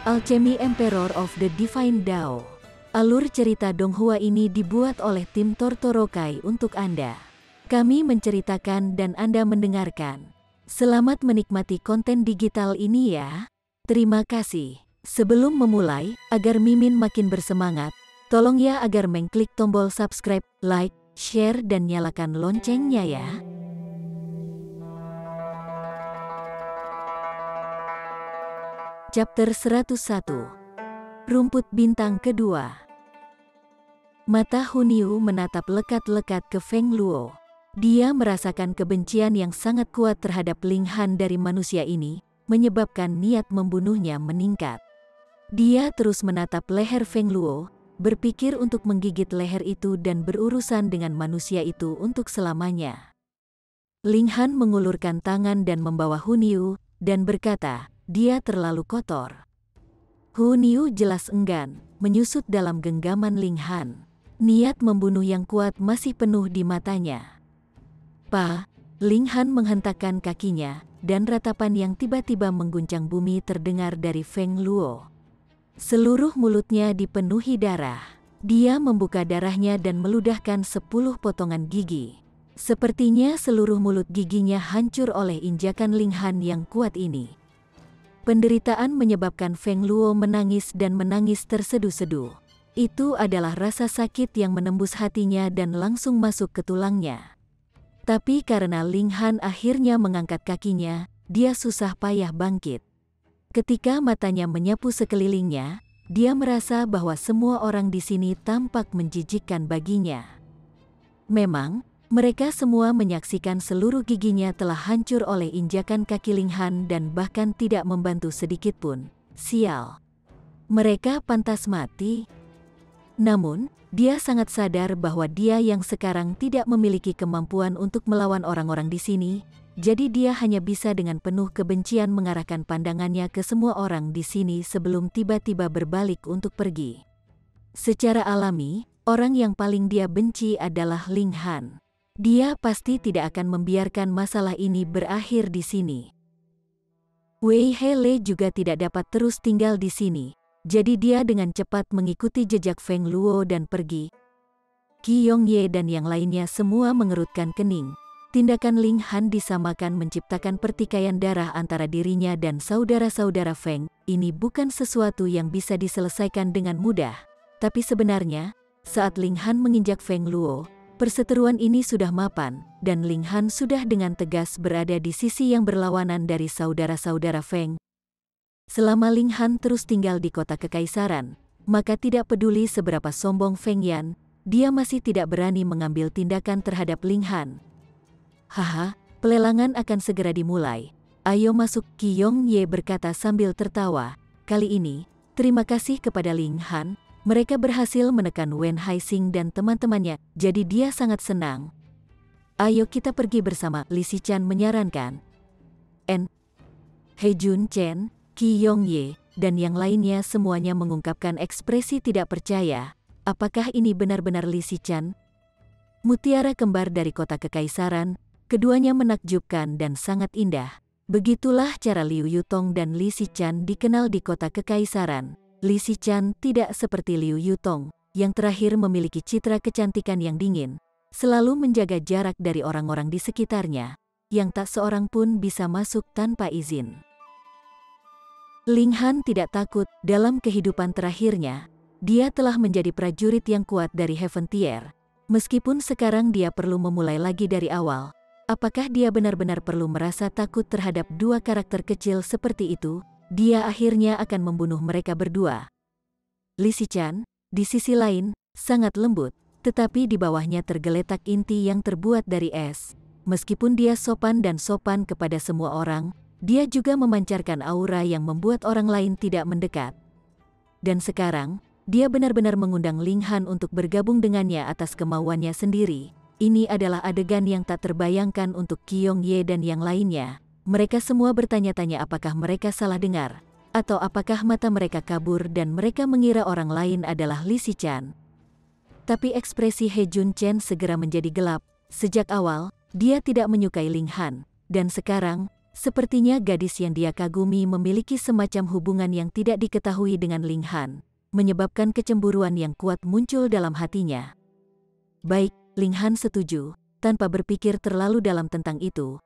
Alchemy Emperor of the Divine Dao. Alur cerita Donghua ini dibuat oleh tim Tortorokai untuk Anda. Kami menceritakan dan Anda mendengarkan. Selamat menikmati konten digital ini ya. Terima kasih. Sebelum memulai, agar Mimin makin bersemangat, tolong ya agar mengklik tombol subscribe, like, share dan nyalakan loncengnya ya. Chapter 101. Rumput bintang kedua. Mata Huniu menatap lekat-lekat ke Feng Luo. Dia merasakan kebencian yang sangat kuat terhadap Ling Han dari manusia ini, menyebabkan niat membunuhnya meningkat. Dia terus menatap leher Feng Luo, berpikir untuk menggigit leher itu dan berurusan dengan manusia itu untuk selamanya. Ling Han mengulurkan tangan dan membawa Huniu, dan berkata, dia terlalu kotor. Huniu jelas enggan, menyusut dalam genggaman Ling Han. Niat membunuh yang kuat masih penuh di matanya. Ling Han menghentakkan kakinya, dan ratapan yang tiba-tiba mengguncang bumi terdengar dari Feng Luo. Seluruh mulutnya dipenuhi darah. Dia membuka darahnya dan meludahkan 10 potongan gigi. Sepertinya seluruh mulut giginya hancur oleh injakan Ling Han yang kuat ini. Penderitaan menyebabkan Feng Luo menangis dan menangis terseduh-seduh. Itu adalah rasa sakit yang menembus hatinya dan langsung masuk ke tulangnya. Tapi karena Ling Han akhirnya mengangkat kakinya, dia susah payah bangkit. Ketika matanya menyapu sekelilingnya, dia merasa bahwa semua orang di sini tampak menjijikkan baginya. Memang, mereka semua menyaksikan seluruh giginya telah hancur oleh injakan kaki Ling Han dan bahkan tidak membantu sedikitpun. Sial. Mereka pantas mati. Namun, dia sangat sadar bahwa dia yang sekarang tidak memiliki kemampuan untuk melawan orang-orang di sini, jadi dia hanya bisa dengan penuh kebencian mengarahkan pandangannya ke semua orang di sini sebelum tiba-tiba berbalik untuk pergi. Secara alami, orang yang paling dia benci adalah Ling Han. Dia pasti tidak akan membiarkan masalah ini berakhir di sini. Wei Hele juga tidak dapat terus tinggal di sini, jadi dia dengan cepat mengikuti jejak Feng Luo dan pergi. Qi Yongye dan yang lainnya semua mengerutkan kening. Tindakan Ling Han disamakan menciptakan pertikaian darah antara dirinya dan saudara-saudara Feng. Ini bukan sesuatu yang bisa diselesaikan dengan mudah. Tapi sebenarnya, saat Ling Han menginjak Feng Luo, perseteruan ini sudah mapan, dan Ling Han sudah dengan tegas berada di sisi yang berlawanan dari saudara-saudara Feng. Selama Ling Han terus tinggal di kota kekaisaran, maka tidak peduli seberapa sombong Feng Yan, dia masih tidak berani mengambil tindakan terhadap Ling Han. Haha, pelelangan akan segera dimulai. Ayo masuk, Qi Yongye berkata sambil tertawa. Kali ini, terima kasih kepada Ling Han. Mereka berhasil menekan Wen Haixing dan teman-temannya, jadi dia sangat senang. Ayo kita pergi bersama, Li Xichan menyarankan. He Jun Chen, Qi Yongye, dan yang lainnya semuanya mengungkapkan ekspresi tidak percaya. Apakah ini benar-benar Li Xichan? Mutiara kembar dari kota kekaisaran, keduanya menakjubkan dan sangat indah. Begitulah cara Liu Yutong dan Li Xichan dikenal di kota kekaisaran. Li Xichan tidak seperti Liu Yutong, yang terakhir memiliki citra kecantikan yang dingin, selalu menjaga jarak dari orang-orang di sekitarnya, yang tak seorang pun bisa masuk tanpa izin. Ling Han tidak takut. Dalam kehidupan terakhirnya, dia telah menjadi prajurit yang kuat dari Heaven Tier. Meskipun sekarang dia perlu memulai lagi dari awal, apakah dia benar-benar perlu merasa takut terhadap dua karakter kecil seperti itu? Dia akhirnya akan membunuh mereka berdua. Li Xichan, di sisi lain, sangat lembut, tetapi di bawahnya tergeletak inti yang terbuat dari es. Meskipun dia sopan dan sopan kepada semua orang, dia juga memancarkan aura yang membuat orang lain tidak mendekat. Dan sekarang, dia benar-benar mengundang Ling Han untuk bergabung dengannya atas kemauannya sendiri. Ini adalah adegan yang tak terbayangkan untuk Qi Yongye dan yang lainnya. Mereka semua bertanya-tanya apakah mereka salah dengar, atau apakah mata mereka kabur dan mereka mengira orang lain adalah Li Xichan. Tapi ekspresi He Jun Chen segera menjadi gelap. Sejak awal, dia tidak menyukai Ling Han, dan sekarang, Sepertinya gadis yang dia kagumi memiliki semacam hubungan yang tidak diketahui dengan Ling Han, menyebabkan kecemburuan yang kuat muncul dalam hatinya. Baik, Ling Han setuju, tanpa berpikir terlalu dalam tentang itu.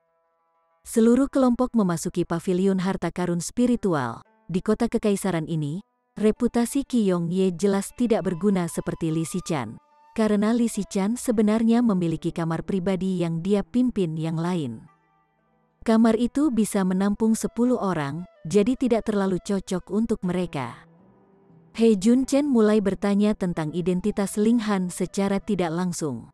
Seluruh kelompok memasuki paviliun harta karun spiritual. Di kota kekaisaran ini, reputasi Qi Yongye jelas tidak berguna seperti Li Xichan, karena Li Xichan sebenarnya memiliki kamar pribadi yang dia pimpin yang lain. Kamar itu bisa menampung 10 orang, jadi tidak terlalu cocok untuk mereka. He Junchen mulai bertanya tentang identitas Ling Han secara tidak langsung.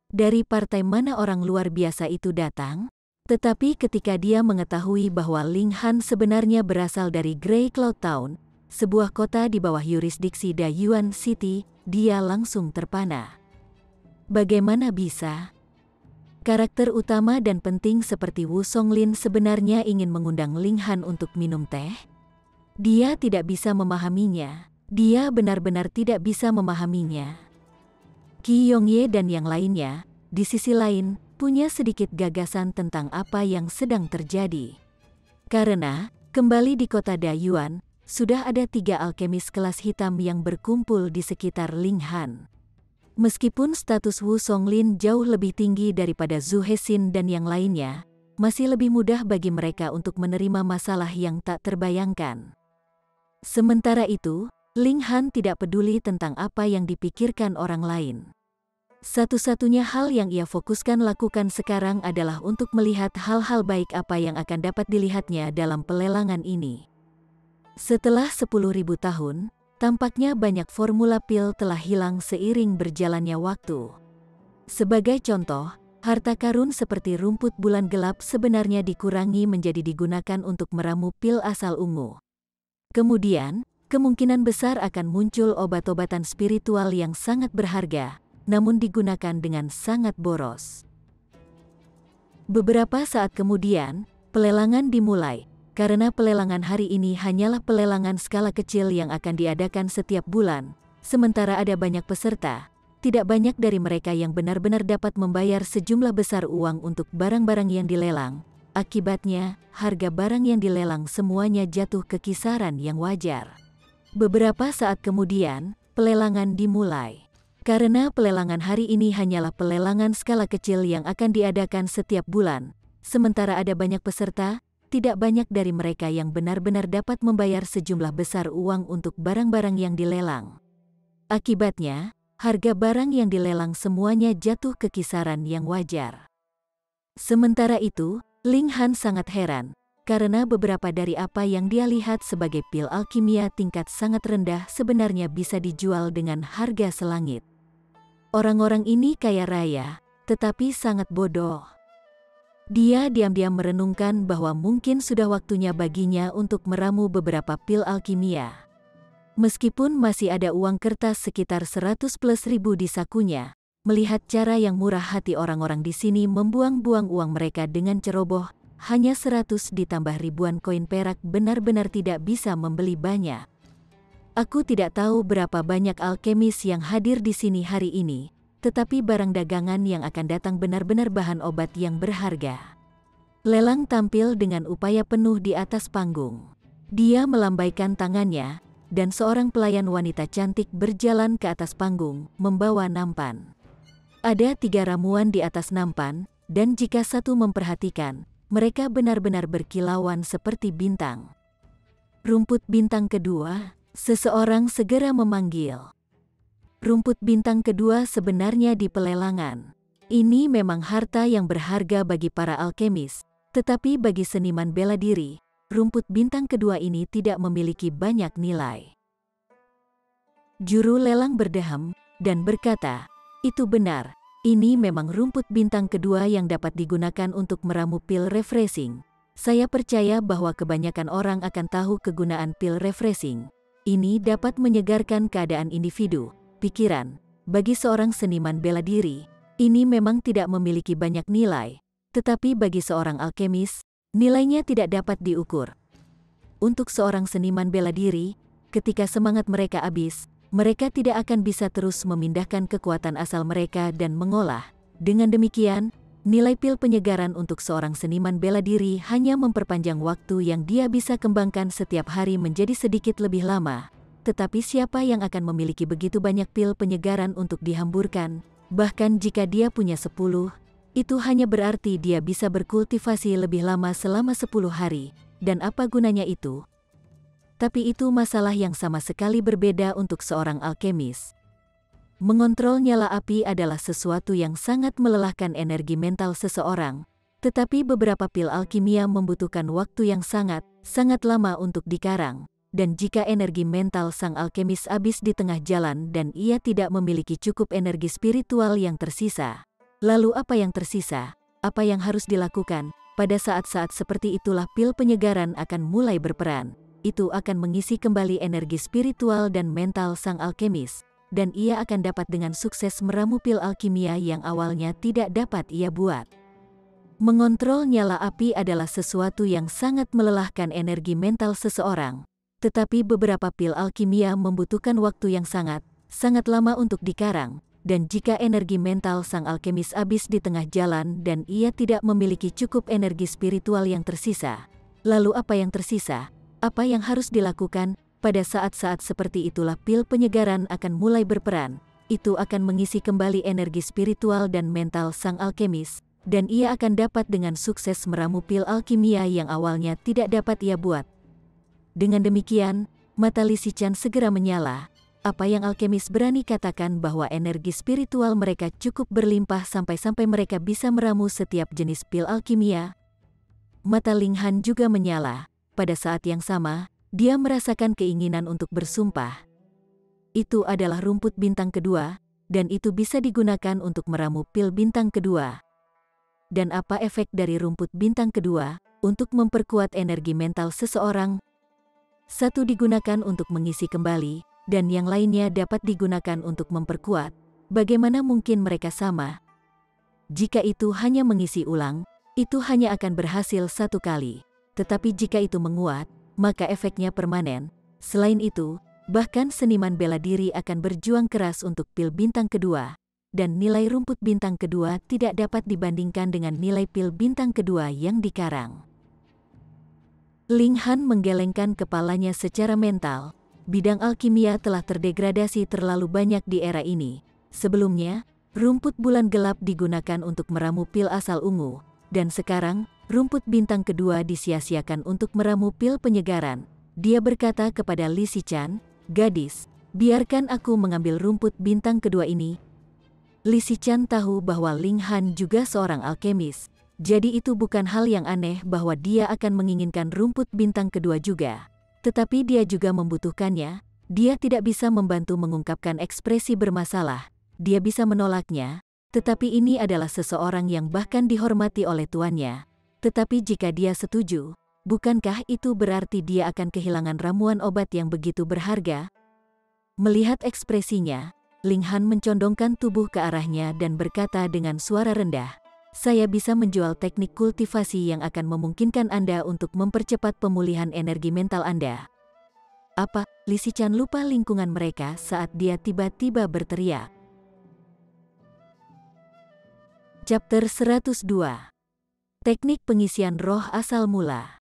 Dari partai mana orang luar biasa itu datang? Tetapi ketika dia mengetahui bahwa Ling Han sebenarnya berasal dari Grey Cloud Town, sebuah kota di bawah yurisdiksi Dayuan City, dia langsung terpana. Bagaimana bisa? Karakter utama dan penting seperti Wu Songlin sebenarnya ingin mengundang Ling Han untuk minum teh? Dia tidak bisa memahaminya. Dia benar-benar tidak bisa memahaminya. Qi Yongye dan yang lainnya, di sisi lain, punya sedikit gagasan tentang apa yang sedang terjadi. Karena, kembali di kota Dayuan, sudah ada 3 alkemis kelas hitam yang berkumpul di sekitar Ling Han. Meskipun status Wu Songlin jauh lebih tinggi daripada Zhu Hexin dan yang lainnya, masih lebih mudah bagi mereka untuk menerima masalah yang tak terbayangkan. Sementara itu, Ling Han tidak peduli tentang apa yang dipikirkan orang lain. Satu-satunya hal yang ia fokuskan lakukan sekarang adalah untuk melihat hal-hal baik apa yang akan dapat dilihatnya dalam pelelangan ini. Setelah 10.000 tahun, tampaknya banyak formula pil telah hilang seiring berjalannya waktu. Sebagai contoh, harta karun seperti rumput bulan gelap sebenarnya dikurangi menjadi digunakan untuk meramu pil asal ungu. Kemudian, kemungkinan besar akan muncul obat-obatan spiritual yang sangat berharga, namun digunakan dengan sangat boros. Beberapa saat kemudian, pelelangan dimulai, karena pelelangan hari ini hanyalah pelelangan skala kecil yang akan diadakan setiap bulan, sementara ada banyak peserta, tidak banyak dari mereka yang benar-benar dapat membayar sejumlah besar uang untuk barang-barang yang dilelang. Akibatnya, harga barang yang dilelang semuanya jatuh ke kisaran yang wajar. Beberapa saat kemudian, pelelangan dimulai. Karena pelelangan hari ini hanyalah pelelangan skala kecil yang akan diadakan setiap bulan, sementara ada banyak peserta, tidak banyak dari mereka yang benar-benar dapat membayar sejumlah besar uang untuk barang-barang yang dilelang. Akibatnya, harga barang yang dilelang semuanya jatuh ke kisaran yang wajar. Sementara itu, Ling Han sangat heran, karena beberapa dari apa yang dia lihat sebagai pil alkimia tingkat sangat rendah sebenarnya bisa dijual dengan harga selangit. Orang-orang ini kaya raya, tetapi sangat bodoh. Dia diam-diam merenungkan bahwa mungkin sudah waktunya baginya untuk meramu beberapa pil alkimia. Meskipun masih ada uang kertas sekitar 100+ ribu di sakunya, melihat cara yang murah hati orang-orang di sini membuang-buang uang mereka dengan ceroboh, hanya 100 ditambah ribuan koin perak benar-benar tidak bisa membeli banyak. Aku tidak tahu berapa banyak alkemis yang hadir di sini hari ini, tetapi barang dagangan yang akan datang benar-benar bahan obat yang berharga. Lelang tampil dengan upaya penuh di atas panggung. Dia melambaikan tangannya, dan seorang pelayan wanita cantik berjalan ke atas panggung, membawa nampan. Ada 3 ramuan di atas nampan, dan jika satu memperhatikan, mereka benar-benar berkilauan seperti bintang. Rumput bintang kedua. Seseorang segera memanggil. Rumput bintang kedua sebenarnya di pelelangan. Ini memang harta yang berharga bagi para alkemis, tetapi bagi seniman bela diri, rumput bintang kedua ini tidak memiliki banyak nilai. Juru lelang berdeham dan berkata, "Itu benar, ini memang rumput bintang kedua yang dapat digunakan untuk meramu pil refreshing. Saya percaya bahwa kebanyakan orang akan tahu kegunaan pil refreshing. Ini dapat menyegarkan keadaan individu, pikiran. Bagi seorang seniman bela diri, ini memang tidak memiliki banyak nilai, tetapi bagi seorang alkemis, nilainya tidak dapat diukur. Untuk seorang seniman bela diri, ketika semangat mereka habis, mereka tidak akan bisa terus memindahkan kekuatan asal mereka dan mengolah. Dengan demikian, Nilai pil penyegaran untuk seorang seniman bela diri hanya memperpanjang waktu yang dia bisa kembangkan setiap hari menjadi sedikit lebih lama. Tetapi siapa yang akan memiliki begitu banyak pil penyegaran untuk dihamburkan? Bahkan jika dia punya 10, itu hanya berarti dia bisa berkultivasi lebih lama selama 10 hari. Dan apa gunanya itu? Tapi itu masalah yang sama sekali berbeda untuk seorang alkemis. Mengontrol nyala api adalah sesuatu yang sangat melelahkan energi mental seseorang, tetapi beberapa pil alkimia membutuhkan waktu yang sangat lama untuk dikarang, dan jika energi mental sang alkemis habis di tengah jalan dan ia tidak memiliki cukup energi spiritual yang tersisa, lalu apa yang tersisa? Apa yang harus dilakukan? Pada saat-saat seperti itulah pil penyegaran akan mulai berperan. Itu akan mengisi kembali energi spiritual dan mental sang alkemis, dan ia akan dapat dengan sukses meramu pil alkimia yang awalnya tidak dapat ia buat. Mengontrol nyala api adalah sesuatu yang sangat melelahkan energi mental seseorang, tetapi beberapa pil alkimia membutuhkan waktu yang sangat lama untuk dikarang, dan jika energi mental sang alkemis habis di tengah jalan dan ia tidak memiliki cukup energi spiritual yang tersisa, lalu apa yang tersisa? Apa yang harus dilakukan? Pada saat-saat seperti itulah pil penyegaran akan mulai berperan. Itu akan mengisi kembali energi spiritual dan mental sang alkemis, dan ia akan dapat dengan sukses meramu pil alkimia yang awalnya tidak dapat ia buat. Dengan demikian, mata Li Xichan segera menyala. Apa yang alkemis berani katakan bahwa energi spiritual mereka cukup berlimpah sampai-sampai mereka bisa meramu setiap jenis pil alkimia? Mata Ling Han juga menyala. Pada saat yang sama, dia merasakan keinginan untuk bersumpah. Itu adalah rumput bintang kedua, dan itu bisa digunakan untuk meramu pil bintang kedua. Dan apa efek dari rumput bintang kedua untuk memperkuat energi mental seseorang? Satu digunakan untuk mengisi kembali, dan yang lainnya dapat digunakan untuk memperkuat. Bagaimana mungkin mereka sama? Jika itu hanya mengisi ulang, itu hanya akan berhasil satu kali. Tetapi jika itu menguat, maka efeknya permanen. Selain itu, bahkan seniman bela diri akan berjuang keras untuk pil bintang kedua, dan nilai rumput bintang kedua tidak dapat dibandingkan dengan nilai pil bintang kedua yang dikarang. Ling Han menggelengkan kepalanya secara mental. Bidang alkimia telah terdegradasi terlalu banyak di era ini. Sebelumnya, rumput bulan gelap digunakan untuk meramu pil asal ungu, dan sekarang, rumput bintang kedua disia-siakan untuk meramu pil penyegaran. Dia berkata kepada Li Xichan, "Gadis, biarkan aku mengambil rumput bintang kedua ini." Li Xichan tahu bahwa Ling Han juga seorang alkemis, jadi itu bukan hal yang aneh bahwa dia akan menginginkan rumput bintang kedua juga. Tetapi dia juga membutuhkannya. Dia tidak bisa membantu mengungkapkan ekspresi bermasalah. Dia bisa menolaknya, tetapi ini adalah seseorang yang bahkan dihormati oleh tuannya. Tetapi jika dia setuju, bukankah itu berarti dia akan kehilangan ramuan obat yang begitu berharga? Melihat ekspresinya, Ling Han mencondongkan tubuh ke arahnya dan berkata dengan suara rendah, "Saya bisa menjual teknik kultivasi yang akan memungkinkan Anda untuk mempercepat pemulihan energi mental Anda." Apa? Li Xichan lupa lingkungan mereka saat dia tiba-tiba berteriak. Chapter 102. Teknik pengisian roh asal mula.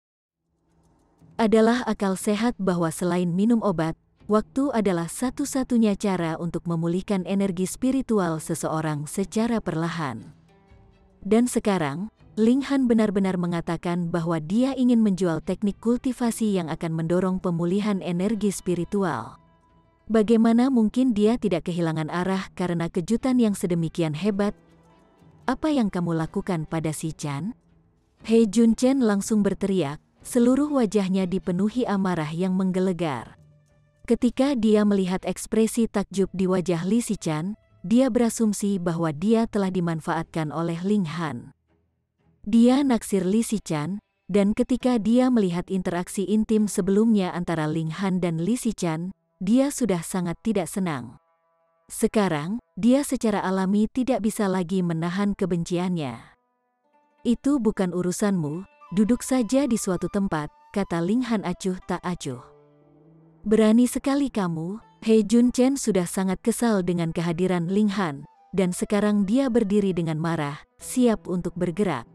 Adalah akal sehat bahwa selain minum obat, waktu adalah satu-satunya cara untuk memulihkan energi spiritual seseorang secara perlahan. Dan sekarang, Ling Han benar-benar mengatakan bahwa dia ingin menjual teknik kultivasi yang akan mendorong pemulihan energi spiritual. Bagaimana mungkin dia tidak kehilangan arah karena kejutan yang sedemikian hebat? Apa yang kamu lakukan pada Xichan? He Junchen langsung berteriak, seluruh wajahnya dipenuhi amarah yang menggelegar. Ketika dia melihat ekspresi takjub di wajah Li Xichan, dia berasumsi bahwa dia telah dimanfaatkan oleh Ling Han. Dia naksir Li Xichan, dan ketika dia melihat interaksi intim sebelumnya antara Ling Han dan Li Xichan, dia sudah sangat tidak senang. Sekarang, dia secara alami tidak bisa lagi menahan kebenciannya. "Itu bukan urusanmu, duduk saja di suatu tempat," kata Ling Han acuh tak acuh. "Berani sekali kamu." He Junchen sudah sangat kesal dengan kehadiran Ling Han. dan sekarang dia berdiri dengan marah, siap untuk bergerak.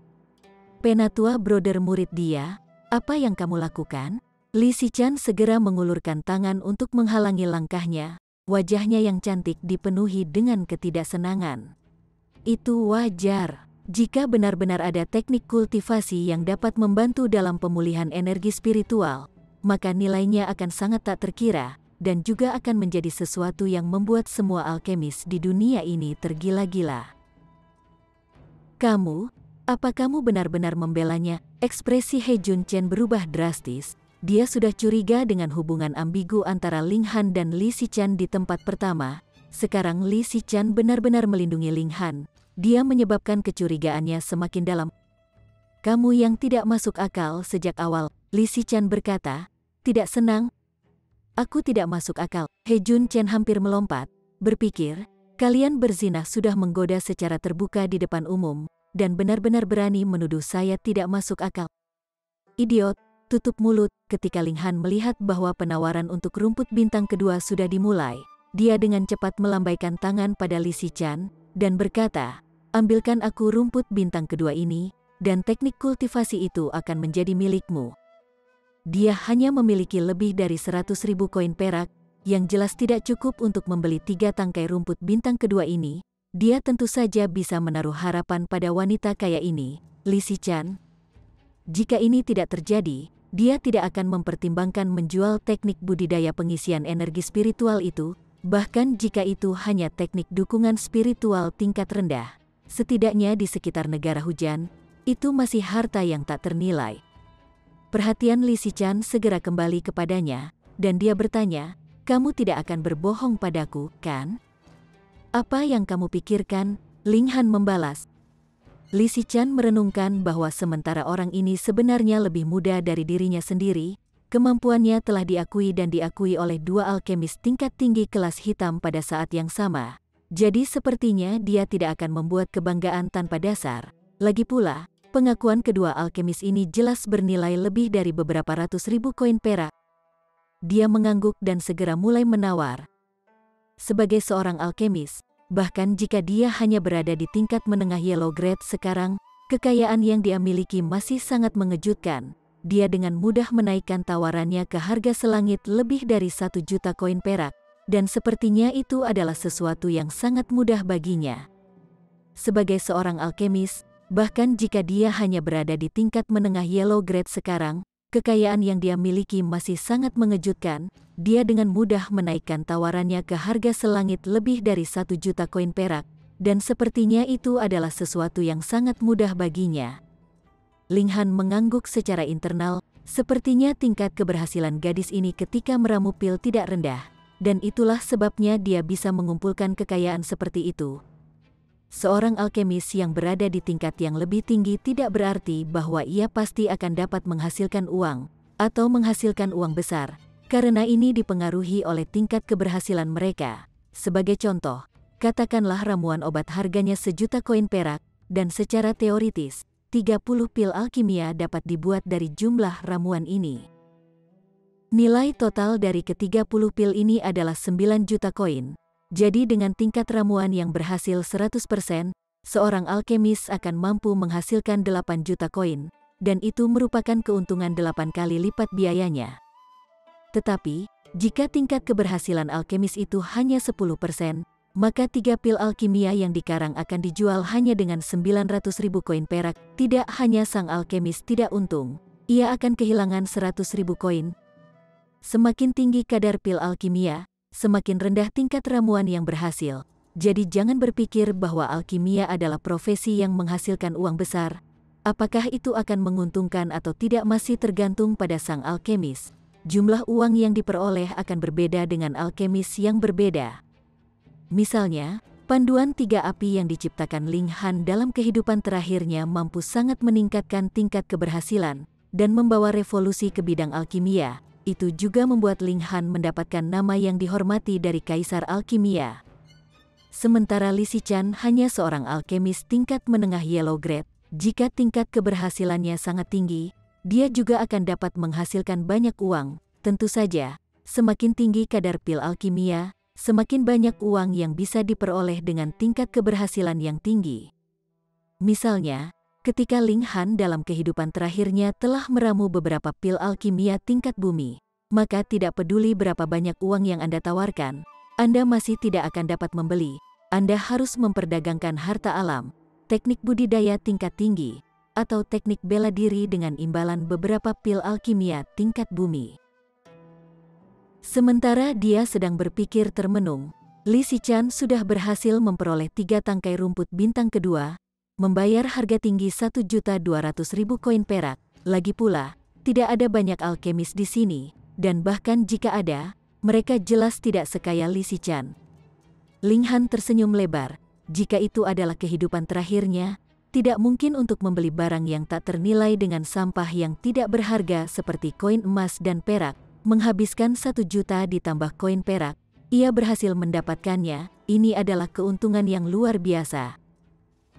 Penatua brother murid dia, apa yang kamu lakukan? Li Xichan segera mengulurkan tangan untuk menghalangi langkahnya, wajahnya yang cantik dipenuhi dengan ketidaksenangan. Itu wajar. Jika benar-benar ada teknik kultivasi yang dapat membantu dalam pemulihan energi spiritual, maka nilainya akan sangat tak terkira, dan juga akan menjadi sesuatu yang membuat semua alkemis di dunia ini tergila-gila. Kamu? Apa kamu benar-benar membelanya? Ekspresi He Junchen berubah drastis. Dia sudah curiga dengan hubungan ambigu antara Ling Han dan Li Xichan di tempat pertama. Sekarang Li Xichan benar-benar melindungi Ling Han. Dia menyebabkan kecurigaannya semakin dalam. Kamu yang tidak masuk akal sejak awal, Li Xichan berkata. Tidak senang. Aku tidak masuk akal. He Junchen hampir melompat, berpikir, kalian berzina sudah menggoda secara terbuka di depan umum, dan benar-benar berani menuduh saya tidak masuk akal. Idiot. Tutup mulut. Ketika Ling Han melihat bahwa penawaran untuk rumput bintang kedua sudah dimulai, dia dengan cepat melambaikan tangan pada Li Xichan, dan berkata, ambilkan aku rumput bintang kedua ini, dan teknik kultivasi itu akan menjadi milikmu. Dia hanya memiliki lebih dari 100.000 koin perak, yang jelas tidak cukup untuk membeli 3 tangkai rumput bintang kedua ini. Dia tentu saja bisa menaruh harapan pada wanita kaya ini, Li Xichan. Jika ini tidak terjadi, dia tidak akan mempertimbangkan menjual teknik budidaya pengisian energi spiritual itu, bahkan jika itu hanya teknik dukungan spiritual tingkat rendah. Setidaknya di sekitar negara hujan, itu masih harta yang tak ternilai. Perhatian Li Xichan segera kembali kepadanya, dan dia bertanya, kamu tidak akan berbohong padaku, kan? Apa yang kamu pikirkan? Ling Han membalas. Li Xichan merenungkan bahwa sementara orang ini sebenarnya lebih muda dari dirinya sendiri, kemampuannya telah diakui dan diakui oleh 2 alkemis tingkat tinggi kelas hitam pada saat yang sama. Jadi sepertinya dia tidak akan membuat kebanggaan tanpa dasar. Lagi pula, pengakuan kedua alkemis ini jelas bernilai lebih dari beberapa ratus ribu koin perak. Dia mengangguk dan segera mulai menawar. Sebagai seorang alkemis, bahkan jika dia hanya berada di tingkat menengah yellow grade sekarang, kekayaan yang dia miliki masih sangat mengejutkan. Dia dengan mudah menaikkan tawarannya ke harga selangit lebih dari 1 juta koin perak, dan sepertinya itu adalah sesuatu yang sangat mudah baginya. Sebagai seorang alkemis, bahkan jika dia hanya berada di tingkat menengah yellow grade sekarang, kekayaan yang dia miliki masih sangat mengejutkan. Dia dengan mudah menaikkan tawarannya ke harga selangit lebih dari 1 juta koin perak, dan sepertinya itu adalah sesuatu yang sangat mudah baginya. Ling Han mengangguk secara internal, sepertinya tingkat keberhasilan gadis ini ketika meramu pil tidak rendah, dan itulah sebabnya dia bisa mengumpulkan kekayaan seperti itu. Seorang alkemis yang berada di tingkat yang lebih tinggi tidak berarti bahwa ia pasti akan dapat menghasilkan uang, atau menghasilkan uang besar, karena ini dipengaruhi oleh tingkat keberhasilan mereka. Sebagai contoh, katakanlah ramuan obat harganya 1 juta koin perak, dan secara teoritis, 30 pil alkimia dapat dibuat dari jumlah ramuan ini. Nilai total dari ke-30 pil ini adalah 9 juta koin. Jadi dengan tingkat ramuan yang berhasil 100%, seorang alkemis akan mampu menghasilkan 8 juta koin, dan itu merupakan keuntungan 8 kali lipat biayanya. Tetapi, jika tingkat keberhasilan alkemis itu hanya 10%, maka 3 pil alkimia yang dikarang akan dijual hanya dengan 900.000 koin perak. Tidak hanya sang alkemis tidak untung, ia akan kehilangan 100.000 koin. Semakin tinggi kadar pil alkimia, semakin rendah tingkat ramuan yang berhasil. Jadi jangan berpikir bahwa alkimia adalah profesi yang menghasilkan uang besar. Apakah itu akan menguntungkan atau tidak masih tergantung pada sang alkemis. Jumlah uang yang diperoleh akan berbeda dengan alkemis yang berbeda. Misalnya, panduan 3 api yang diciptakan Ling Han dalam kehidupan terakhirnya mampu sangat meningkatkan tingkat keberhasilan dan membawa revolusi ke bidang alkimia. Itu juga membuat Ling Han mendapatkan nama yang dihormati dari Kaisar Alkimia. Sementara Li Xichan hanya seorang alkemis tingkat menengah yellow grade. Jika tingkat keberhasilannya sangat tinggi, dia juga akan dapat menghasilkan banyak uang. Tentu saja, semakin tinggi kadar pil alkimia, semakin banyak uang yang bisa diperoleh dengan tingkat keberhasilan yang tinggi. Misalnya, ketika Ling Han dalam kehidupan terakhirnya telah meramu beberapa pil alkimia tingkat bumi, maka tidak peduli berapa banyak uang yang Anda tawarkan, Anda masih tidak akan dapat membeli. Anda harus memperdagangkan harta alam, teknik budidaya tingkat tinggi, atau teknik bela diri dengan imbalan beberapa pil alkimia tingkat bumi. Sementara dia sedang berpikir termenung, Li Xichan sudah berhasil memperoleh 3 tangkai rumput bintang kedua, membayar harga tinggi 1.200.000 koin perak. Lagi pula, tidak ada banyak alkemis di sini, dan bahkan jika ada, mereka jelas tidak sekaya Li Xichan. Ling Han tersenyum lebar. Jika itu adalah kehidupan terakhirnya, tidak mungkin untuk membeli barang yang tak ternilai dengan sampah yang tidak berharga seperti koin emas dan perak. Menghabiskan 1 juta ditambah koin perak, ia berhasil mendapatkannya. Ini adalah keuntungan yang luar biasa.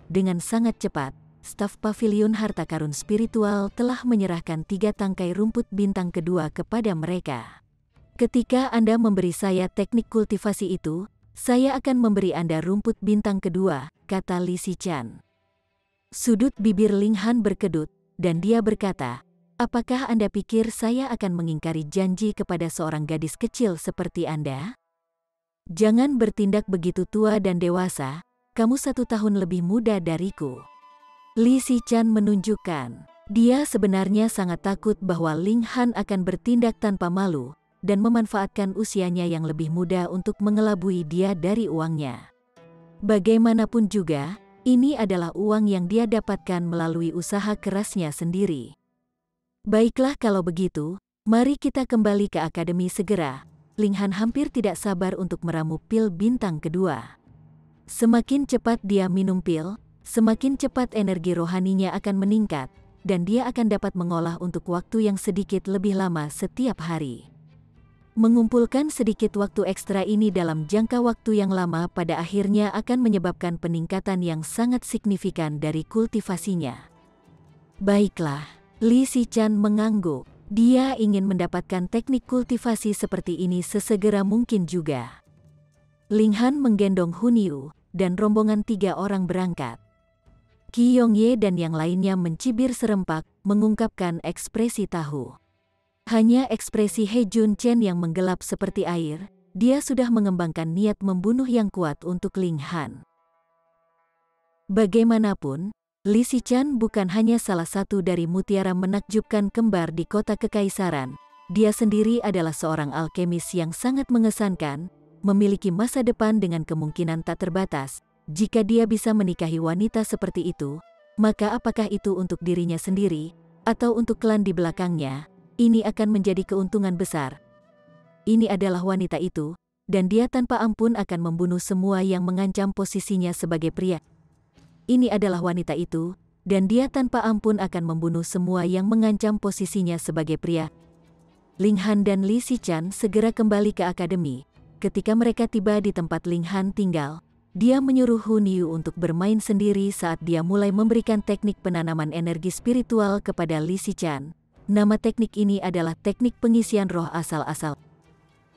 Dengan sangat cepat, staf pavilion harta karun spiritual telah menyerahkan 3 tangkai rumput bintang kedua kepada mereka. Ketika Anda memberi saya teknik kultivasi itu, saya akan memberi Anda rumput bintang kedua, kata Li Xichan. Sudut bibir Ling Han berkedut, dan dia berkata, apakah Anda pikir saya akan mengingkari janji kepada seorang gadis kecil seperti Anda? Jangan bertindak begitu tua dan dewasa, kamu 1 tahun lebih muda dariku. Li Xichan menunjukkan, dia sebenarnya sangat takut bahwa Ling Han akan bertindak tanpa malu, dan memanfaatkan usianya yang lebih muda untuk mengelabui dia dari uangnya. Bagaimanapun juga, ini adalah uang yang dia dapatkan melalui usaha kerasnya sendiri. Baiklah kalau begitu, mari kita kembali ke akademi segera. Ling Han hampir tidak sabar untuk meramu pil bintang kedua. Semakin cepat dia minum pil, semakin cepat energi rohaninya akan meningkat, dan dia akan dapat mengolah untuk waktu yang sedikit lebih lama setiap hari. Mengumpulkan sedikit waktu ekstra ini dalam jangka waktu yang lama pada akhirnya akan menyebabkan peningkatan yang sangat signifikan dari kultivasinya. Baiklah, Li Xichan mengangguk. Dia ingin mendapatkan teknik kultivasi seperti ini sesegera mungkin juga. Ling Han menggendong Hun Yu, dan rombongan 3 orang berangkat. Qi Yongye dan yang lainnya mencibir serempak, mengungkapkan ekspresi tahu. Hanya ekspresi He Jun Chen yang menggelap seperti air. Dia sudah mengembangkan niat membunuh yang kuat untuk Ling Han. Bagaimanapun, Li Xichan bukan hanya salah satu dari mutiara menakjubkan kembar di kota kekaisaran. Dia sendiri adalah seorang alkemis yang sangat mengesankan, memiliki masa depan dengan kemungkinan tak terbatas. Jika dia bisa menikahi wanita seperti itu, maka apakah itu untuk dirinya sendiri, atau untuk klan di belakangnya? Ini akan menjadi keuntungan besar. Ini adalah wanita itu, dan dia tanpa ampun akan membunuh semua yang mengancam posisinya sebagai pria. Ini adalah wanita itu, dan dia tanpa ampun akan membunuh semua yang mengancam posisinya sebagai pria. Ling Han dan Li Xichan segera kembali ke akademi. Ketika mereka tiba di tempat Ling Han tinggal, dia menyuruh Hun Yu untuk bermain sendiri saat dia mulai memberikan teknik penanaman energi spiritual kepada Li Xichan. Nama teknik ini adalah teknik pengisian roh asal-asal.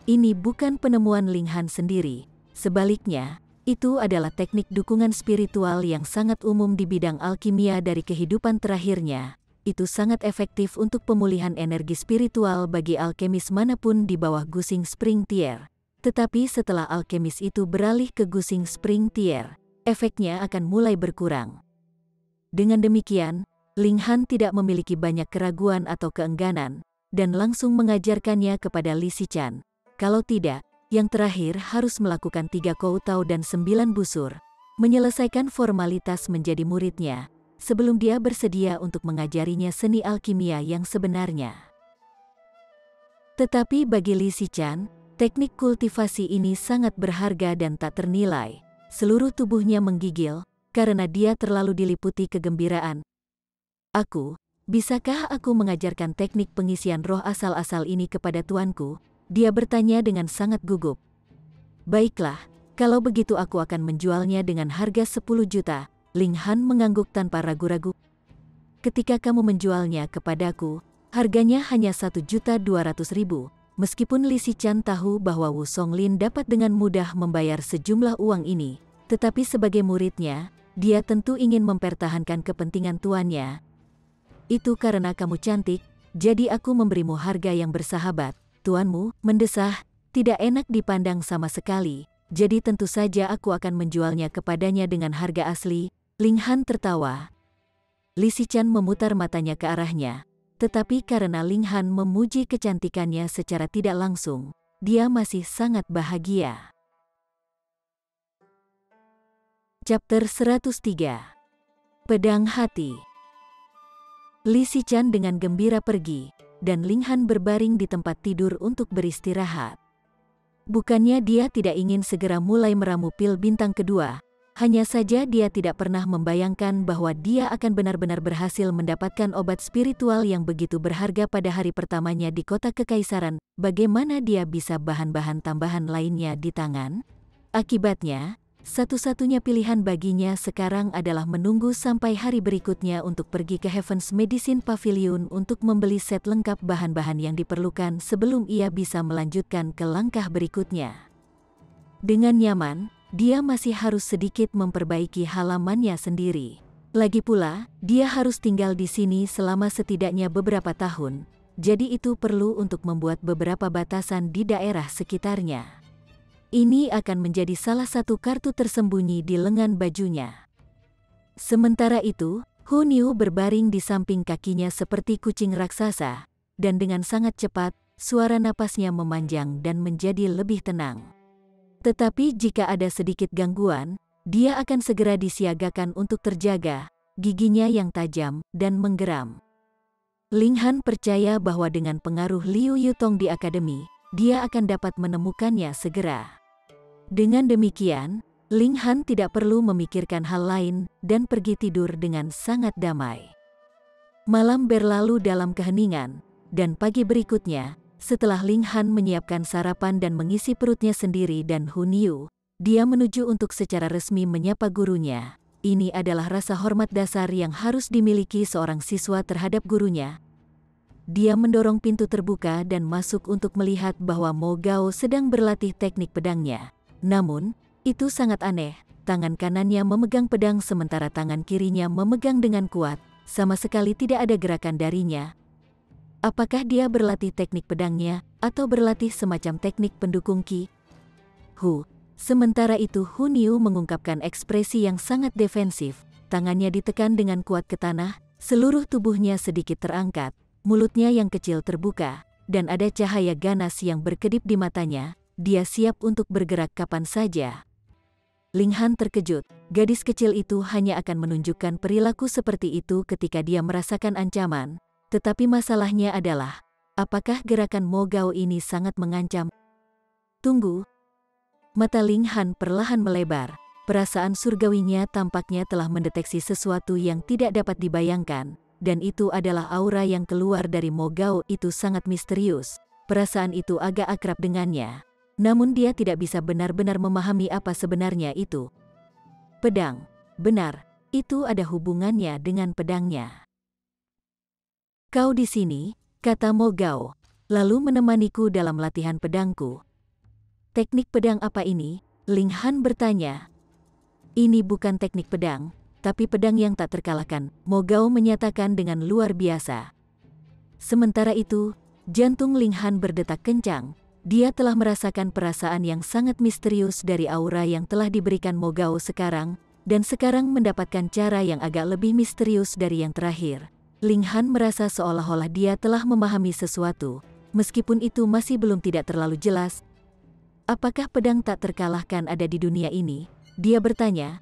Ini bukan penemuan Ling Han sendiri, sebaliknya, itu adalah teknik dukungan spiritual yang sangat umum di bidang alkimia dari kehidupan terakhirnya. Itu sangat efektif untuk pemulihan energi spiritual bagi alkemis manapun di bawah Gusing Spring Tier. Tetapi setelah alkemis itu beralih ke Gusing Spring Tier, efeknya akan mulai berkurang. Dengan demikian, Ling Han tidak memiliki banyak keraguan atau keengganan, dan langsung mengajarkannya kepada Li Xichan. Kalau tidak, yang terakhir harus melakukan 3 koutao dan 9 busur, menyelesaikan formalitas menjadi muridnya, sebelum dia bersedia untuk mengajarinya seni alkimia yang sebenarnya. Tetapi bagi Li Xichan, teknik kultivasi ini sangat berharga dan tak ternilai. Seluruh tubuhnya menggigil, karena dia terlalu diliputi kegembiraan. Bisakah aku mengajarkan teknik pengisian roh asal-asal ini kepada tuanku? Dia bertanya dengan sangat gugup. Baiklah, kalau begitu aku akan menjualnya dengan harga 10 juta. Ling Han mengangguk tanpa ragu-ragu. Ketika kamu menjualnya kepadaku, harganya hanya 1.200.000. Meskipun Li Xichan tahu bahwa Wu Songlin dapat dengan mudah membayar sejumlah uang ini, tetapi sebagai muridnya, dia tentu ingin mempertahankan kepentingan tuannya. Itu karena kamu cantik, jadi aku memberimu harga yang bersahabat. Tuanmu, mendesah, tidak enak dipandang sama sekali, jadi tentu saja aku akan menjualnya kepadanya dengan harga asli. Ling Han tertawa. Li Xichan memutar matanya ke arahnya, tetapi karena Ling Han memuji kecantikannya secara tidak langsung, dia masih sangat bahagia. Chapter 103. Pedang Hati. Li Xichan dengan gembira pergi, dan Ling Han berbaring di tempat tidur untuk beristirahat. Bukannya dia tidak ingin segera mulai meramu pil bintang kedua, hanya saja dia tidak pernah membayangkan bahwa dia akan benar-benar berhasil mendapatkan obat spiritual yang begitu berharga pada hari pertamanya di kota kekaisaran. Bagaimana dia bisa bahan-bahan tambahan lainnya di tangan? Akibatnya, satu-satunya pilihan baginya sekarang adalah menunggu sampai hari berikutnya untuk pergi ke Heaven's Medicine Pavilion untuk membeli set lengkap bahan-bahan yang diperlukan sebelum ia bisa melanjutkan ke langkah berikutnya. Dengan nyaman, dia masih harus sedikit memperbaiki halamannya sendiri. Lagi pula, dia harus tinggal di sini selama setidaknya beberapa tahun, jadi itu perlu untuk membuat beberapa batasan di daerah sekitarnya. Ini akan menjadi salah satu kartu tersembunyi di lengan bajunya. Sementara itu, Hu Niu berbaring di samping kakinya seperti kucing raksasa, dan dengan sangat cepat, suara napasnya memanjang dan menjadi lebih tenang. Tetapi jika ada sedikit gangguan, dia akan segera disiagakan untuk terjaga, giginya yang tajam dan menggeram. Ling Han percaya bahwa dengan pengaruh Liu Yutong di akademi, dia akan dapat menemukannya segera. Dengan demikian, Ling Han tidak perlu memikirkan hal lain dan pergi tidur dengan sangat damai. Malam berlalu dalam keheningan, dan pagi berikutnya, setelah Ling Han menyiapkan sarapan dan mengisi perutnya sendiri dan Hu Niu, dia menuju untuk secara resmi menyapa gurunya. Ini adalah rasa hormat dasar yang harus dimiliki seorang siswa terhadap gurunya. Dia mendorong pintu terbuka dan masuk untuk melihat bahwa Mo Gao sedang berlatih teknik pedangnya. Namun, itu sangat aneh, tangan kanannya memegang pedang sementara tangan kirinya memegang dengan kuat, sama sekali tidak ada gerakan darinya. Apakah dia berlatih teknik pedangnya, atau berlatih semacam teknik pendukung Qi? Sementara itu Hu Niu mengungkapkan ekspresi yang sangat defensif, tangannya ditekan dengan kuat ke tanah, seluruh tubuhnya sedikit terangkat, mulutnya yang kecil terbuka, dan ada cahaya ganas yang berkedip di matanya. Dia siap untuk bergerak kapan saja. Ling Han terkejut, gadis kecil itu hanya akan menunjukkan perilaku seperti itu ketika dia merasakan ancaman. Tetapi masalahnya adalah, apakah gerakan Mo Gao ini sangat mengancam? Tunggu. Mata Ling Han perlahan melebar, perasaan surgawinya tampaknya telah mendeteksi sesuatu yang tidak dapat dibayangkan, dan itu adalah aura yang keluar dari Mo Gao itu sangat misterius. Perasaan itu agak akrab dengannya. Namun dia tidak bisa benar-benar memahami apa sebenarnya itu. Pedang, benar, itu ada hubungannya dengan pedangnya. Kau di sini, kata Mo Gao, lalu menemaniku dalam latihan pedangku. Teknik pedang apa ini? Ling Han bertanya. Ini bukan teknik pedang, tapi pedang yang tak terkalahkan, Mo Gao menyatakan dengan luar biasa. Sementara itu, jantung Ling Han berdetak kencang. Dia telah merasakan perasaan yang sangat misterius dari aura yang telah diberikan Mo Gao sekarang, dan sekarang mendapatkan cara yang agak lebih misterius dari yang terakhir. Ling Han merasa seolah-olah dia telah memahami sesuatu, meskipun itu masih belum tidak terlalu jelas. Apakah pedang tak terkalahkan ada di dunia ini? Dia bertanya.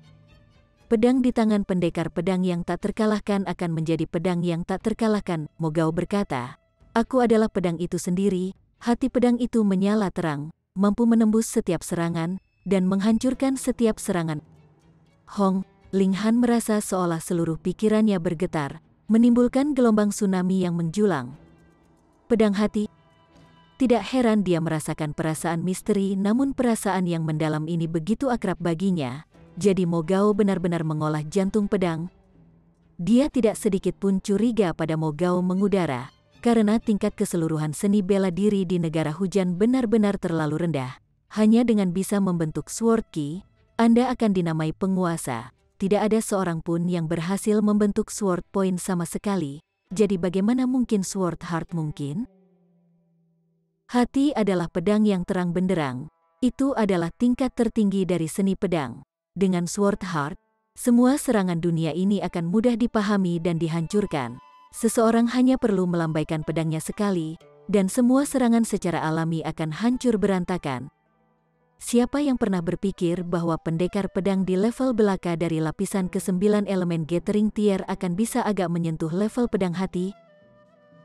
Pedang di tangan pendekar pedang yang tak terkalahkan akan menjadi pedang yang tak terkalahkan, Mo Gao berkata. Aku adalah pedang itu sendiri. Hati pedang itu menyala terang, mampu menembus setiap serangan, dan menghancurkan setiap serangan. Ling Han merasa seolah seluruh pikirannya bergetar, menimbulkan gelombang tsunami yang menjulang. Pedang hati? Tidak heran dia merasakan perasaan misteri, namun perasaan yang mendalam ini begitu akrab baginya. Jadi Mo Gao benar-benar mengolah jantung pedang. Dia tidak sedikit pun curiga pada Mo Gao mengudara. karena tingkat keseluruhan seni bela diri di negara hujan benar-benar terlalu rendah. Hanya dengan bisa membentuk Sword Ki, Anda akan dinamai penguasa. Tidak ada seorang pun yang berhasil membentuk Sword Point sama sekali. Jadi bagaimana mungkin Sword Heart mungkin? Hati adalah pedang yang terang benderang. Itu adalah tingkat tertinggi dari seni pedang. Dengan Sword Heart, semua serangan dunia ini akan mudah dipahami dan dihancurkan. Seseorang hanya perlu melambaikan pedangnya sekali, dan semua serangan secara alami akan hancur berantakan. Siapa yang pernah berpikir bahwa pendekar pedang di level belaka dari lapisan ke-9 elemen Gathering Tier akan bisa agak menyentuh level pedang hati?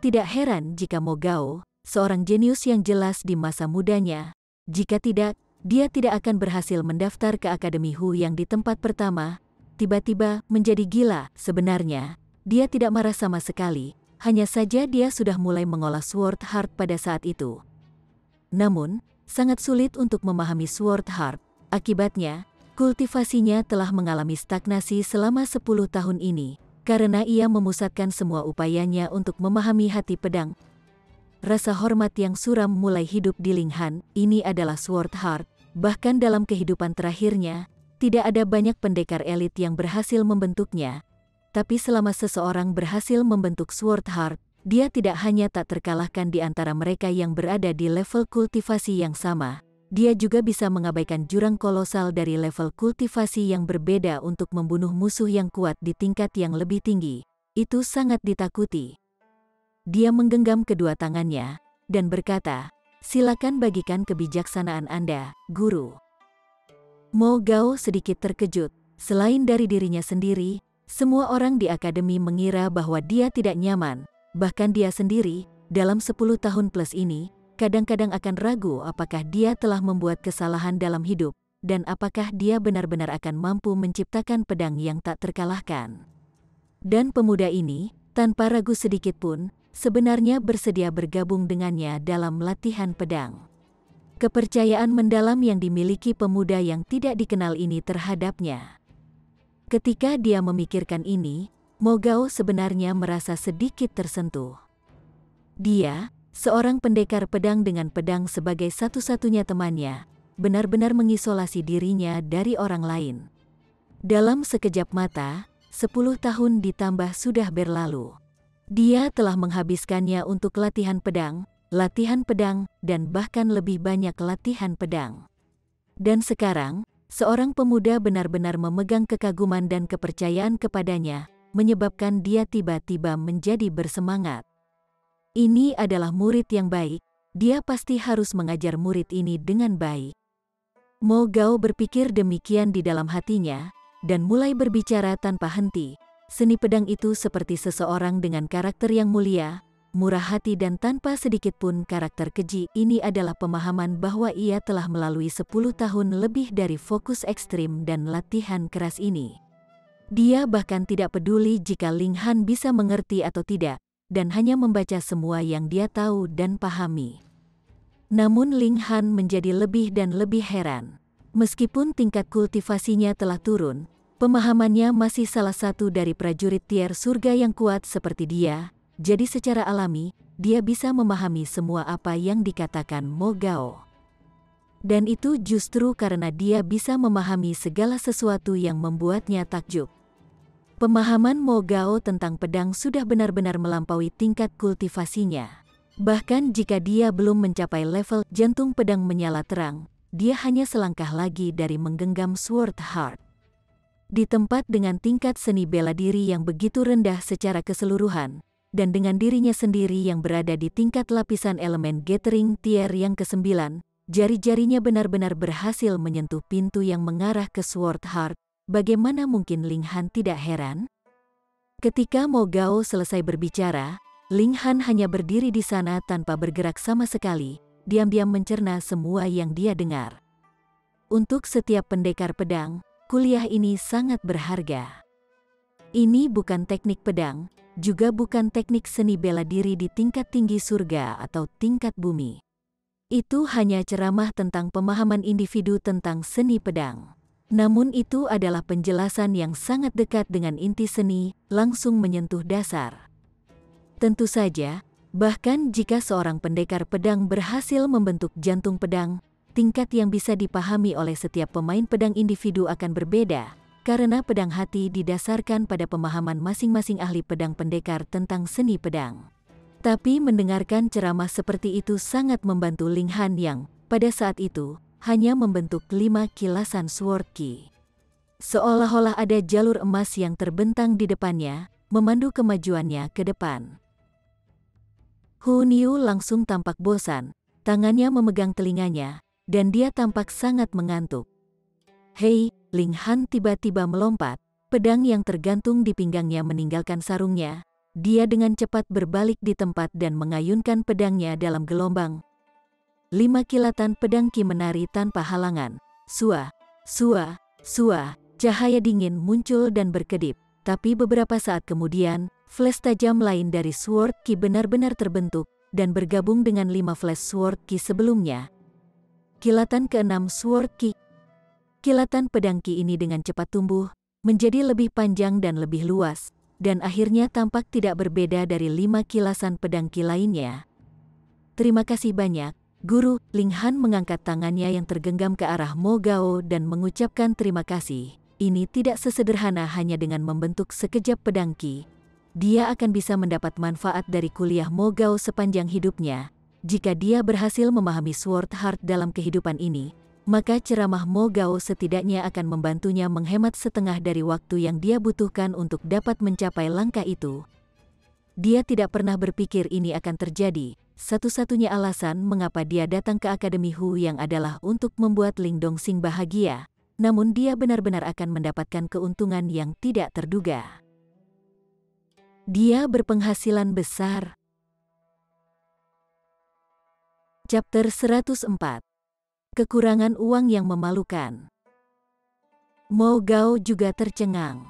Tidak heran jika Mo Gao, seorang jenius yang jelas di masa mudanya, jika tidak, dia tidak akan berhasil mendaftar ke Akademi Hu yang di tempat pertama, tiba-tiba menjadi gila. Sebenarnya, dia tidak marah sama sekali, hanya saja dia sudah mulai mengolah Sword Heart pada saat itu. Namun, sangat sulit untuk memahami Sword Heart, akibatnya, kultivasinya telah mengalami stagnasi selama 10 tahun ini, karena ia memusatkan semua upayanya untuk memahami hati pedang. Rasa hormat yang suram mulai hidup di Ling Han. Ini adalah Sword Heart, bahkan dalam kehidupan terakhirnya, tidak ada banyak pendekar elit yang berhasil membentuknya. Tapi selama seseorang berhasil membentuk Sword Heart, dia tidak hanya tak terkalahkan di antara mereka yang berada di level kultivasi yang sama, dia juga bisa mengabaikan jurang kolosal dari level kultivasi yang berbeda untuk membunuh musuh yang kuat di tingkat yang lebih tinggi. Itu sangat ditakuti. Dia menggenggam kedua tangannya, dan berkata, "Silakan bagikan kebijaksanaan Anda, Guru." Mo Gao sedikit terkejut. Selain dari dirinya sendiri, semua orang di akademi mengira bahwa dia tidak nyaman. Bahkan dia sendiri, dalam 10 tahun plus ini, kadang-kadang akan ragu apakah dia telah membuat kesalahan dalam hidup, dan apakah dia benar-benar akan mampu menciptakan pedang yang tak terkalahkan. Dan pemuda ini, tanpa ragu sedikit pun, sebenarnya bersedia bergabung dengannya dalam latihan pedang. Kepercayaan mendalam yang dimiliki pemuda yang tidak dikenal ini terhadapnya. Ketika dia memikirkan ini, Mo Gao sebenarnya merasa sedikit tersentuh. Dia, seorang pendekar pedang dengan pedang sebagai satu-satunya temannya, benar-benar mengisolasi dirinya dari orang lain. Dalam sekejap mata, 10 tahun ditambah sudah berlalu. Dia telah menghabiskannya untuk latihan pedang, dan bahkan lebih banyak latihan pedang. Dan sekarang, seorang pemuda benar-benar memegang kekaguman dan kepercayaan kepadanya, menyebabkan dia tiba-tiba menjadi bersemangat. Ini adalah murid yang baik, dia pasti harus mengajar murid ini dengan baik. Mo Gao berpikir demikian di dalam hatinya, dan mulai berbicara tanpa henti. Seni pedang itu seperti seseorang dengan karakter yang mulia, murah hati dan tanpa sedikit pun karakter keji. Ini adalah pemahaman bahwa ia telah melalui 10 tahun lebih dari fokus ekstrim dan latihan keras ini. Dia bahkan tidak peduli jika Ling Han bisa mengerti atau tidak, dan hanya membaca semua yang dia tahu dan pahami. Namun Ling Han menjadi lebih dan lebih heran. Meskipun tingkat kultivasinya telah turun, pemahamannya masih salah satu dari prajurit tier surga yang kuat seperti dia, jadi secara alami, dia bisa memahami semua apa yang dikatakan Mo Gao. Dan itu justru karena dia bisa memahami segala sesuatu yang membuatnya takjub. Pemahaman Mo Gao tentang pedang sudah benar-benar melampaui tingkat kultivasinya. Bahkan jika dia belum mencapai level jantung pedang menyala terang, dia hanya selangkah lagi dari menggenggam Sword Heart. Di tempat dengan tingkat seni bela diri yang begitu rendah secara keseluruhan, dan dengan dirinya sendiri yang berada di tingkat lapisan elemen Gathering Tier yang ke-9, jari-jarinya benar-benar berhasil menyentuh pintu yang mengarah ke Sword Heart. Bagaimana mungkin Ling Han tidak heran? Ketika Mo Gao selesai berbicara, Ling Han hanya berdiri di sana tanpa bergerak sama sekali, diam-diam mencerna semua yang dia dengar. Untuk setiap pendekar pedang, kuliah ini sangat berharga. Ini bukan teknik pedang, juga bukan teknik seni bela diri di tingkat tinggi surga atau tingkat bumi. Itu hanya ceramah tentang pemahaman individu tentang seni pedang. Namun itu adalah penjelasan yang sangat dekat dengan inti seni, langsung menyentuh dasar. Tentu saja, Bahkan jika seorang pendekar pedang berhasil membentuk jantung pedang, tingkat yang bisa dipahami oleh setiap pemain pedang individu akan berbeda, karena pedang hati didasarkan pada pemahaman masing-masing ahli pedang pendekar tentang seni pedang. Tapi mendengarkan ceramah seperti itu sangat membantu Ling Han yang, pada saat itu, hanya membentuk 5 kilasan sword ki. Seolah-olah ada jalur emas yang terbentang di depannya, memandu kemajuannya ke depan. Hu Niu langsung tampak bosan, tangannya memegang telinganya, dan dia tampak sangat mengantuk. Hei, Ling Han tiba-tiba melompat, pedang yang tergantung di pinggangnya meninggalkan sarungnya. Dia dengan cepat berbalik di tempat dan mengayunkan pedangnya dalam gelombang. 5 kilatan pedang ki menari tanpa halangan. Sua, sua, sua, cahaya dingin muncul dan berkedip. Tapi beberapa saat kemudian, flash tajam lain dari sword ki benar-benar terbentuk dan bergabung dengan 5 flash sword ki sebelumnya. Kilatan ke-6 sword ki. Kilatan pedang ki ini dengan cepat tumbuh, menjadi lebih panjang dan lebih luas, dan akhirnya tampak tidak berbeda dari 5 kilasan pedang ki lainnya. Terima kasih banyak, Guru. Ling Han mengangkat tangannya yang tergenggam ke arah Mo Gao dan mengucapkan terima kasih. Ini tidak sesederhana hanya dengan membentuk sekejap pedang ki. Dia akan bisa mendapat manfaat dari kuliah Mo Gao sepanjang hidupnya. Jika dia berhasil memahami Sword Heart dalam kehidupan ini, maka ceramah Mo Gao setidaknya akan membantunya menghemat setengah dari waktu yang dia butuhkan untuk dapat mencapai langkah itu. Dia tidak pernah berpikir ini akan terjadi. Satu-satunya alasan mengapa dia datang ke Akademi Hu yang adalah untuk membuat Ling Dongxing bahagia. Namun dia benar-benar akan mendapatkan keuntungan yang tidak terduga. Dia berpenghasilan besar. Chapter 104. Kekurangan uang yang memalukan. Mo Gao juga tercengang.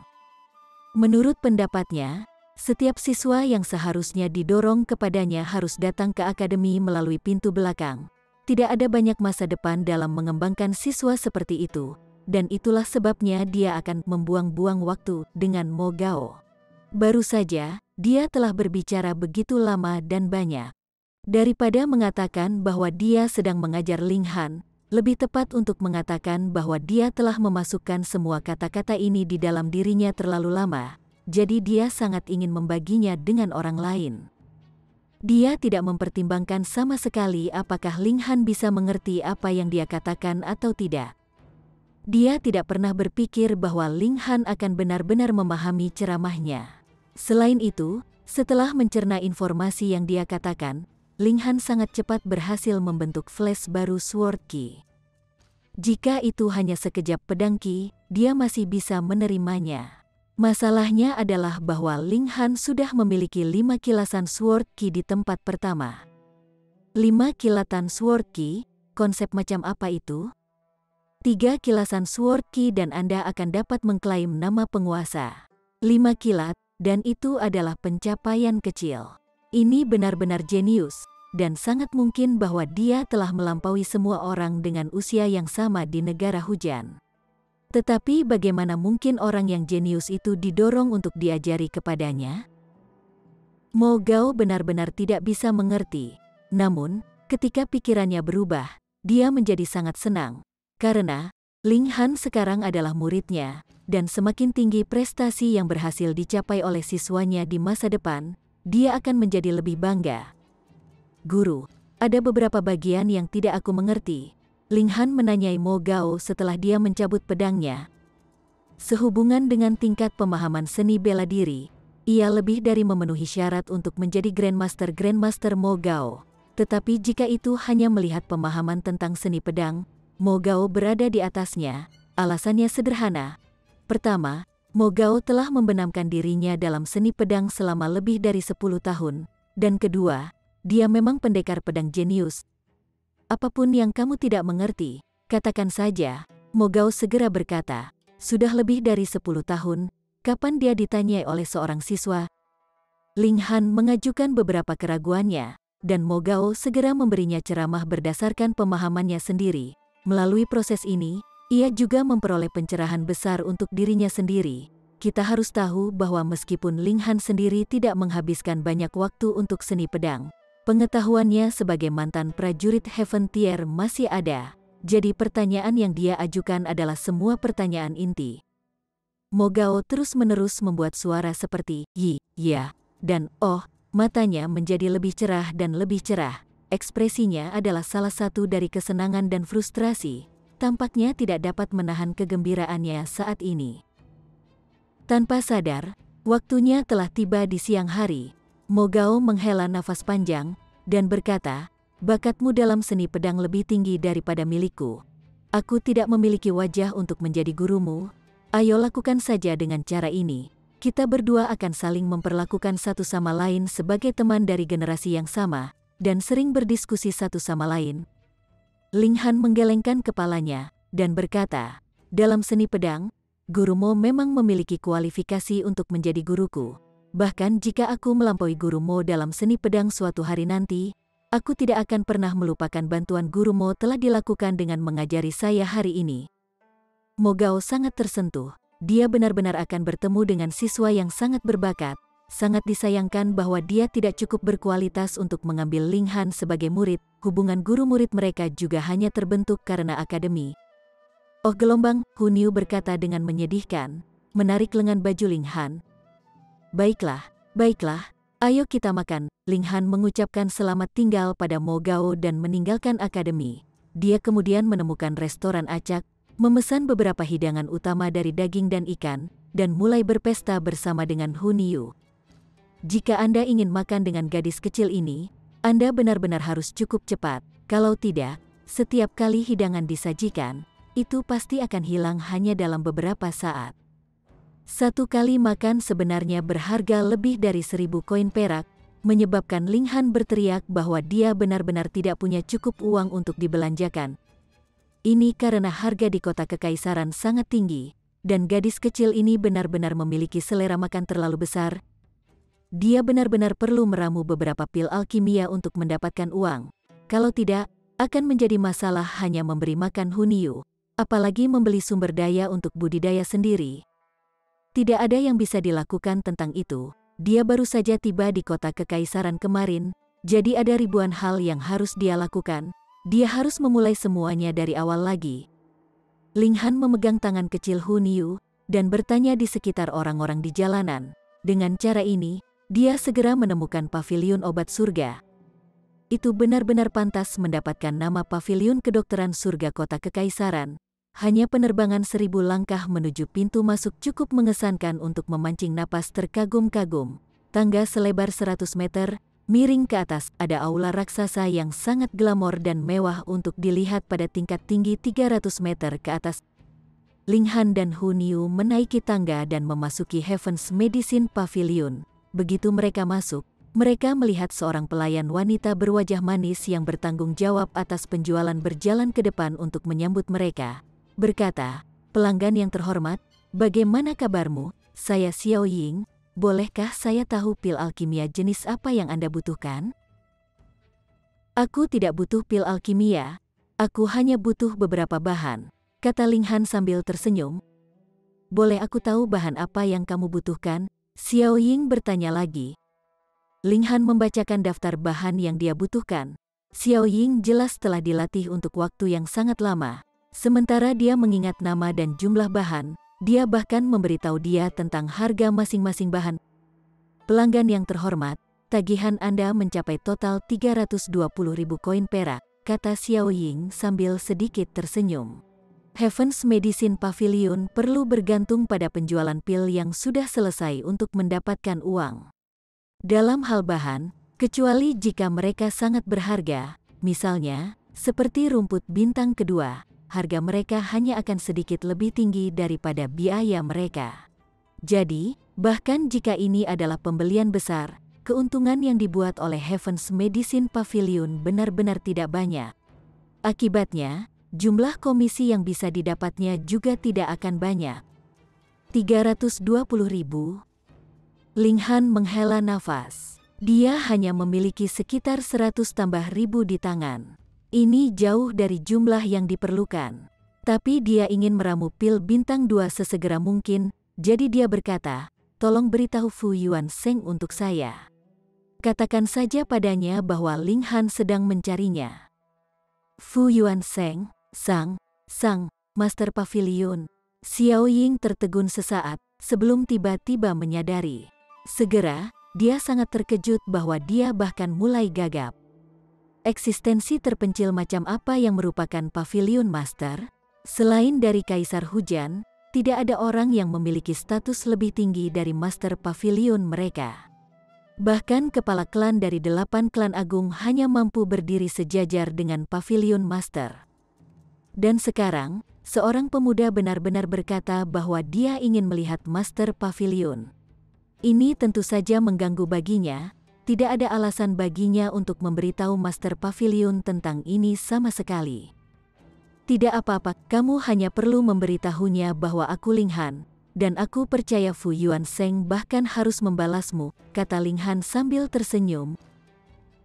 Menurut pendapatnya, setiap siswa yang seharusnya didorong kepadanya harus datang ke akademi melalui pintu belakang. Tidak ada banyak masa depan dalam mengembangkan siswa seperti itu. Dan itulah sebabnya dia akan membuang-buang waktu dengan Mo Gao. Baru saja, dia telah berbicara begitu lama dan banyak. Daripada mengatakan bahwa dia sedang mengajar Ling Han, lebih tepat untuk mengatakan bahwa dia telah memasukkan semua kata-kata ini di dalam dirinya terlalu lama, jadi dia sangat ingin membaginya dengan orang lain. Dia tidak mempertimbangkan sama sekali apakah Ling Han bisa mengerti apa yang dia katakan atau tidak. Dia tidak pernah berpikir bahwa Ling Han akan benar-benar memahami ceramahnya. Selain itu, setelah mencerna informasi yang dia katakan, Ling Han sangat cepat berhasil membentuk flash baru sword ki. Jika itu hanya sekejap pedang ki, dia masih bisa menerimanya. Masalahnya adalah bahwa Ling Han sudah memiliki 5 kilasan sword ki di tempat pertama. 5 kilatan sword ki, konsep macam apa itu? 3 kilasan sword ki dan Anda akan dapat mengklaim nama penguasa. 5 kilat, dan itu adalah pencapaian kecil. Ini benar-benar jenius, dan sangat mungkin bahwa dia telah melampaui semua orang dengan usia yang sama di negara hujan. Tetapi bagaimana mungkin orang yang jenius itu didorong untuk diajari kepadanya? Mo Gao benar-benar tidak bisa mengerti. Namun, ketika pikirannya berubah, dia menjadi sangat senang. Karena, Ling Han sekarang adalah muridnya, dan semakin tinggi prestasi yang berhasil dicapai oleh siswanya di masa depan, dia akan menjadi lebih bangga. Guru, ada beberapa bagian yang tidak aku mengerti. Ling Han menanyai Mo Gao setelah dia mencabut pedangnya. Sehubungan dengan tingkat pemahaman seni bela diri, ia lebih dari memenuhi syarat untuk menjadi Grandmaster Mo Gao. Tetapi jika itu hanya melihat pemahaman tentang seni pedang, Mo Gao berada di atasnya. Alasannya sederhana. Pertama, Mo Gao telah membenamkan dirinya dalam seni pedang selama lebih dari 10 tahun. Dan kedua, dia memang pendekar pedang jenius. Apapun yang kamu tidak mengerti, katakan saja. Mo Gao segera berkata. Sudah lebih dari 10 tahun, kapan dia ditanyai oleh seorang siswa? Ling Han mengajukan beberapa keraguannya, dan Mo Gao segera memberinya ceramah berdasarkan pemahamannya sendiri. Melalui proses ini, ia juga memperoleh pencerahan besar untuk dirinya sendiri. kita harus tahu bahwa meskipun Ling Han sendiri tidak menghabiskan banyak waktu untuk seni pedang, pengetahuannya sebagai mantan prajurit Heaven Tier masih ada. Jadi pertanyaan yang dia ajukan adalah semua pertanyaan inti. Mo Gao terus-menerus membuat suara seperti yi, ya, dan oh, matanya menjadi lebih cerah dan lebih cerah. Ekspresinya adalah salah satu dari kesenangan dan frustrasi. Tampaknya tidak dapat menahan kegembiraannya saat ini. Tanpa sadar, waktunya telah tiba di siang hari. Mo Gao menghela nafas panjang dan berkata, bakatmu dalam seni pedang lebih tinggi daripada milikku. Aku tidak memiliki wajah untuk menjadi gurumu. Ayo lakukan saja dengan cara ini. Kita berdua akan saling memperlakukan satu sama lain sebagai teman dari generasi yang sama, dan sering berdiskusi satu sama lain. Ling Han menggelengkan kepalanya, dan berkata, dalam seni pedang, Guru Mo memang memiliki kualifikasi untuk menjadi guruku. Bahkan jika aku melampaui Guru Mo dalam seni pedang suatu hari nanti, aku tidak akan pernah melupakan bantuan Guru Mo telah dilakukan dengan mengajari saya hari ini. Mo Gao sangat tersentuh. Dia benar-benar akan bertemu dengan siswa yang sangat berbakat. Sangat disayangkan bahwa dia tidak cukup berkualitas untuk mengambil Ling Han sebagai murid. Hubungan guru-murid mereka juga hanya terbentuk karena akademi. Oh gelombang, Hu Niu berkata dengan menyedihkan, menarik lengan baju Ling Han. Baiklah, ayo kita makan. Ling Han mengucapkan selamat tinggal pada Mo Gao dan meninggalkan akademi. Dia kemudian menemukan restoran acak, memesan beberapa hidangan utama dari daging dan ikan, dan mulai berpesta bersama dengan Hu Niu. Jika Anda ingin makan dengan gadis kecil ini, Anda benar-benar harus cukup cepat. Kalau tidak, setiap kali hidangan disajikan, itu pasti akan hilang hanya dalam beberapa saat. Satu kali makan sebenarnya berharga lebih dari 1000 koin perak, menyebabkan Ling Han berteriak bahwa dia benar-benar tidak punya cukup uang untuk dibelanjakan. Ini karena harga di kota kekaisaran sangat tinggi, dan gadis kecil ini benar-benar memiliki selera makan terlalu besar. Dia benar-benar perlu meramu beberapa pil alkimia untuk mendapatkan uang. Kalau tidak, akan menjadi masalah hanya memberi makan Hu Niu, apalagi membeli sumber daya untuk budidaya sendiri. Tidak ada yang bisa dilakukan tentang itu. Dia baru saja tiba di kota kekaisaran kemarin, jadi ada ribuan hal yang harus dia lakukan. Dia harus memulai semuanya dari awal lagi. Ling Han memegang tangan kecil Hu Niu dan bertanya di sekitar orang-orang di jalanan. Dengan cara ini, dia segera menemukan paviliun obat surga. Itu benar-benar pantas mendapatkan nama paviliun kedokteran surga kota kekaisaran. Hanya penerbangan 1000 langkah menuju pintu masuk cukup mengesankan untuk memancing napas terkagum-kagum. Tangga selebar 100 meter, miring ke atas, ada aula raksasa yang sangat glamor dan mewah untuk dilihat pada tingkat tinggi 300 meter ke atas. Ling Han dan Hu Niu menaiki tangga dan memasuki Heaven's Medicine Pavilion. Begitu mereka masuk, mereka melihat seorang pelayan wanita berwajah manis yang bertanggung jawab atas penjualan berjalan ke depan untuk menyambut mereka. Berkata, pelanggan yang terhormat, bagaimana kabarmu? Saya Xiao Ying, bolehkah saya tahu pil alkimia jenis apa yang Anda butuhkan? Aku tidak butuh pil alkimia, aku hanya butuh beberapa bahan, kata Ling Han sambil tersenyum. Boleh aku tahu bahan apa yang kamu butuhkan? Xiao Ying bertanya lagi. Ling Han membacakan daftar bahan yang dia butuhkan. Xiao Ying jelas telah dilatih untuk waktu yang sangat lama. Sementara dia mengingat nama dan jumlah bahan, dia bahkan memberitahu dia tentang harga masing-masing bahan. Pelanggan yang terhormat, tagihan Anda mencapai total 320.000 koin perak, kata Xiao Ying sambil sedikit tersenyum. Heaven's Medicine Pavilion perlu bergantung pada penjualan pil yang sudah selesai untuk mendapatkan uang. Dalam hal bahan, kecuali jika mereka sangat berharga, misalnya, seperti rumput bintang kedua, harga mereka hanya akan sedikit lebih tinggi daripada biaya mereka. Jadi, bahkan jika ini adalah pembelian besar, keuntungan yang dibuat oleh Heaven's Medicine Pavilion benar-benar tidak banyak. Akibatnya, jumlah komisi yang bisa didapatnya juga tidak akan banyak. 320.000. Ling Han menghela nafas. Dia hanya memiliki sekitar 100 tambah ribu di tangan. Ini jauh dari jumlah yang diperlukan. Tapi dia ingin meramu pil bintang 2 sesegera mungkin, jadi dia berkata, "Tolong beritahu Fu Yuansheng untuk saya. Katakan saja padanya bahwa Ling Han sedang mencarinya." Fu Yuansheng, sang Master Pavilion. Xiao Ying tertegun sesaat sebelum tiba-tiba menyadari. Segera, dia sangat terkejut bahwa dia bahkan mulai gagap. Eksistensi terpencil macam apa yang merupakan Pavilion Master? Selain dari Kaisar Hujan, tidak ada orang yang memiliki status lebih tinggi dari Master Pavilion mereka. Bahkan kepala klan dari 8 klan agung hanya mampu berdiri sejajar dengan Pavilion Master. Dan sekarang, seorang pemuda benar-benar berkata bahwa dia ingin melihat Master Pavilion. Ini tentu saja mengganggu baginya, tidak ada alasan baginya untuk memberitahu Master Pavilion tentang ini sama sekali. "Tidak apa-apa, kamu hanya perlu memberitahunya bahwa aku Ling Han, dan aku percaya Fu Yuansheng bahkan harus membalasmu," kata Ling Han sambil tersenyum.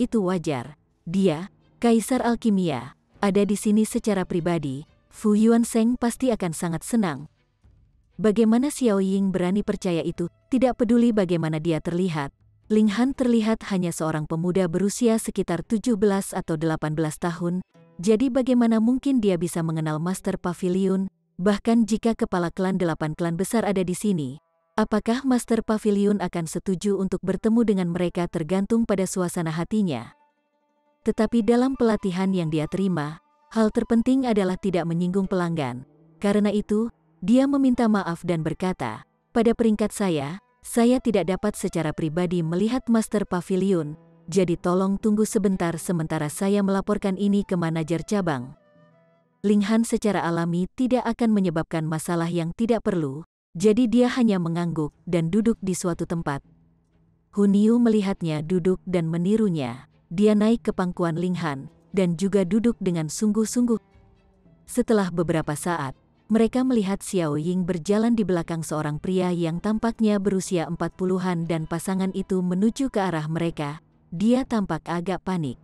"Itu wajar. Dia, Kaisar Alkimia, ada di sini secara pribadi. Fu Yuansheng pasti akan sangat senang." Bagaimana Xiao Ying berani percaya itu? Tidak peduli bagaimana dia terlihat. Ling Han terlihat hanya seorang pemuda berusia sekitar 17 atau 18 tahun. Jadi bagaimana mungkin dia bisa mengenal Master Pavilion? Bahkan jika kepala klan 8 klan besar ada di sini, apakah Master Pavilion akan setuju untuk bertemu dengan mereka tergantung pada suasana hatinya? Tetapi dalam pelatihan yang dia terima, hal terpenting adalah tidak menyinggung pelanggan. Karena itu, dia meminta maaf dan berkata, "Pada peringkat saya tidak dapat secara pribadi melihat Master Pavilion, jadi tolong tunggu sebentar sementara saya melaporkan ini ke manajer cabang." Ling Han secara alami tidak akan menyebabkan masalah yang tidak perlu, jadi dia hanya mengangguk dan duduk di suatu tempat. Hun Yu melihatnya duduk dan menirunya. Dia naik ke pangkuan Ling Han, dan juga duduk dengan sungguh-sungguh. Setelah beberapa saat, mereka melihat Xiao Ying berjalan di belakang seorang pria yang tampaknya berusia 40-an dan pasangan itu menuju ke arah mereka. Dia tampak agak panik.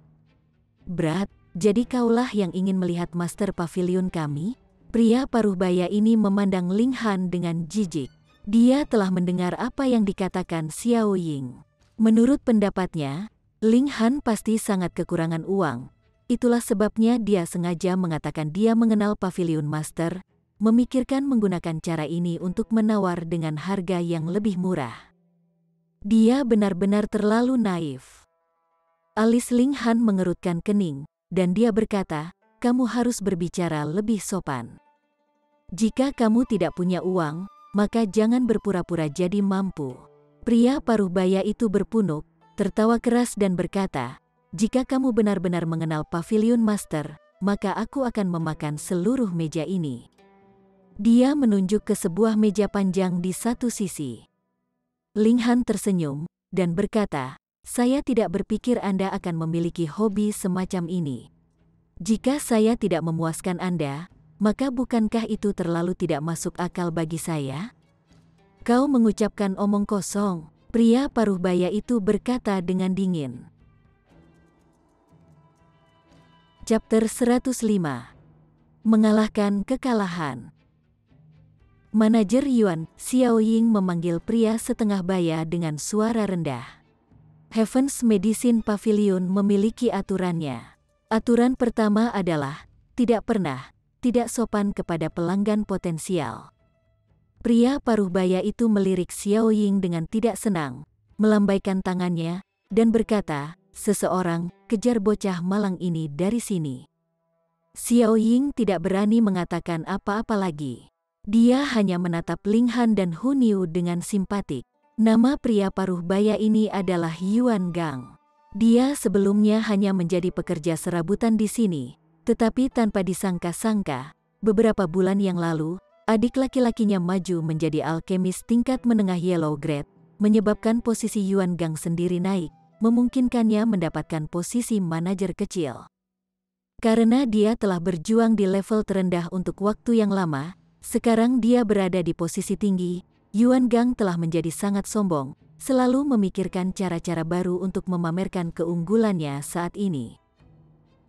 "Berat, jadi kaulah yang ingin melihat Master Pavilion kami?" Pria paruh baya ini memandang Ling Han dengan jijik. Dia telah mendengar apa yang dikatakan Xiao Ying. Menurut pendapatnya, Ling Han pasti sangat kekurangan uang. Itulah sebabnya dia sengaja mengatakan dia mengenal Pavilion Master, memikirkan menggunakan cara ini untuk menawar dengan harga yang lebih murah. Dia benar-benar terlalu naif. Alis Ling Han mengerutkan kening, dan dia berkata, "Kamu harus berbicara lebih sopan. Jika kamu tidak punya uang, maka jangan berpura-pura jadi mampu." Pria paruh baya itu berpunuk, tertawa keras dan berkata, "Jika kamu benar-benar mengenal Pavilion Master, maka aku akan memakan seluruh meja ini." Dia menunjuk ke sebuah meja panjang di satu sisi. Ling Han tersenyum, dan berkata, "Saya tidak berpikir Anda akan memiliki hobi semacam ini. Jika saya tidak memuaskan Anda, maka bukankah itu terlalu tidak masuk akal bagi saya?" "Kau mengucapkan omong kosong," pria paruh baya itu berkata dengan dingin. Chapter 105. Mengalahkan kekalahan. Manajer Yuan, Xiao Ying memanggil pria setengah baya dengan suara rendah. Heaven's Medicine Pavilion memiliki aturannya. Aturan pertama adalah, tidak sopan kepada pelanggan potensial. Pria paruh baya itu melirik Xiao Ying dengan tidak senang, melambaikan tangannya, dan berkata, "Seseorang, kejar bocah malang ini dari sini." Xiao Ying tidak berani mengatakan apa-apa lagi. Dia hanya menatap Ling Han dan Hun Yu dengan simpatik. Nama pria paruh baya ini adalah Yuan Gang. Dia sebelumnya hanya menjadi pekerja serabutan di sini, tetapi tanpa disangka-sangka, beberapa bulan yang lalu, adik laki-lakinya maju menjadi alkemis tingkat menengah yellow grade, menyebabkan posisi Yuan Gang sendiri naik, memungkinkannya mendapatkan posisi manajer kecil. Karena dia telah berjuang di level terendah untuk waktu yang lama, sekarang dia berada di posisi tinggi. Yuan Gang telah menjadi sangat sombong, selalu memikirkan cara-cara baru untuk memamerkan keunggulannya saat ini.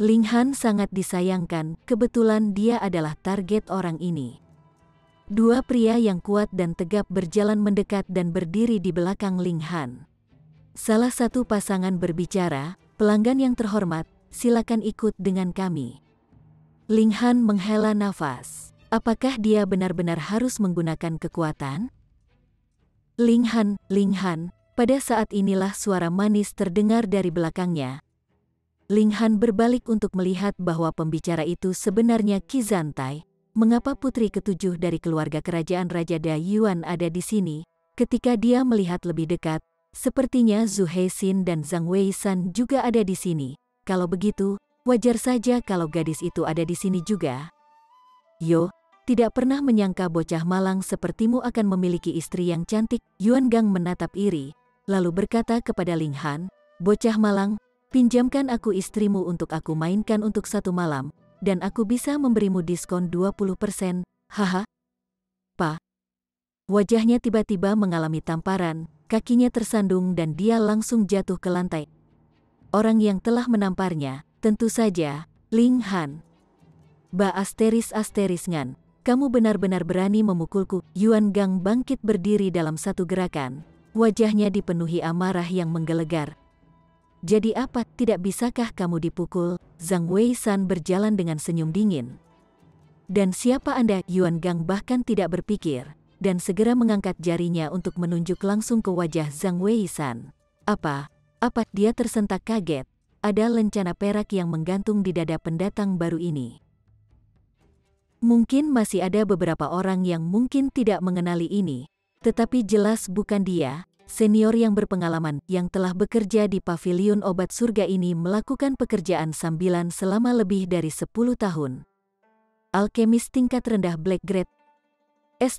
Ling Han sangat disayangkan, kebetulan dia adalah target orang ini. Dua pria yang kuat dan tegap berjalan mendekat dan berdiri di belakang Ling Han. Salah satu pasangan berbicara, "Pelanggan yang terhormat, silakan ikut dengan kami." Ling Han menghela nafas. Apakah dia benar-benar harus menggunakan kekuatan? Ling Han, pada saat inilah suara manis terdengar dari belakangnya. Ling Han berbalik untuk melihat bahwa pembicara itu sebenarnya Qi Zantai. Mengapa putri ketujuh dari keluarga kerajaan Raja Da Yuan ada di sini? Ketika dia melihat lebih dekat, sepertinya Zhu Heixin dan Zhang Weishan juga ada di sini. Kalau begitu, wajar saja kalau gadis itu ada di sini juga. Yo, tidak pernah menyangka bocah malang sepertimu akan memiliki istri yang cantik. Yuan Gang menatap iri, lalu berkata kepada Ling Han, "Bocah malang, pinjamkan aku istrimu untuk aku mainkan untuk 1 malam. Dan aku bisa memberimu diskon 20%, haha." Pa. Wajahnya tiba-tiba mengalami tamparan, kakinya tersandung dan dia langsung jatuh ke lantai. Orang yang telah menamparnya, tentu saja, Ling Han. "Ba asteris ngan, kamu benar-benar berani memukulku." Yuan Gang bangkit berdiri dalam satu gerakan, wajahnya dipenuhi amarah yang menggelegar. "Jadi apa, tidak bisakah kamu dipukul?" Zhang Weishan berjalan dengan senyum dingin. "Dan siapa Anda?" Yuan Gang bahkan tidak berpikir, dan segera mengangkat jarinya untuk menunjuk langsung ke wajah Zhang Weishan. Apa? Dia tersentak kaget. Ada lencana perak yang menggantung di dada pendatang baru ini. Mungkin masih ada beberapa orang yang mungkin tidak mengenali ini, tetapi jelas bukan dia. Senior yang berpengalaman yang telah bekerja di pavilion obat surga ini melakukan pekerjaan sambilan selama lebih dari 10 tahun. Alkemis tingkat rendah Black Grade.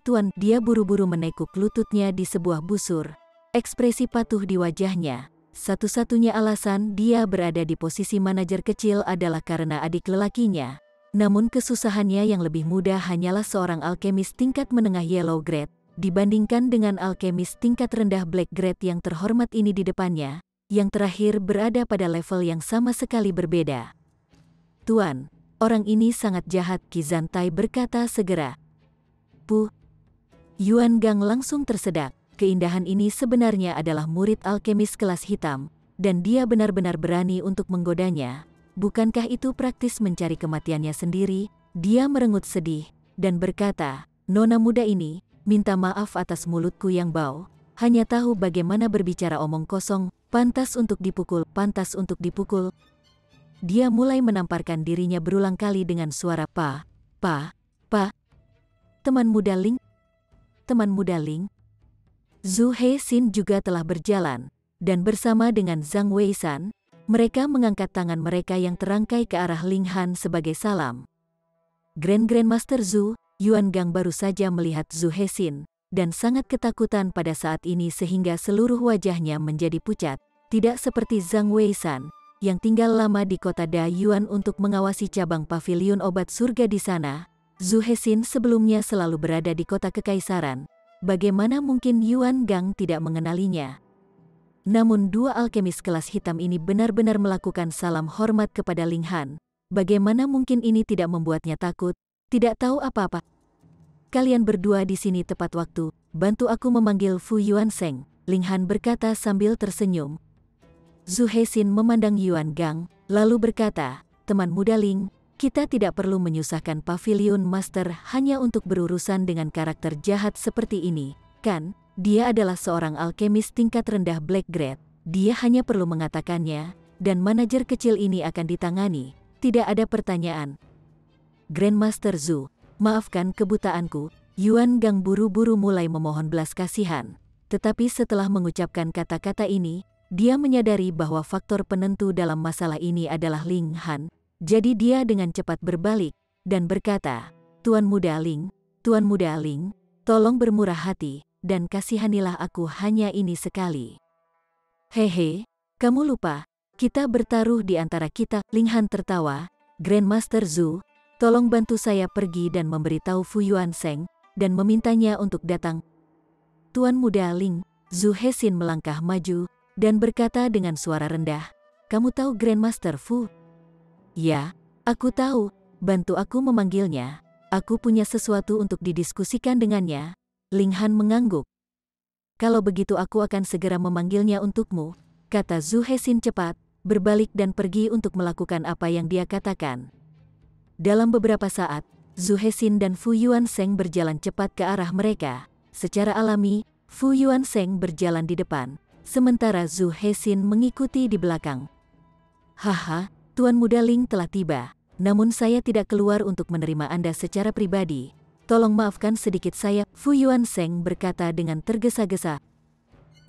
Tuan, dia buru-buru menekuk lututnya di sebuah busur. Ekspresi patuh di wajahnya. Satu-satunya alasan dia berada di posisi manajer kecil adalah karena adik lelakinya. Namun kesusahannya yang lebih mudah hanyalah seorang alkemis tingkat menengah Yellow Grade. Dibandingkan dengan alkemis tingkat rendah Black Grade yang terhormat ini di depannya, yang terakhir berada pada level yang sama sekali berbeda. "Tuan, orang ini sangat jahat," Qi Zantai berkata segera. Yuan Gang langsung tersedak. Keindahan ini sebenarnya adalah murid alkemis kelas hitam, dan dia benar-benar berani untuk menggodanya. Bukankah itu praktis mencari kematiannya sendiri? Dia merengut sedih, dan berkata, "Nona muda ini, minta maaf atas mulutku yang bau, hanya tahu bagaimana berbicara omong kosong, pantas untuk dipukul, pantas untuk dipukul." Dia mulai menamparkan dirinya berulang kali dengan suara pa. Teman muda Ling. Zhu Heixin juga telah berjalan, dan bersama dengan Zhang Weishan, mereka mengangkat tangan mereka yang terangkai ke arah Ling Han sebagai salam. Grandmaster Zhu, Yuan Gang baru saja melihat Zhu Heixin, dan sangat ketakutan pada saat ini sehingga seluruh wajahnya menjadi pucat. Tidak seperti Zhang Weishan, yang tinggal lama di kota Da Yuan untuk mengawasi cabang pavilion obat surga di sana. Zhu Heixin sebelumnya selalu berada di kota kekaisaran. Bagaimana mungkin Yuan Gang tidak mengenalinya? Namun dua alkemis kelas hitam ini benar-benar melakukan salam hormat kepada Ling Han. Bagaimana mungkin ini tidak membuatnya takut? Tidak tahu apa-apa. "Kalian berdua di sini tepat waktu. Bantu aku memanggil Fu Yuansheng," Ling Han berkata sambil tersenyum. Zhu Heixin memandang Yuan Gang, lalu berkata, "Teman muda Ling, kita tidak perlu menyusahkan Pavilion Master hanya untuk berurusan dengan karakter jahat seperti ini, kan? Dia adalah seorang alkemis tingkat rendah Black Grade. Dia hanya perlu mengatakannya, dan manajer kecil ini akan ditangani. Tidak ada pertanyaan." "Grandmaster Zhu, maafkan kebutaanku." Yuan Gang buru-buru mulai memohon belas kasihan. Tetapi setelah mengucapkan kata-kata ini, dia menyadari bahwa faktor penentu dalam masalah ini adalah Ling Han. Jadi dia dengan cepat berbalik, dan berkata, Tuan muda Ling, tolong bermurah hati, dan kasihanilah aku hanya ini sekali." "Hehe, kamu lupa, kita bertaruh di antara kita." Ling Han tertawa. "Grandmaster Zhu, tolong bantu saya pergi dan memberitahu Fu Yuansheng, dan memintanya untuk datang." "Tuan muda Ling." Zhu Heixin melangkah maju, dan berkata dengan suara rendah, "Kamu tahu Grandmaster Fu?" "Ya, aku tahu, bantu aku memanggilnya." Aku punya sesuatu untuk didiskusikan dengannya. Ling Han mengangguk. Kalau begitu aku akan segera memanggilnya untukmu, kata Zhu Hexin cepat, berbalik dan pergi untuk melakukan apa yang dia katakan. Dalam beberapa saat, Zhu Hexin dan Fu Yuansheng berjalan cepat ke arah mereka. Secara alami, Fu Yuansheng berjalan di depan, sementara Zhu Hexin mengikuti di belakang. Haha, Tuan Muda Ling telah tiba, namun saya tidak keluar untuk menerima Anda secara pribadi. Tolong maafkan sedikit saya, Fu Yuansheng berkata dengan tergesa-gesa.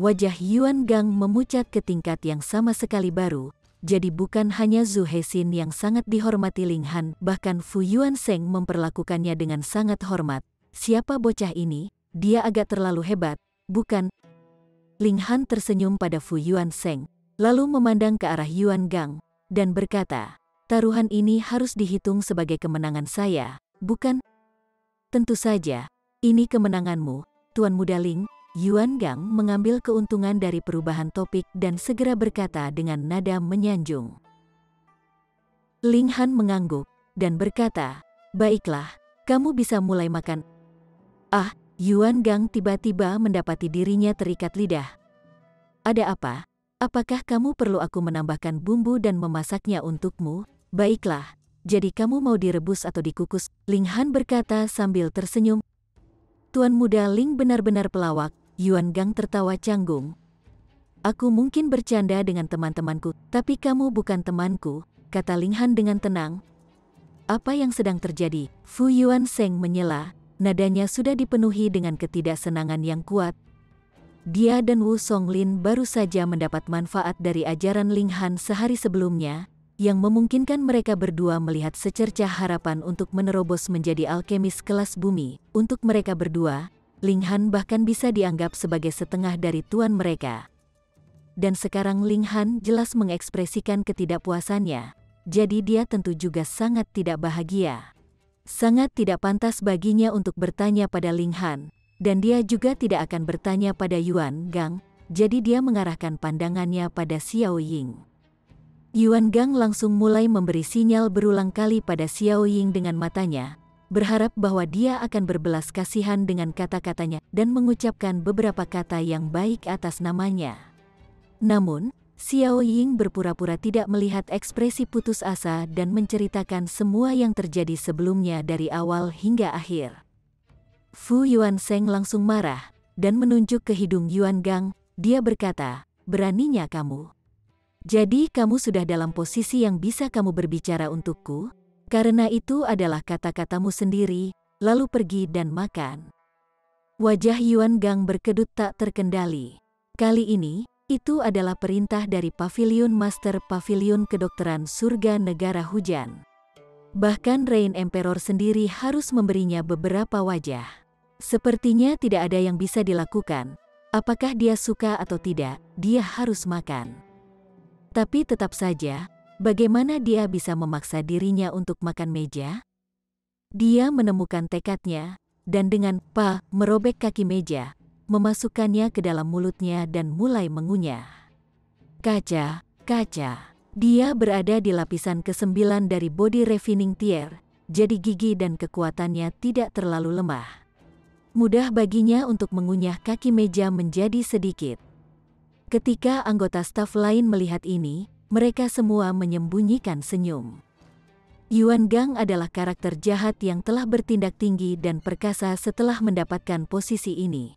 Wajah Yuan Gang memucat ke tingkat yang sama sekali baru, jadi bukan hanya Zhu Hexin yang sangat dihormati Ling Han, bahkan Fu Yuansheng memperlakukannya dengan sangat hormat. Siapa bocah ini? Dia agak terlalu hebat, bukan? Ling Han tersenyum pada Fu Yuansheng, lalu memandang ke arah Yuan Gang, dan berkata, taruhan ini harus dihitung sebagai kemenangan saya, bukan? Tentu saja, ini kemenanganmu, Tuan Muda Ling. Yuan Gang mengambil keuntungan dari perubahan topik dan segera berkata dengan nada menyanjung. Ling Han mengangguk dan berkata, baiklah, kamu bisa mulai makan. Ah, Yuan Gang tiba-tiba mendapati dirinya terikat lidah. Ada apa? Apakah kamu perlu aku menambahkan bumbu dan memasaknya untukmu? Baiklah. Jadi kamu mau direbus atau dikukus? Ling Han berkata sambil tersenyum. Tuan Muda Ling benar-benar pelawak, Yuan Gang tertawa canggung. Aku mungkin bercanda dengan teman-temanku, tapi kamu bukan temanku, kata Ling Han dengan tenang. Apa yang sedang terjadi? Fu Yuansheng menyela, nadanya sudah dipenuhi dengan ketidaksenangan yang kuat. Dia dan Wu Songlin baru saja mendapat manfaat dari ajaran Ling Han sehari sebelumnya, yang memungkinkan mereka berdua melihat secercah harapan untuk menerobos menjadi alkemis kelas bumi. Untuk mereka berdua, Ling Han bahkan bisa dianggap sebagai setengah dari tuan mereka. Dan sekarang Ling Han jelas mengekspresikan ketidakpuasannya, jadi dia tentu juga sangat tidak bahagia. Sangat tidak pantas baginya untuk bertanya pada Ling Han, dan dia juga tidak akan bertanya pada Yuan Gang, jadi dia mengarahkan pandangannya pada Xiao Ying. Yuan Gang langsung mulai memberi sinyal berulang kali pada Xiao Ying dengan matanya, berharap bahwa dia akan berbelas kasihan dengan kata-katanya dan mengucapkan beberapa kata yang baik atas namanya. Namun, Xiao Ying berpura-pura tidak melihat ekspresi putus asa dan menceritakan semua yang terjadi sebelumnya dari awal hingga akhir. Fu Yuansheng langsung marah dan menunjuk ke hidung Yuan Gang. Dia berkata, beraninya kamu. Jadi kamu sudah dalam posisi yang bisa kamu berbicara untukku? Karena itu adalah kata-katamu sendiri, lalu pergi dan makan. Wajah Yuan Gang berkedut tak terkendali. Kali ini, itu adalah perintah dari Pavilion Master Pavilion Kedokteran Surga Negara Hujan. Bahkan Rain Emperor sendiri harus memberinya beberapa wajah. Sepertinya tidak ada yang bisa dilakukan. Apakah dia suka atau tidak, dia harus makan. Tapi tetap saja, bagaimana dia bisa memaksa dirinya untuk makan meja? Dia menemukan tekadnya, dan dengan merobek kaki meja, memasukkannya ke dalam mulutnya dan mulai mengunyah. Kaca, kaca. Dia berada di lapisan ke-9 dari body refining tier, jadi gigi dan kekuatannya tidak terlalu lemah. Mudah baginya untuk mengunyah kaki meja menjadi sedikit. Ketika anggota staf lain melihat ini, mereka semua menyembunyikan senyum. Yuan Gang adalah karakter jahat yang telah bertindak tinggi dan perkasa setelah mendapatkan posisi ini.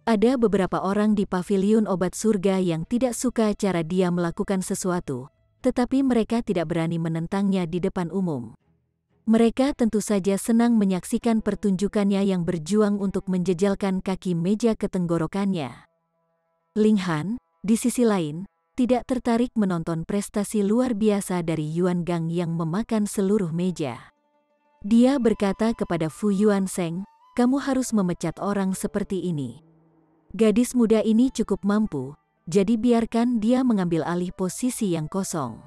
Ada beberapa orang di pavilion obat surga yang tidak suka cara dia melakukan sesuatu, tetapi mereka tidak berani menentangnya di depan umum. Mereka tentu saja senang menyaksikan pertunjukannya yang berjuang untuk menjejalkan kaki meja ke tenggorokannya. Ling Han, di sisi lain, tidak tertarik menonton prestasi luar biasa dari Yuan Gang yang memakan seluruh meja. Dia berkata kepada Fu Yuansheng, kamu harus memecat orang seperti ini. Gadis muda ini cukup mampu, jadi biarkan dia mengambil alih posisi yang kosong.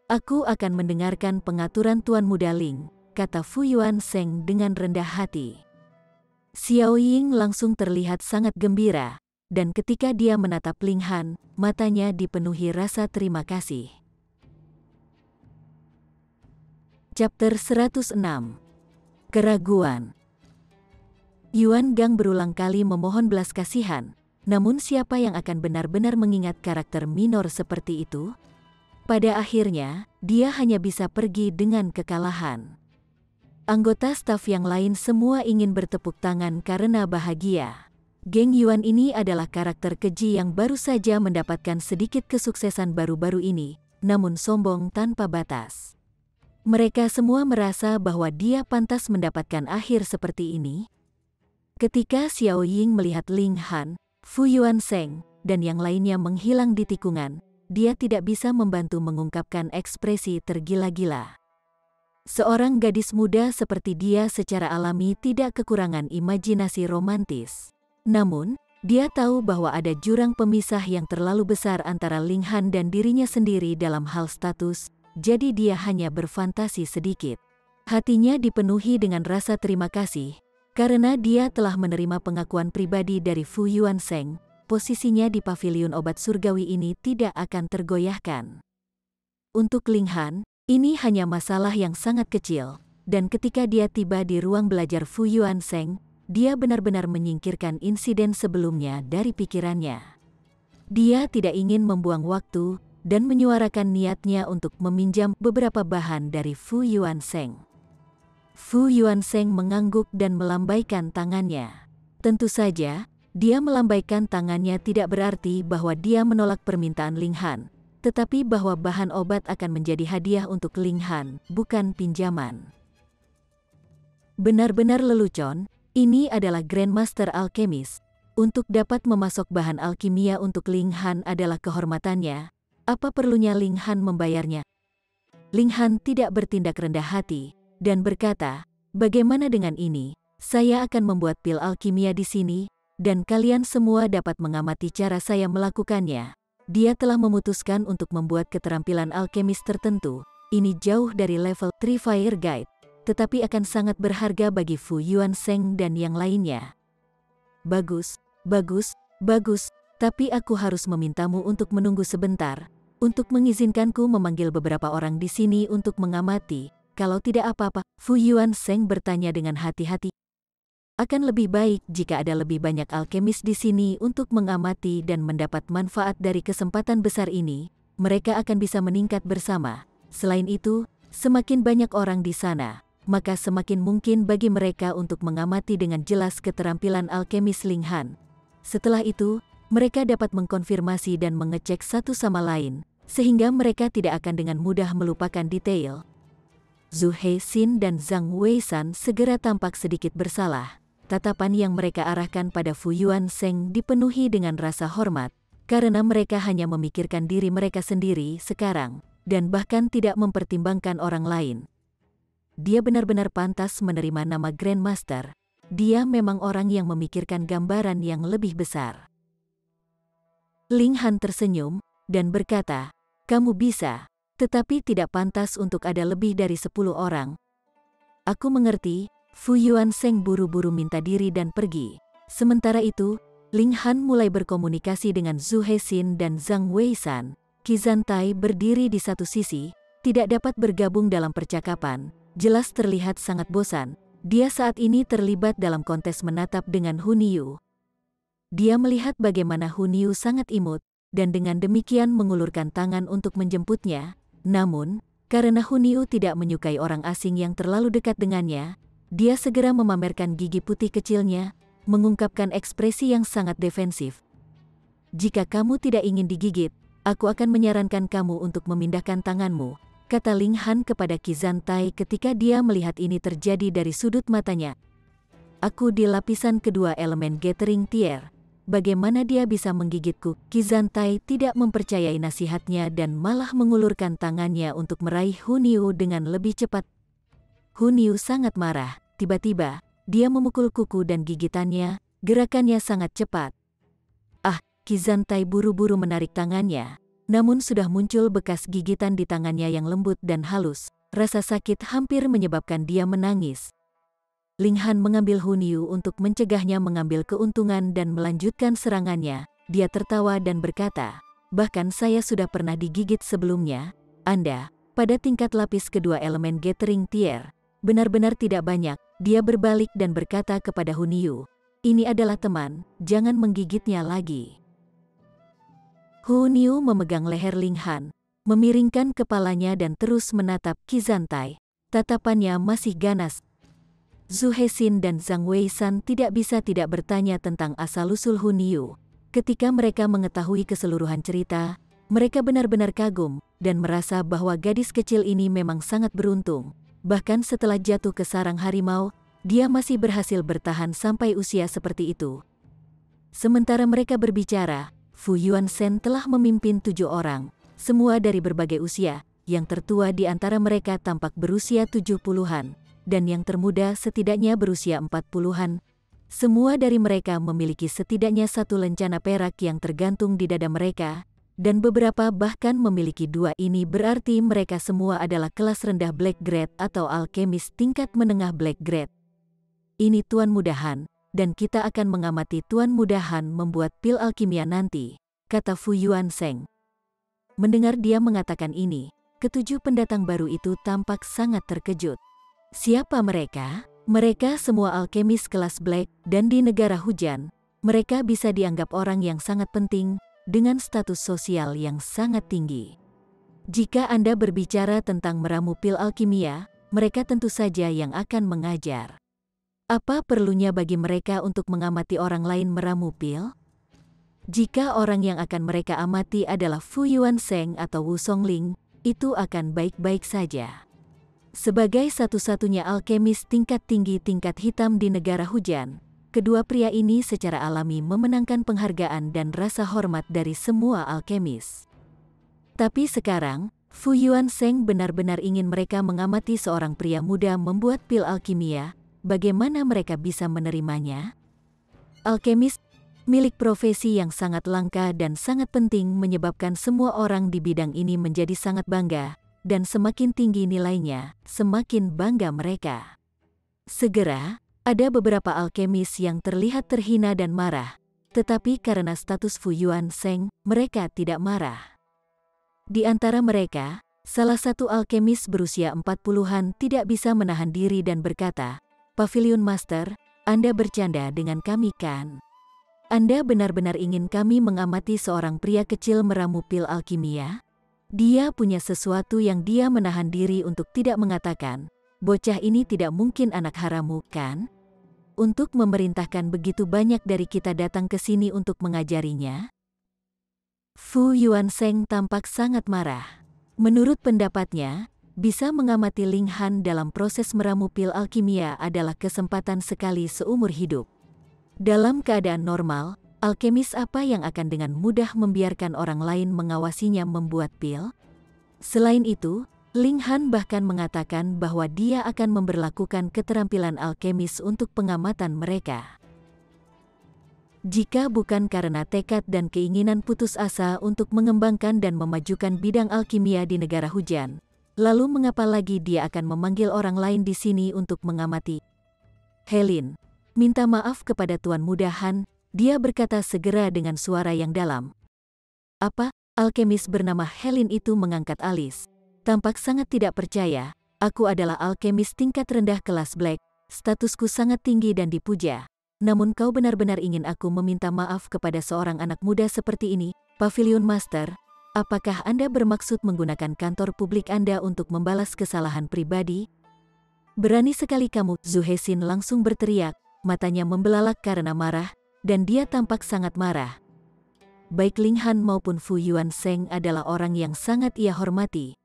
Aku akan mendengarkan pengaturan Tuan Muda Ling, kata Fu Yuansheng dengan rendah hati. Xiao Ying langsung terlihat sangat gembira. Dan ketika dia menatap Ling Han, matanya dipenuhi rasa terima kasih. Chapter 106. Keraguan. Yuan Gang berulang kali memohon belas kasihan, namun siapa yang akan benar-benar mengingat karakter minor seperti itu? Pada akhirnya, dia hanya bisa pergi dengan kekalahan. Anggota staf yang lain semua ingin bertepuk tangan karena bahagia. Geng Yuan ini adalah karakter keji yang baru saja mendapatkan sedikit kesuksesan baru-baru ini, namun sombong tanpa batas. Mereka semua merasa bahwa dia pantas mendapatkan akhir seperti ini. Ketika Xiao Ying melihat Ling Han, Fu Yuansheng, dan yang lainnya menghilang di tikungan, dia tidak bisa membantu mengungkapkan ekspresi tergila-gila. Seorang gadis muda seperti dia secara alami tidak kekurangan imajinasi romantis. Namun, dia tahu bahwa ada jurang pemisah yang terlalu besar antara Ling Han dan dirinya sendiri dalam hal status, jadi dia hanya berfantasi sedikit. Hatinya dipenuhi dengan rasa terima kasih, karena dia telah menerima pengakuan pribadi dari Fu Yuansheng, posisinya di paviliun obat surgawi ini tidak akan tergoyahkan. Untuk Ling Han, ini hanya masalah yang sangat kecil, dan ketika dia tiba di ruang belajar Fu Yuansheng, dia benar-benar menyingkirkan insiden sebelumnya dari pikirannya. Dia tidak ingin membuang waktu dan menyuarakan niatnya untuk meminjam beberapa bahan dari Fu Yuansheng. Fu Yuansheng mengangguk dan melambaikan tangannya. Tentu saja, dia melambaikan tangannya tidak berarti bahwa dia menolak permintaan Ling Han, tetapi bahwa bahan obat akan menjadi hadiah untuk Ling Han, bukan pinjaman. Benar-benar lelucon, ini adalah Grandmaster Alkemis. Untuk dapat memasok bahan alkimia untuk Ling Han adalah kehormatannya. Apa perlunya Ling Han membayarnya? Ling Han tidak bertindak rendah hati dan berkata, "Bagaimana dengan ini? Saya akan membuat pil alkimia di sini, dan kalian semua dapat mengamati cara saya melakukannya." Dia telah memutuskan untuk membuat keterampilan alkemis tertentu. Ini jauh dari level 3 Fire Guide, tetapi akan sangat berharga bagi Fu Yuansheng dan yang lainnya. Bagus, bagus, bagus, tapi aku harus memintamu untuk menunggu sebentar, untuk mengizinkanku memanggil beberapa orang di sini untuk mengamati. Kalau tidak apa-apa, Fu Yuansheng bertanya dengan hati-hati. Akan lebih baik jika ada lebih banyak alkemis di sini untuk mengamati dan mendapat manfaat dari kesempatan besar ini. Mereka akan bisa meningkat bersama. Selain itu, semakin banyak orang di sana, maka semakin mungkin bagi mereka untuk mengamati dengan jelas keterampilan alkemis Ling Han. Setelah itu, mereka dapat mengkonfirmasi dan mengecek satu sama lain, sehingga mereka tidak akan dengan mudah melupakan detail. Zhu Heixin dan Zhang Weishan segera tampak sedikit bersalah. Tatapan yang mereka arahkan pada Fu Yuansheng dipenuhi dengan rasa hormat, karena mereka hanya memikirkan diri mereka sendiri sekarang, dan bahkan tidak mempertimbangkan orang lain. Dia benar-benar pantas menerima nama Grandmaster. Dia memang orang yang memikirkan gambaran yang lebih besar. Ling Han tersenyum dan berkata, "Kamu bisa, tetapi tidak pantas untuk ada lebih dari 10 orang." "Aku mengerti." Fu Yuansheng buru-buru minta diri dan pergi. Sementara itu, Ling Han mulai berkomunikasi dengan Zhu Heixin dan Zhang Weishan. Qizhan Tai berdiri di satu sisi, tidak dapat bergabung dalam percakapan, jelas terlihat sangat bosan. Dia saat ini terlibat dalam kontes menatap dengan Hun Yu. Dia melihat bagaimana Hun Yu sangat imut, dan dengan demikian mengulurkan tangan untuk menjemputnya. Namun, karena Hun Yu tidak menyukai orang asing yang terlalu dekat dengannya, dia segera memamerkan gigi putih kecilnya, mengungkapkan ekspresi yang sangat defensif. "Jika kamu tidak ingin digigit, aku akan menyarankan kamu untuk memindahkan tanganmu," kata Ling Han kepada Qizhan Tai ketika dia melihat ini terjadi dari sudut matanya. "Aku di lapisan kedua elemen Gathering Tier. Bagaimana dia bisa menggigitku?" Qizhan Tai tidak mempercayai nasihatnya dan malah mengulurkan tangannya untuk meraih Hun Yu dengan lebih cepat. Hun Yu sangat marah. Tiba-tiba, dia memukul kuku dan gigitannya, gerakannya sangat cepat. Qizhan Tai buru-buru menarik tangannya, namun sudah muncul bekas gigitan di tangannya yang lembut dan halus. Rasa sakit hampir menyebabkan dia menangis. Ling Han mengambil Hun Yu untuk mencegahnya mengambil keuntungan dan melanjutkan serangannya. Dia tertawa dan berkata, "Bahkan saya sudah pernah digigit sebelumnya. Anda, pada tingkat lapis kedua elemen Gathering Tier. benar-benar tidak banyak. Dia berbalik dan berkata kepada Huniu, "Ini adalah teman, jangan menggigitnya lagi." Huniu memegang leher Ling Han, memiringkan kepalanya dan terus menatap Qizantai. Tatapannya masih ganas. Zhu Hexin dan Zhang Weishan tidak bisa tidak bertanya tentang asal-usul Huniu. Ketika mereka mengetahui keseluruhan cerita, mereka benar-benar kagum dan merasa bahwa gadis kecil ini memang sangat beruntung. Bahkan setelah jatuh ke sarang harimau, dia masih berhasil bertahan sampai usia seperti itu. Sementara mereka berbicara, Fu Yuanzheng telah memimpin 7 orang, semua dari berbagai usia. Yang tertua di antara mereka tampak berusia 70-an, dan yang termuda setidaknya berusia 40-an. Semua dari mereka memiliki setidaknya 1 lencana perak yang tergantung di dada mereka, dan beberapa bahkan memiliki 2. Ini berarti mereka semua adalah kelas rendah Black Grade atau alkemis tingkat menengah Black Grade. Ini Tuan Mudahan, dan kita akan mengamati Tuan Mudahan membuat pil alkimia nanti, kata Fu Yuanzheng. Mendengar dia mengatakan ini, ke-7 pendatang baru itu tampak sangat terkejut. Siapa mereka? Mereka semua alkemis kelas Black, dan di negara hujan, mereka bisa dianggap orang yang sangat penting, dengan status sosial yang sangat tinggi. Jika Anda berbicara tentang meramu pil alkimia, mereka tentu saja yang akan mengajar. Apa perlunya bagi mereka untuk mengamati orang lain meramu pil? Jika orang yang akan mereka amati adalah Fu Yuanzheng atau Wu Songling, itu akan baik-baik saja. Sebagai satu-satunya alkemis tingkat tinggi tingkat hitam di negara hujan, kedua pria ini secara alami memenangkan penghargaan dan rasa hormat dari semua alkemis. Tapi sekarang, Fu Yuanzheng benar-benar ingin mereka mengamati seorang pria muda membuat pil alkimia. Bagaimana mereka bisa menerimanya? Alkemis, milik profesi yang sangat langka dan sangat penting, menyebabkan semua orang di bidang ini menjadi sangat bangga, dan semakin tinggi nilainya, semakin bangga mereka. Segera, ada beberapa alkemis yang terlihat terhina dan marah, tetapi karena status Fu Yuanzheng, mereka tidak marah. Di antara mereka, salah satu alkemis berusia 40-an tidak bisa menahan diri dan berkata, "Pavilion Master, Anda bercanda dengan kami kan? Anda benar-benar ingin kami mengamati seorang pria kecil meramu pil alkimia? Dia punya sesuatu yang dia menahan diri untuk tidak mengatakan. Bocah ini tidak mungkin anak haramu, kan? Untuk memerintahkan begitu banyak dari kita datang ke sini untuk mengajarinya?" Fu Yuanzheng tampak sangat marah. Menurut pendapatnya, bisa mengamati Ling Han dalam proses meramu pil alkimia adalah kesempatan sekali seumur hidup. Dalam keadaan normal, alkemis apa yang akan dengan mudah membiarkan orang lain mengawasinya membuat pil? Selain itu, Ling Han bahkan mengatakan bahwa dia akan memberlakukan keterampilan alkemis untuk pengamatan mereka. Jika bukan karena tekad dan keinginan putus asa untuk mengembangkan dan memajukan bidang alkimia di negara hujan, lalu mengapa lagi dia akan memanggil orang lain di sini untuk mengamati? "Helin, minta maaf kepada Tuan Mudahan," dia berkata segera dengan suara yang dalam. "Apa?" Alkemis bernama Helin itu mengangkat alis. Tampak sangat tidak percaya. "Aku adalah alkemis tingkat rendah kelas Black, statusku sangat tinggi dan dipuja. Namun kau benar-benar ingin aku meminta maaf kepada seorang anak muda seperti ini? Pavilion Master, apakah Anda bermaksud menggunakan kantor publik Anda untuk membalas kesalahan pribadi? Berani sekali kamu!" Zhu Hexin langsung berteriak, matanya membelalak karena marah, dan dia tampak sangat marah. Baik Ling Han maupun Fu Yuanzheng adalah orang yang sangat ia hormati.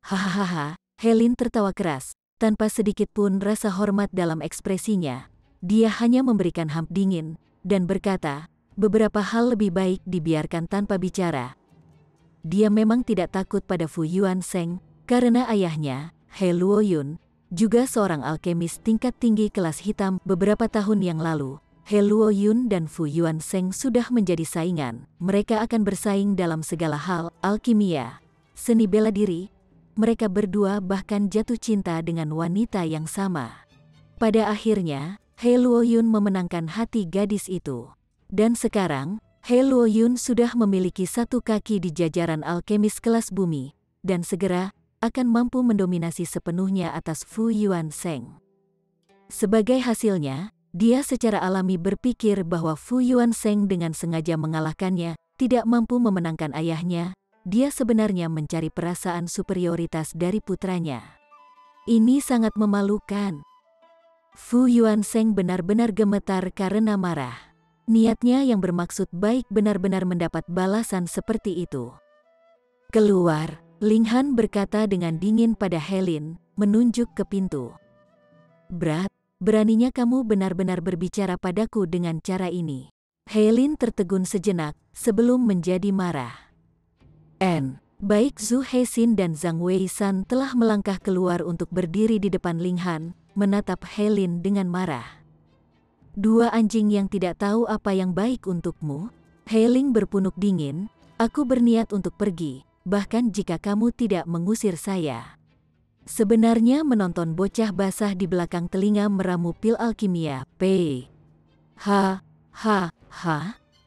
"Hahaha," Helin tertawa keras, tanpa sedikit pun rasa hormat dalam ekspresinya. Dia hanya memberikan hamp dingin, dan berkata, beberapa hal lebih baik dibiarkan tanpa bicara. Dia memang tidak takut pada Fu Yuanzheng, karena ayahnya, He Luoyun, juga seorang alkemis tingkat tinggi kelas hitam. Beberapa tahun yang lalu, He Luoyun dan Fu Yuanzheng sudah menjadi saingan. Mereka akan bersaing dalam segala hal, alkimia, seni bela diri. Mereka berdua bahkan jatuh cinta dengan wanita yang sama. Pada akhirnya, He Luoyun memenangkan hati gadis itu. Dan sekarang, He Luoyun sudah memiliki 1 kaki di jajaran alkemis kelas bumi, dan segera, akan mampu mendominasi sepenuhnya atas Fu Yuanzheng. Sebagai hasilnya, dia secara alami berpikir bahwa Fu Yuanzheng dengan sengaja mengalahkannya, tidak mampu memenangkan ayahnya. Dia sebenarnya mencari perasaan superioritas dari putranya. Ini sangat memalukan. Fu Yuanzheng benar-benar gemetar karena marah. Niatnya yang bermaksud baik benar-benar mendapat balasan seperti itu. Keluar, Ling Han berkata dengan dingin pada Helin, menunjuk ke pintu. Brat, beraninya kamu benar-benar berbicara padaku dengan cara ini. Helin tertegun sejenak sebelum menjadi marah. Baik Zhu Heixin dan Zhang Weishan telah melangkah keluar untuk berdiri di depan Ling Han, menatap Helin dengan marah. Dua anjing yang tidak tahu apa yang baik untukmu. Helin berpunuk dingin, aku berniat untuk pergi, bahkan jika kamu tidak mengusir saya. Sebenarnya menonton bocah basah di belakang telinga meramu pil alkimia,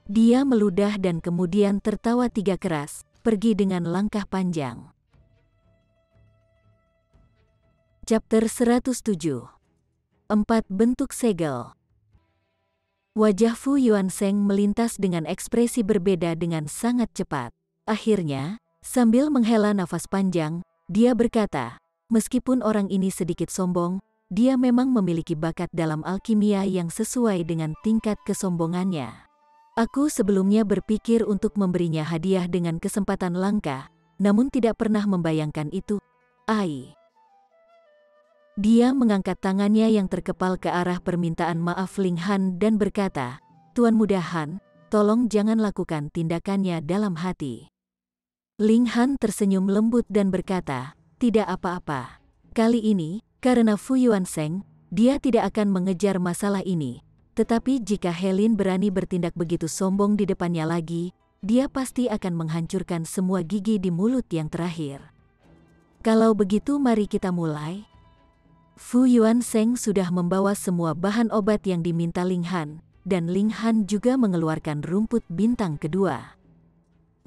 Dia meludah dan kemudian tertawa 3 keras. Pergi dengan langkah panjang. Chapter 107. 4 bentuk segel. Wajah Fu Yuanzheng melintas dengan ekspresi berbeda dengan sangat cepat. Akhirnya, sambil menghela nafas panjang, dia berkata, meskipun orang ini sedikit sombong, dia memang memiliki bakat dalam alkimia yang sesuai dengan tingkat kesombongannya. Aku sebelumnya berpikir untuk memberinya hadiah dengan kesempatan langka, namun tidak pernah membayangkan itu. Dia mengangkat tangannya yang terkepal ke arah permintaan maaf Ling Han dan berkata, Tuan Muda Han, tolong jangan lakukan tindakannya dalam hati. Ling Han tersenyum lembut dan berkata, tidak apa-apa. Kali ini, karena Fu Yuanzheng, dia tidak akan mengejar masalah ini. Tetapi jika Helin berani bertindak begitu sombong di depannya lagi, dia pasti akan menghancurkan semua gigi di mulut yang terakhir. Kalau begitu mari kita mulai. Fu Yuanzheng sudah membawa semua bahan obat yang diminta Ling Han, dan Ling Han juga mengeluarkan rumput bintang kedua.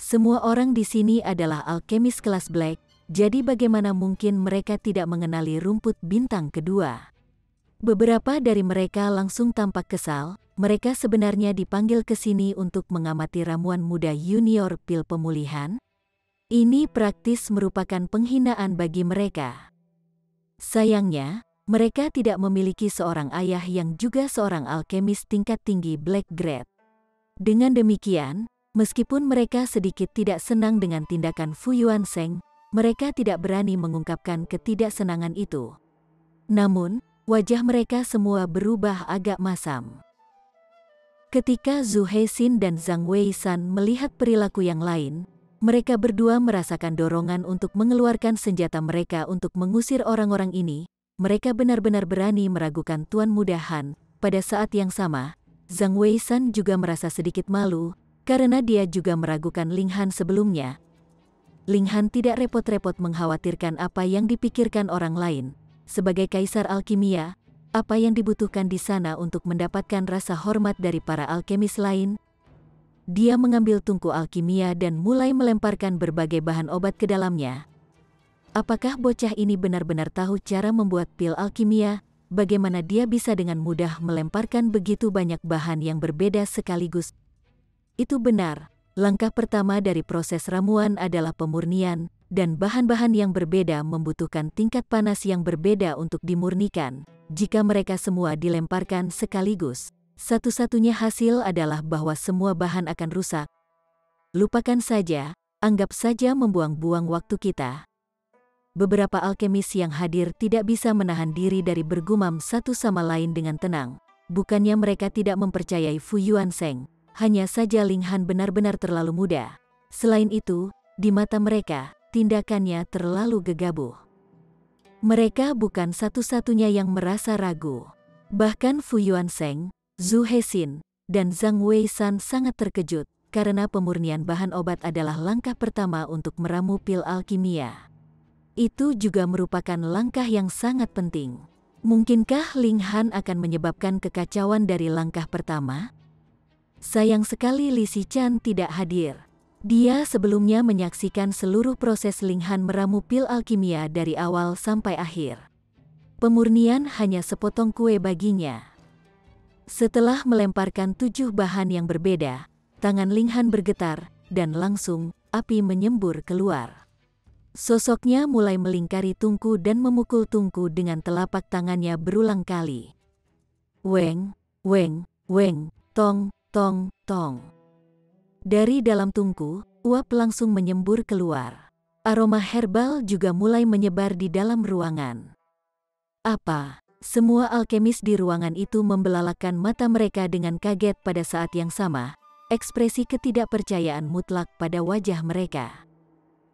Semua orang di sini adalah alkemis kelas Black, jadi bagaimana mungkin mereka tidak mengenali rumput bintang kedua? Beberapa dari mereka langsung tampak kesal, mereka sebenarnya dipanggil ke sini untuk mengamati ramuan muda junior pil pemulihan. Ini praktis merupakan penghinaan bagi mereka. Sayangnya, mereka tidak memiliki seorang ayah yang juga seorang alkemis tingkat tinggi Black Grade. Dengan demikian, meskipun mereka sedikit tidak senang dengan tindakan Fu Yuanzheng, mereka tidak berani mengungkapkan ketidaksenangan itu. Namun, wajah mereka semua berubah agak masam. Ketika Zhu Heixin dan Zhang Weishan melihat perilaku yang lain, mereka berdua merasakan dorongan untuk mengeluarkan senjata mereka untuk mengusir orang-orang ini. Mereka benar-benar berani meragukan Tuan Muda Han. Pada saat yang sama, Zhang Weishan juga merasa sedikit malu, karena dia juga meragukan Ling Han sebelumnya. Ling Han tidak repot-repot mengkhawatirkan apa yang dipikirkan orang lain. Sebagai kaisar alkimia, apa yang dibutuhkan di sana untuk mendapatkan rasa hormat dari para alkemis lain? Dia mengambil tungku alkimia dan mulai melemparkan berbagai bahan obat ke dalamnya. Apakah bocah ini benar-benar tahu cara membuat pil alkimia? Bagaimana dia bisa dengan mudah melemparkan begitu banyak bahan yang berbeda sekaligus? Itu benar, langkah pertama dari proses ramuan adalah pemurnian, dan bahan-bahan yang berbeda membutuhkan tingkat panas yang berbeda untuk dimurnikan. Jika mereka semua dilemparkan sekaligus, satu-satunya hasil adalah bahwa semua bahan akan rusak. Lupakan saja, anggap saja membuang-buang waktu kita. Beberapa alkemis yang hadir tidak bisa menahan diri dari bergumam satu sama lain dengan tenang. Bukannya mereka tidak mempercayai Fu Yuanzheng, hanya saja Ling Han benar-benar terlalu muda. Selain itu, di mata mereka, tindakannya terlalu gegabah. Mereka bukan satu-satunya yang merasa ragu. Bahkan Fu Yuanzheng, Zhu Heixin, dan Zhang Weishan sangat terkejut, karena pemurnian bahan obat adalah langkah pertama untuk meramu pil alkimia. Itu juga merupakan langkah yang sangat penting. Mungkinkah Ling Han akan menyebabkan kekacauan dari langkah pertama? Sayang sekali Li Xichan tidak hadir. Dia sebelumnya menyaksikan seluruh proses Linghan meramu pil alkimia dari awal sampai akhir. Pemurnian hanya sepotong kue baginya. Setelah melemparkan 7 bahan yang berbeda, tangan Linghan bergetar, dan langsung, api menyembur keluar. Sosoknya mulai melingkari tungku dan memukul tungku dengan telapak tangannya berulang kali. Weng, weng, weng, tong, tong, tong. Dari dalam tungku, uap langsung menyembur keluar. Aroma herbal juga mulai menyebar di dalam ruangan. Apa? Semua alkemis di ruangan itu membelalakan mata mereka dengan kaget pada saat yang sama. Ekspresi ketidakpercayaan mutlak pada wajah mereka.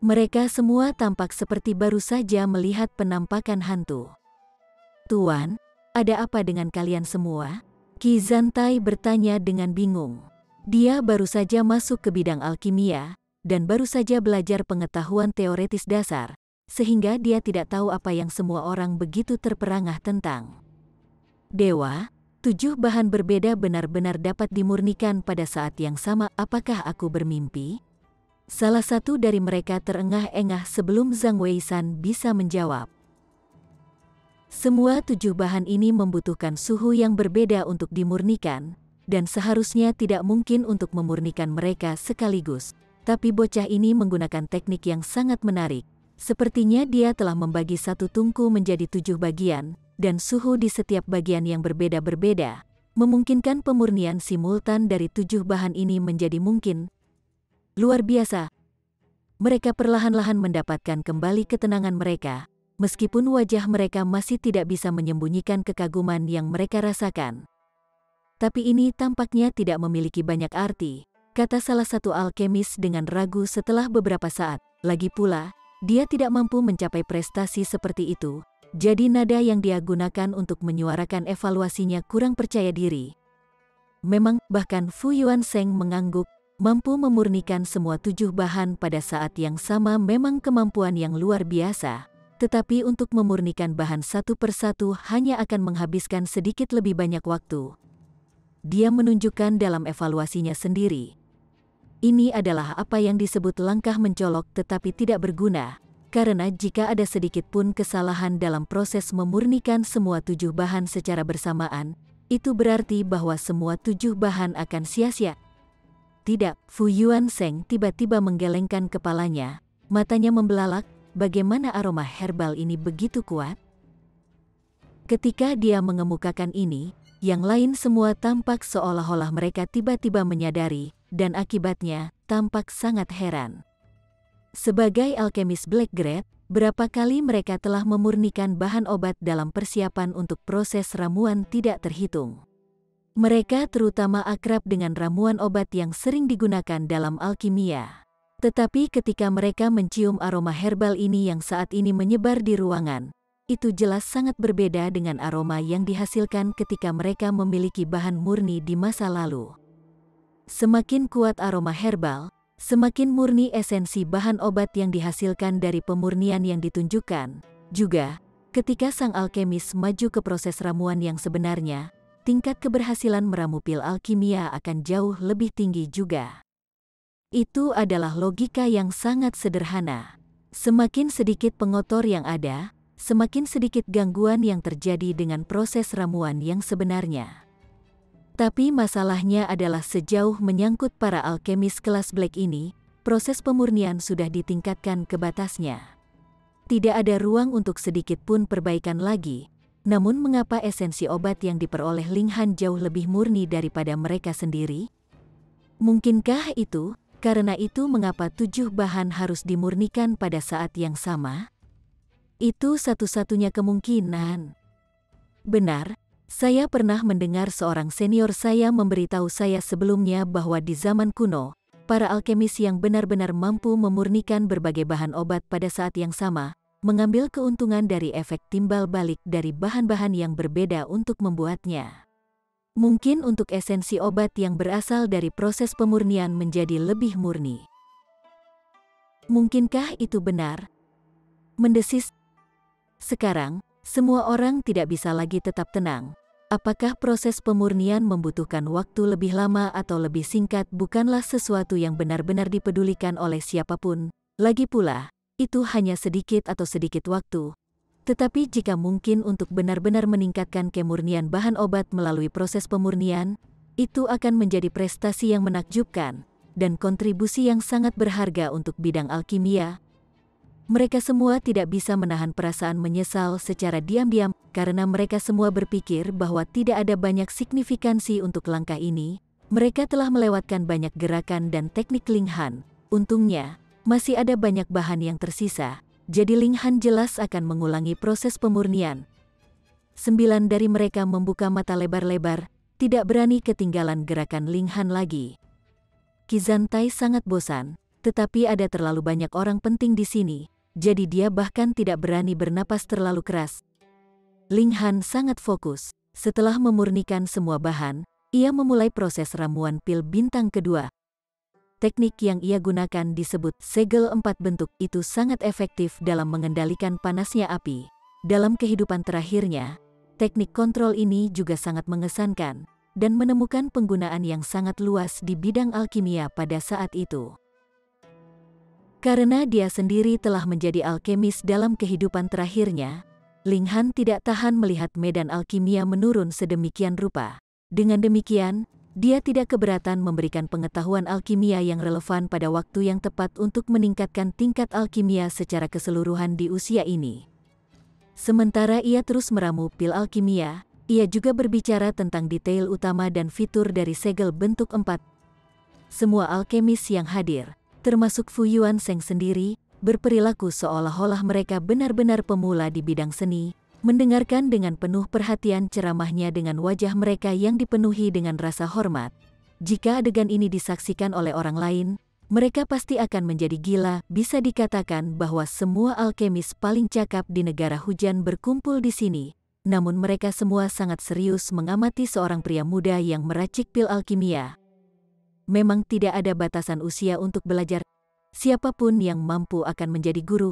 Mereka semua tampak seperti baru saja melihat penampakan hantu. "Tuan, ada apa dengan kalian semua?" Qi Zantai bertanya dengan bingung. Dia baru saja masuk ke bidang alkimia, dan baru saja belajar pengetahuan teoretis dasar, sehingga dia tidak tahu apa yang semua orang begitu terperangah tentang. "Dewa, 7 bahan berbeda benar-benar dapat dimurnikan pada saat yang sama. Apakah aku bermimpi?" Salah satu dari mereka terengah-engah sebelum Zhang Weishan bisa menjawab. Semua 7 bahan ini membutuhkan suhu yang berbeda untuk dimurnikan, dan seharusnya tidak mungkin untuk memurnikan mereka sekaligus. Tapi bocah ini menggunakan teknik yang sangat menarik. Sepertinya dia telah membagi satu tungku menjadi 7 bagian, dan suhu di setiap bagian yang berbeda-berbeda, memungkinkan pemurnian simultan dari 7 bahan ini menjadi mungkin. Luar biasa. Mereka perlahan-lahan mendapatkan kembali ketenangan mereka, meskipun wajah mereka masih tidak bisa menyembunyikan kekaguman yang mereka rasakan. "Tapi ini tampaknya tidak memiliki banyak arti," kata salah satu alkemis dengan ragu setelah beberapa saat. Lagi pula, dia tidak mampu mencapai prestasi seperti itu, jadi nada yang dia gunakan untuk menyuarakan evaluasinya kurang percaya diri. Memang, bahkan Fu Yuansheng mengangguk. Mampu memurnikan semua 7 bahan pada saat yang sama memang kemampuan yang luar biasa, tetapi untuk memurnikan bahan satu persatu hanya akan menghabiskan sedikit lebih banyak waktu. Dia menunjukkan dalam evaluasinya sendiri. Ini adalah apa yang disebut langkah mencolok tetapi tidak berguna, karena jika ada sedikit pun kesalahan dalam proses memurnikan semua 7 bahan secara bersamaan, itu berarti bahwa semua 7 bahan akan sia-sia. "Tidak," Fu Yuansheng tiba-tiba menggelengkan kepalanya, matanya membelalak. Bagaimana aroma herbal ini begitu kuat? Ketika dia mengemukakan ini, yang lain semua tampak seolah-olah mereka tiba-tiba menyadari, dan akibatnya tampak sangat heran. Sebagai alkemis Black Grade, berapa kali mereka telah memurnikan bahan obat dalam persiapan untuk proses ramuan tidak terhitung. Mereka terutama akrab dengan ramuan obat yang sering digunakan dalam alkimia. Tetapi ketika mereka mencium aroma herbal ini yang saat ini menyebar di ruangan, itu jelas sangat berbeda dengan aroma yang dihasilkan ketika mereka memiliki bahan murni di masa lalu. Semakin kuat aroma herbal, semakin murni esensi bahan obat yang dihasilkan dari pemurnian yang ditunjukkan. Juga, ketika sang alkemis maju ke proses ramuan yang sebenarnya, tingkat keberhasilan meramu pil alkimia akan jauh lebih tinggi juga. Itu adalah logika yang sangat sederhana. Semakin sedikit pengotor yang ada, semakin sedikit gangguan yang terjadi dengan proses ramuan yang sebenarnya. Tapi masalahnya adalah sejauh menyangkut para alkemis kelas Black ini, proses pemurnian sudah ditingkatkan ke batasnya. Tidak ada ruang untuk sedikit pun perbaikan lagi. Namun mengapa esensi obat yang diperoleh Linghan jauh lebih murni daripada mereka sendiri? Mungkinkah itu, karena itu mengapa 7 bahan harus dimurnikan pada saat yang sama? Itu satu-satunya kemungkinan. Benar, saya pernah mendengar seorang senior saya memberitahu saya sebelumnya bahwa di zaman kuno, para alkemis yang benar-benar mampu memurnikan berbagai bahan obat pada saat yang sama, mengambil keuntungan dari efek timbal balik dari bahan-bahan yang berbeda untuk membuatnya. Mungkin untuk esensi obat yang berasal dari proses pemurnian menjadi lebih murni. Mungkinkah itu benar? Mendesis. Sekarang, semua orang tidak bisa lagi tetap tenang. Apakah proses pemurnian membutuhkan waktu lebih lama atau lebih singkat bukanlah sesuatu yang benar-benar dipedulikan oleh siapapun. Lagi pula, itu hanya sedikit atau sedikit waktu. Tetapi jika mungkin untuk benar-benar meningkatkan kemurnian bahan obat melalui proses pemurnian, itu akan menjadi prestasi yang menakjubkan dan kontribusi yang sangat berharga untuk bidang alkimia. Mereka semua tidak bisa menahan perasaan menyesal secara diam-diam karena mereka semua berpikir bahwa tidak ada banyak signifikansi untuk langkah ini. Mereka telah melewatkan banyak gerakan dan teknik Ling Han. Untungnya, masih ada banyak bahan yang tersisa, jadi Ling Han jelas akan mengulangi proses pemurnian. 9 dari mereka membuka mata lebar-lebar, tidak berani ketinggalan gerakan Ling Han lagi. Qizhan Tai sangat bosan, tetapi ada terlalu banyak orang penting di sini. Jadi dia bahkan tidak berani bernapas terlalu keras. Ling Han sangat fokus. Setelah memurnikan semua bahan, ia memulai proses ramuan pil bintang kedua. Teknik yang ia gunakan disebut segel 4 bentuk. Itu sangat efektif dalam mengendalikan panasnya api. Dalam kehidupan terakhirnya, teknik kontrol ini juga sangat mengesankan dan menemukan penggunaan yang sangat luas di bidang alkimia pada saat itu. Karena dia sendiri telah menjadi alkemis dalam kehidupan terakhirnya, Ling Han tidak tahan melihat medan alkimia menurun sedemikian rupa. Dengan demikian, dia tidak keberatan memberikan pengetahuan alkimia yang relevan pada waktu yang tepat untuk meningkatkan tingkat alkimia secara keseluruhan di usia ini. Sementara ia terus meramu pil alkimia, ia juga berbicara tentang detail utama dan fitur dari segel bentuk 4. Semua alkemis yang hadir, termasuk Fu Yuansheng sendiri, berperilaku seolah-olah mereka benar-benar pemula di bidang seni, mendengarkan dengan penuh perhatian ceramahnya dengan wajah mereka yang dipenuhi dengan rasa hormat. Jika adegan ini disaksikan oleh orang lain, mereka pasti akan menjadi gila. Bisa dikatakan bahwa semua alkemis paling cakap di negara hujan berkumpul di sini, namun mereka semua sangat serius mengamati seorang pria muda yang meracik pil alkimia. Memang tidak ada batasan usia untuk belajar. Siapapun yang mampu akan menjadi guru.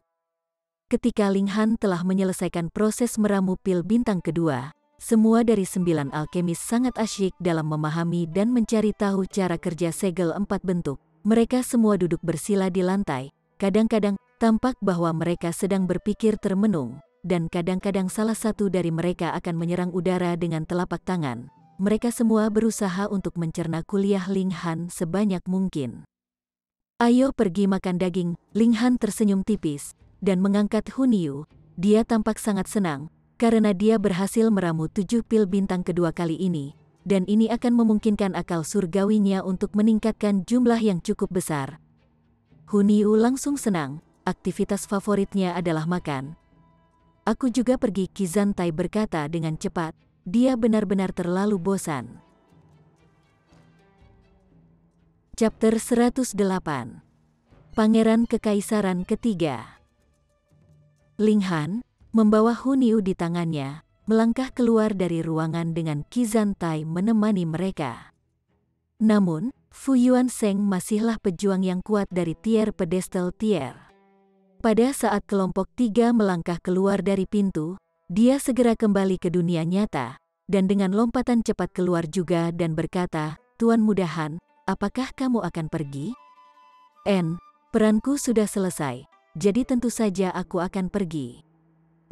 Ketika Ling Han telah menyelesaikan proses meramu pil bintang kedua, semua dari 9 alkemis sangat asyik dalam memahami dan mencari tahu cara kerja segel 4 bentuk. Mereka semua duduk bersila di lantai. Kadang-kadang tampak bahwa mereka sedang berpikir termenung, dan kadang-kadang salah satu dari mereka akan menyerang udara dengan telapak tangan. Mereka semua berusaha untuk mencerna kuliah Ling Han sebanyak mungkin. Ayo pergi makan daging. Ling Han tersenyum tipis dan mengangkat Hun Yu. Dia tampak sangat senang karena dia berhasil meramu 7 pil bintang kedua kali ini, dan ini akan memungkinkan akal surgawinya untuk meningkatkan jumlah yang cukup besar. Hun Yu langsung senang. Aktivitas favoritnya adalah makan. Aku juga pergi, Qizhan Tai berkata dengan cepat. Dia benar-benar terlalu bosan. Chapter 108. Pangeran Kekaisaran Ketiga. Ling Han, membawa Hun Yu di tangannya, melangkah keluar dari ruangan dengan Qizhan Tai menemani mereka. Namun, Fu Yuansheng masihlah pejuang yang kuat dari tier pedestal tier. Pada saat kelompok 3 melangkah keluar dari pintu, dia segera kembali ke dunia nyata, dan dengan lompatan cepat keluar juga dan berkata, Tuan Muda Han, apakah kamu akan pergi? Peranku sudah selesai, jadi tentu saja aku akan pergi.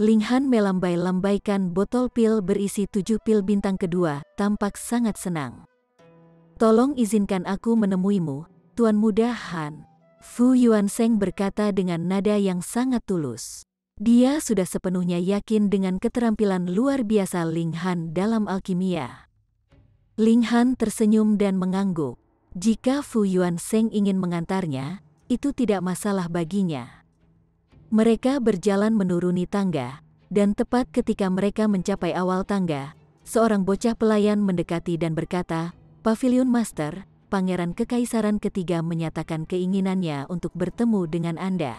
Ling Han melambai-lambaikan botol pil berisi 7 pil bintang kedua, tampak sangat senang. Tolong izinkan aku menemuimu, Tuan Muda Han. Fu Yuansheng berkata dengan nada yang sangat tulus. Dia sudah sepenuhnya yakin dengan keterampilan luar biasa Ling Han dalam alkimia. Ling Han tersenyum dan mengangguk. Jika Fu Yuansheng ingin mengantarnya, itu tidak masalah baginya. Mereka berjalan menuruni tangga, dan tepat ketika mereka mencapai awal tangga, seorang bocah pelayan mendekati dan berkata, Pavilion Master, Pangeran Kekaisaran Ketiga menyatakan keinginannya untuk bertemu dengan Anda.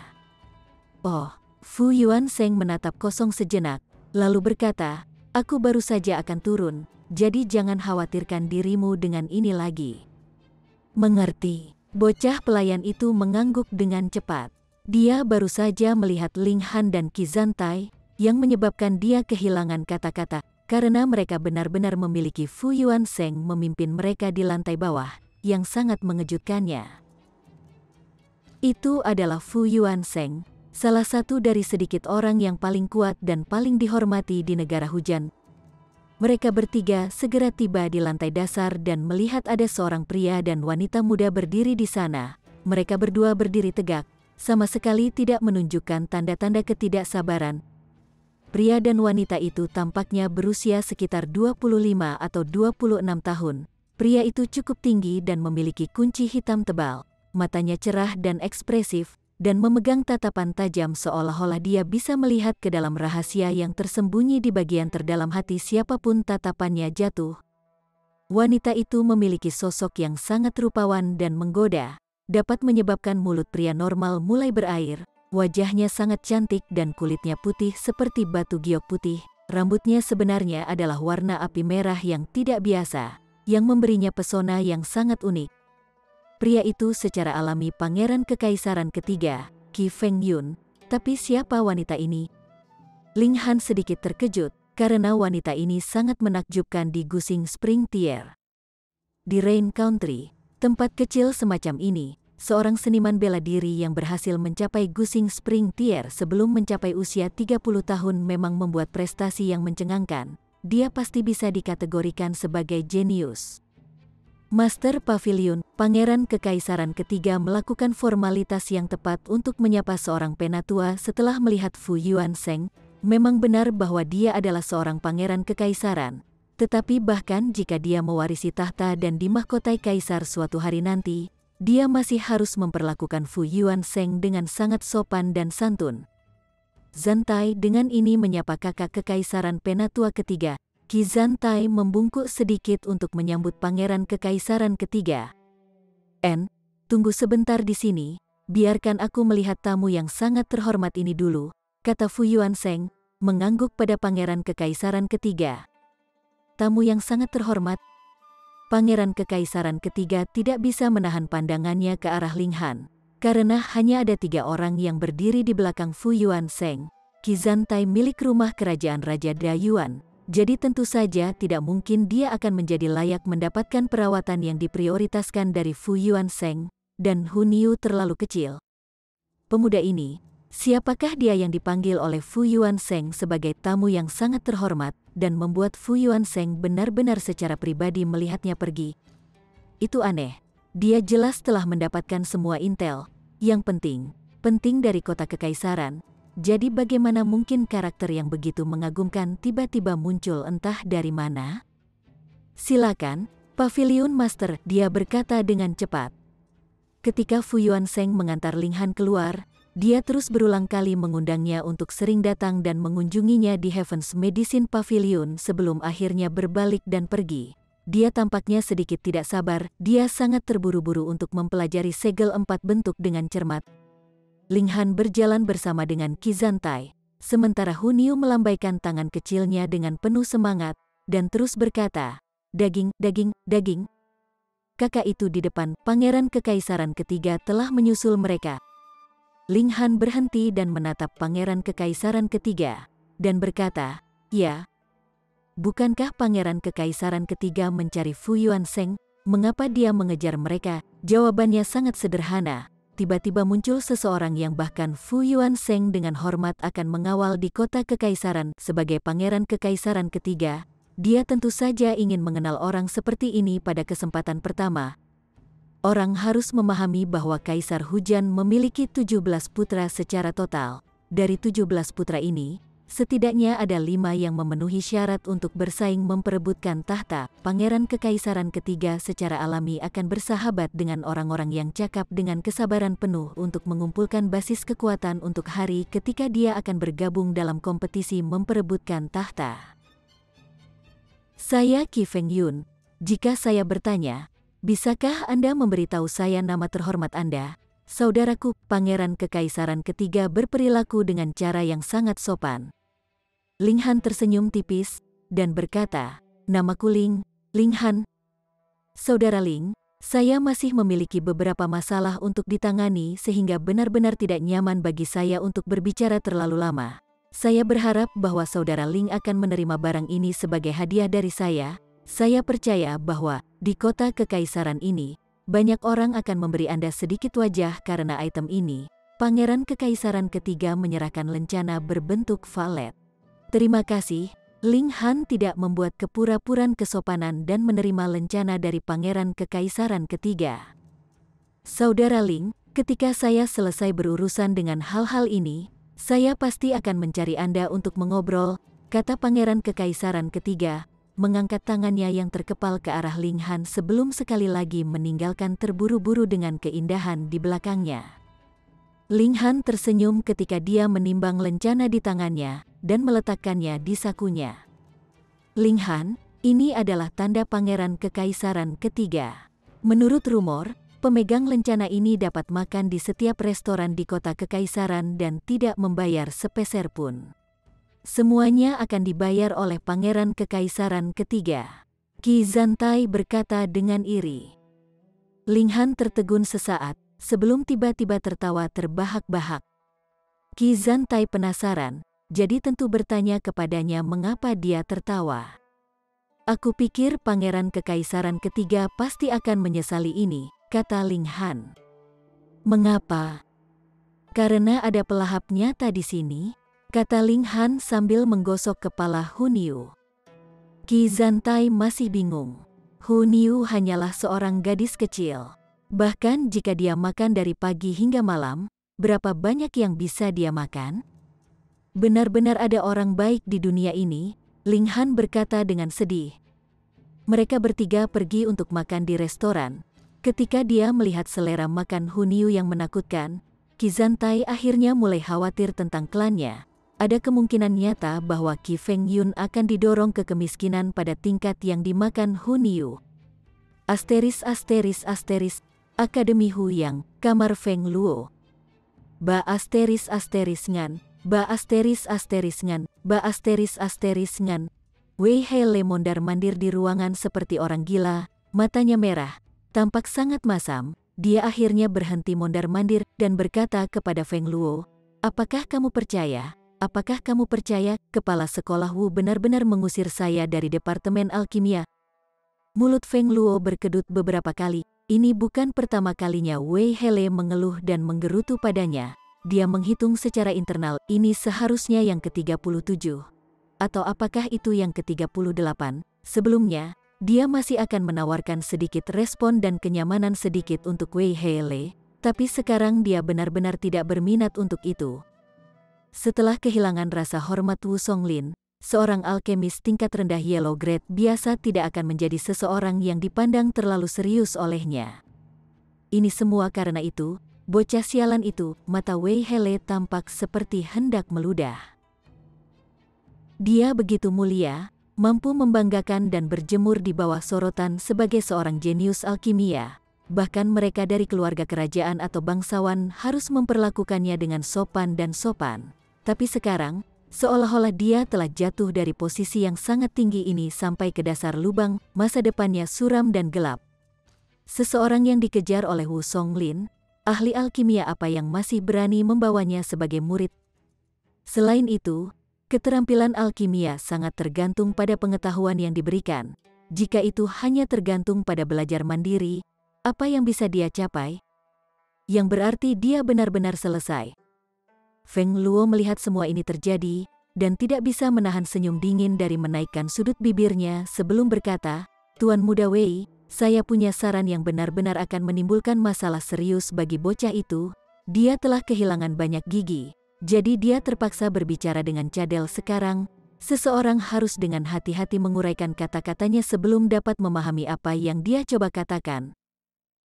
Oh. Fu Yuansheng menatap kosong sejenak, lalu berkata, aku baru saja akan turun, jadi jangan khawatirkan dirimu dengan ini lagi. Mengerti. Bocah pelayan itu mengangguk dengan cepat. Dia baru saja melihat Ling Han dan Qizhan Tai, yang menyebabkan dia kehilangan kata-kata. karena mereka benar-benar memiliki Fu Yuanzheng memimpin mereka di lantai bawah, yang sangat mengejutkannya. Itu adalah Fu Yuanzheng, salah satu dari sedikit orang yang paling kuat dan paling dihormati di negara hujan. Mereka bertiga segera tiba di lantai dasar dan melihat ada seorang pria dan wanita muda berdiri di sana. Mereka berdua berdiri tegak, sama sekali tidak menunjukkan tanda-tanda ketidaksabaran. Pria dan wanita itu tampaknya berusia sekitar 25 atau 26 tahun. Pria itu cukup tinggi dan memiliki kunci hitam tebal, matanya cerah dan ekspresif, dan memegang tatapan tajam seolah-olah dia bisa melihat ke dalam rahasia yang tersembunyi di bagian terdalam hati siapapun tatapannya jatuh. Wanita itu memiliki sosok yang sangat rupawan dan menggoda, dapat menyebabkan mulut pria normal mulai berair. Wajahnya sangat cantik dan kulitnya putih seperti batu giok putih. Rambutnya sebenarnya adalah warna api merah yang tidak biasa, yang memberinya pesona yang sangat unik. Pria itu secara alami pangeran kekaisaran ketiga, Qi Fengyun. Tapi siapa wanita ini? Ling Han sedikit terkejut, karena wanita ini sangat menakjubkan di Gusing Spring Tier. Di Rain Country, tempat kecil semacam ini, seorang seniman bela diri yang berhasil mencapai Gusing Spring Tier sebelum mencapai usia 30 tahun memang membuat prestasi yang mencengangkan. Dia pasti bisa dikategorikan sebagai jenius. Master Pavilion, Pangeran Kekaisaran Ketiga melakukan formalitas yang tepat untuk menyapa seorang penatua setelah melihat Fu Yuanzheng. Memang benar bahwa dia adalah seorang pangeran kekaisaran. Tetapi bahkan jika dia mewarisi tahta dan dimahkotai kaisar suatu hari nanti, dia masih harus memperlakukan Fu Yuanzheng dengan sangat sopan dan santun. Zantai dengan ini menyapa kakak kekaisaran penatua ketiga. Qi Zantai membungkuk sedikit untuk menyambut pangeran kekaisaran ketiga. Tunggu sebentar di sini, biarkan aku melihat tamu yang sangat terhormat ini dulu, kata Fu Yuanzheng, mengangguk pada pangeran kekaisaran ketiga. Tamu yang sangat terhormat? Pangeran kekaisaran ketiga tidak bisa menahan pandangannya ke arah Ling Han, karena hanya ada 3 orang yang berdiri di belakang Fu Yuanzheng. Qi Zantai milik rumah kerajaan Raja Dayuan. Jadi tentu saja tidak mungkin dia akan menjadi layak mendapatkan perawatan yang diprioritaskan dari Fu Yuanzheng, dan Hu Niu terlalu kecil. Pemuda ini, siapakah dia yang dipanggil oleh Fu Yuanzheng sebagai tamu yang sangat terhormat, dan membuat Fu Yuanzheng benar-benar secara pribadi melihatnya pergi? Itu aneh, dia jelas telah mendapatkan semua intel, yang penting dari kota kekaisaran. Jadi bagaimana mungkin karakter yang begitu mengagumkan tiba-tiba muncul entah dari mana? Silakan, Pavilion Master, dia berkata dengan cepat. Ketika Fu Yuanzheng mengantar Ling Han keluar, dia terus berulang kali mengundangnya untuk sering datang dan mengunjunginya di Heaven's Medicine Pavilion sebelum akhirnya berbalik dan pergi. Dia tampaknya sedikit tidak sabar, dia sangat terburu-buru untuk mempelajari segel 4 bentuk dengan cermat. Ling Han berjalan bersama dengan Qi Zantai, sementara Hu Niu melambaikan tangan kecilnya dengan penuh semangat, dan terus berkata, daging, daging, daging. Kakak itu di depan pangeran kekaisaran ketiga telah menyusul mereka. Ling Han berhenti dan menatap pangeran kekaisaran ketiga, dan berkata, ya. Bukankah pangeran kekaisaran ketiga mencari Fu Yuanzheng? Mengapa dia mengejar mereka? Jawabannya sangat sederhana. Tiba-tiba muncul seseorang yang bahkan Fu Yuanzheng dengan hormat akan mengawal di kota kekaisaran sebagai pangeran kekaisaran ketiga. Dia tentu saja ingin mengenal orang seperti ini pada kesempatan pertama. Orang harus memahami bahwa Kaisar Hujan memiliki 17 putra secara total. Dari 17 putra ini, setidaknya ada 5 yang memenuhi syarat untuk bersaing memperebutkan tahta. Pangeran kekaisaran ketiga secara alami akan bersahabat dengan orang-orang yang cakap dengan kesabaran penuh untuk mengumpulkan basis kekuatan untuk hari ketika dia akan bergabung dalam kompetisi memperebutkan tahta. Saya Qi Fengyun. Jika saya bertanya, bisakah Anda memberitahu saya nama terhormat Anda? Saudaraku, Pangeran Kekaisaran Ketiga berperilaku dengan cara yang sangat sopan. Ling Han tersenyum tipis, dan berkata, namaku Ling Han. Saudara Ling, saya masih memiliki beberapa masalah untuk ditangani sehingga benar-benar tidak nyaman bagi saya untuk berbicara terlalu lama. Saya berharap bahwa Saudara Ling akan menerima barang ini sebagai hadiah dari saya. Saya percaya bahwa di kota kekaisaran ini, banyak orang akan memberi Anda sedikit wajah karena item ini. Pangeran Kekaisaran ketiga menyerahkan lencana berbentuk valet. Terima kasih. Ling Han tidak membuat kepura-puraan kesopanan dan menerima lencana dari Pangeran Kekaisaran ketiga. Saudara Ling, ketika saya selesai berurusan dengan hal-hal ini, saya pasti akan mencari Anda untuk mengobrol, kata Pangeran Kekaisaran ketiga, mengangkat tangannya yang terkepal ke arah Ling Han sebelum sekali lagi meninggalkan terburu-buru dengan keindahan di belakangnya. Ling Han tersenyum ketika dia menimbang lencana di tangannya dan meletakkannya di sakunya. Ling Han, ini adalah tanda Pangeran Kekaisaran ketiga. Menurut rumor, pemegang lencana ini dapat makan di setiap restoran di kota kekaisaran dan tidak membayar sepeser pun. Semuanya akan dibayar oleh Pangeran Kekaisaran ketiga. Qi Zantai berkata dengan iri. Ling Han tertegun sesaat, sebelum tiba-tiba tertawa terbahak-bahak. Qi Zantai penasaran, jadi tentu bertanya kepadanya mengapa dia tertawa. Aku pikir Pangeran Kekaisaran ketiga pasti akan menyesali ini, kata Ling Han. Mengapa? Karena ada pelahap nyata di sini, kata Ling Han sambil menggosok kepala Hun Yu. Qi Zantai masih bingung. Hun Yu hanyalah seorang gadis kecil. Bahkan jika dia makan dari pagi hingga malam, berapa banyak yang bisa dia makan? Benar-benar ada orang baik di dunia ini, Ling Han berkata dengan sedih. Mereka bertiga pergi untuk makan di restoran. Ketika dia melihat selera makan Hun Yu yang menakutkan, Qi Zantai akhirnya mulai khawatir tentang klannya. Ada kemungkinan nyata bahwa Qi Feng Yun akan didorong ke kemiskinan pada tingkat yang dimakan Hun Yu. ******, Akademi Huyang, Kamar Feng Luo. ******, ******, Wei Hele mondar-mandir di ruangan seperti orang gila, matanya merah, tampak sangat masam. Dia akhirnya berhenti mondar-mandir dan berkata kepada Feng Luo, apakah kamu percaya? Apakah kamu percaya kepala sekolah Wu benar-benar mengusir saya dari Departemen Alkimia? Mulut Feng Luo berkedut beberapa kali. Ini bukan pertama kalinya Wei Hele mengeluh dan menggerutu padanya. Dia menghitung secara internal, ini seharusnya yang ke-37. Atau apakah itu yang ke-38? Sebelumnya, dia masih akan menawarkan sedikit respon dan kenyamanan sedikit untuk Wei Hele, tapi sekarang dia benar-benar tidak berminat untuk itu. Setelah kehilangan rasa hormat Wu Songlin, seorang alkemis tingkat rendah Yellow Grade biasa tidak akan menjadi seseorang yang dipandang terlalu serius olehnya. Ini semua karena itu, bocah sialan itu, mata Wei Hele tampak seperti hendak meludah. Dia begitu mulia, mampu membanggakan dan berjemur di bawah sorotan sebagai seorang jenius alkimia. Bahkan mereka dari keluarga kerajaan atau bangsawan harus memperlakukannya dengan sopan dan sopan. Tapi sekarang, seolah-olah dia telah jatuh dari posisi yang sangat tinggi ini sampai ke dasar lubang, masa depannya suram dan gelap. Seseorang yang dikejar oleh Wu Songlin, ahli alkimia apa yang masih berani membawanya sebagai murid? Selain itu, keterampilan alkimia sangat tergantung pada pengetahuan yang diberikan. Jika itu hanya tergantung pada belajar mandiri, apa yang bisa dia capai? Yang berarti dia benar-benar selesai. Feng Luo melihat semua ini terjadi, dan tidak bisa menahan senyum dingin dari menaikkan sudut bibirnya sebelum berkata, Tuan Muda Wei, saya punya saran yang benar-benar akan menimbulkan masalah serius bagi bocah itu. Dia telah kehilangan banyak gigi. Jadi dia terpaksa berbicara dengan cadel sekarang. Seseorang harus dengan hati-hati menguraikan kata-katanya sebelum dapat memahami apa yang dia coba katakan.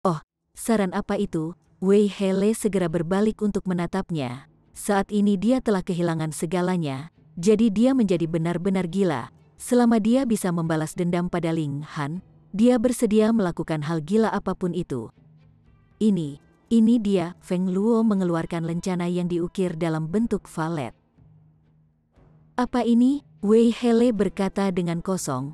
Oh, saran apa itu? Wei Hele segera berbalik untuk menatapnya. Saat ini dia telah kehilangan segalanya, jadi dia menjadi benar-benar gila. Selama dia bisa membalas dendam pada Ling Han, dia bersedia melakukan hal gila apapun itu. Ini dia, Feng Luo mengeluarkan lencana yang diukir dalam bentuk valet. Apa ini? Wei Hele berkata dengan kosong.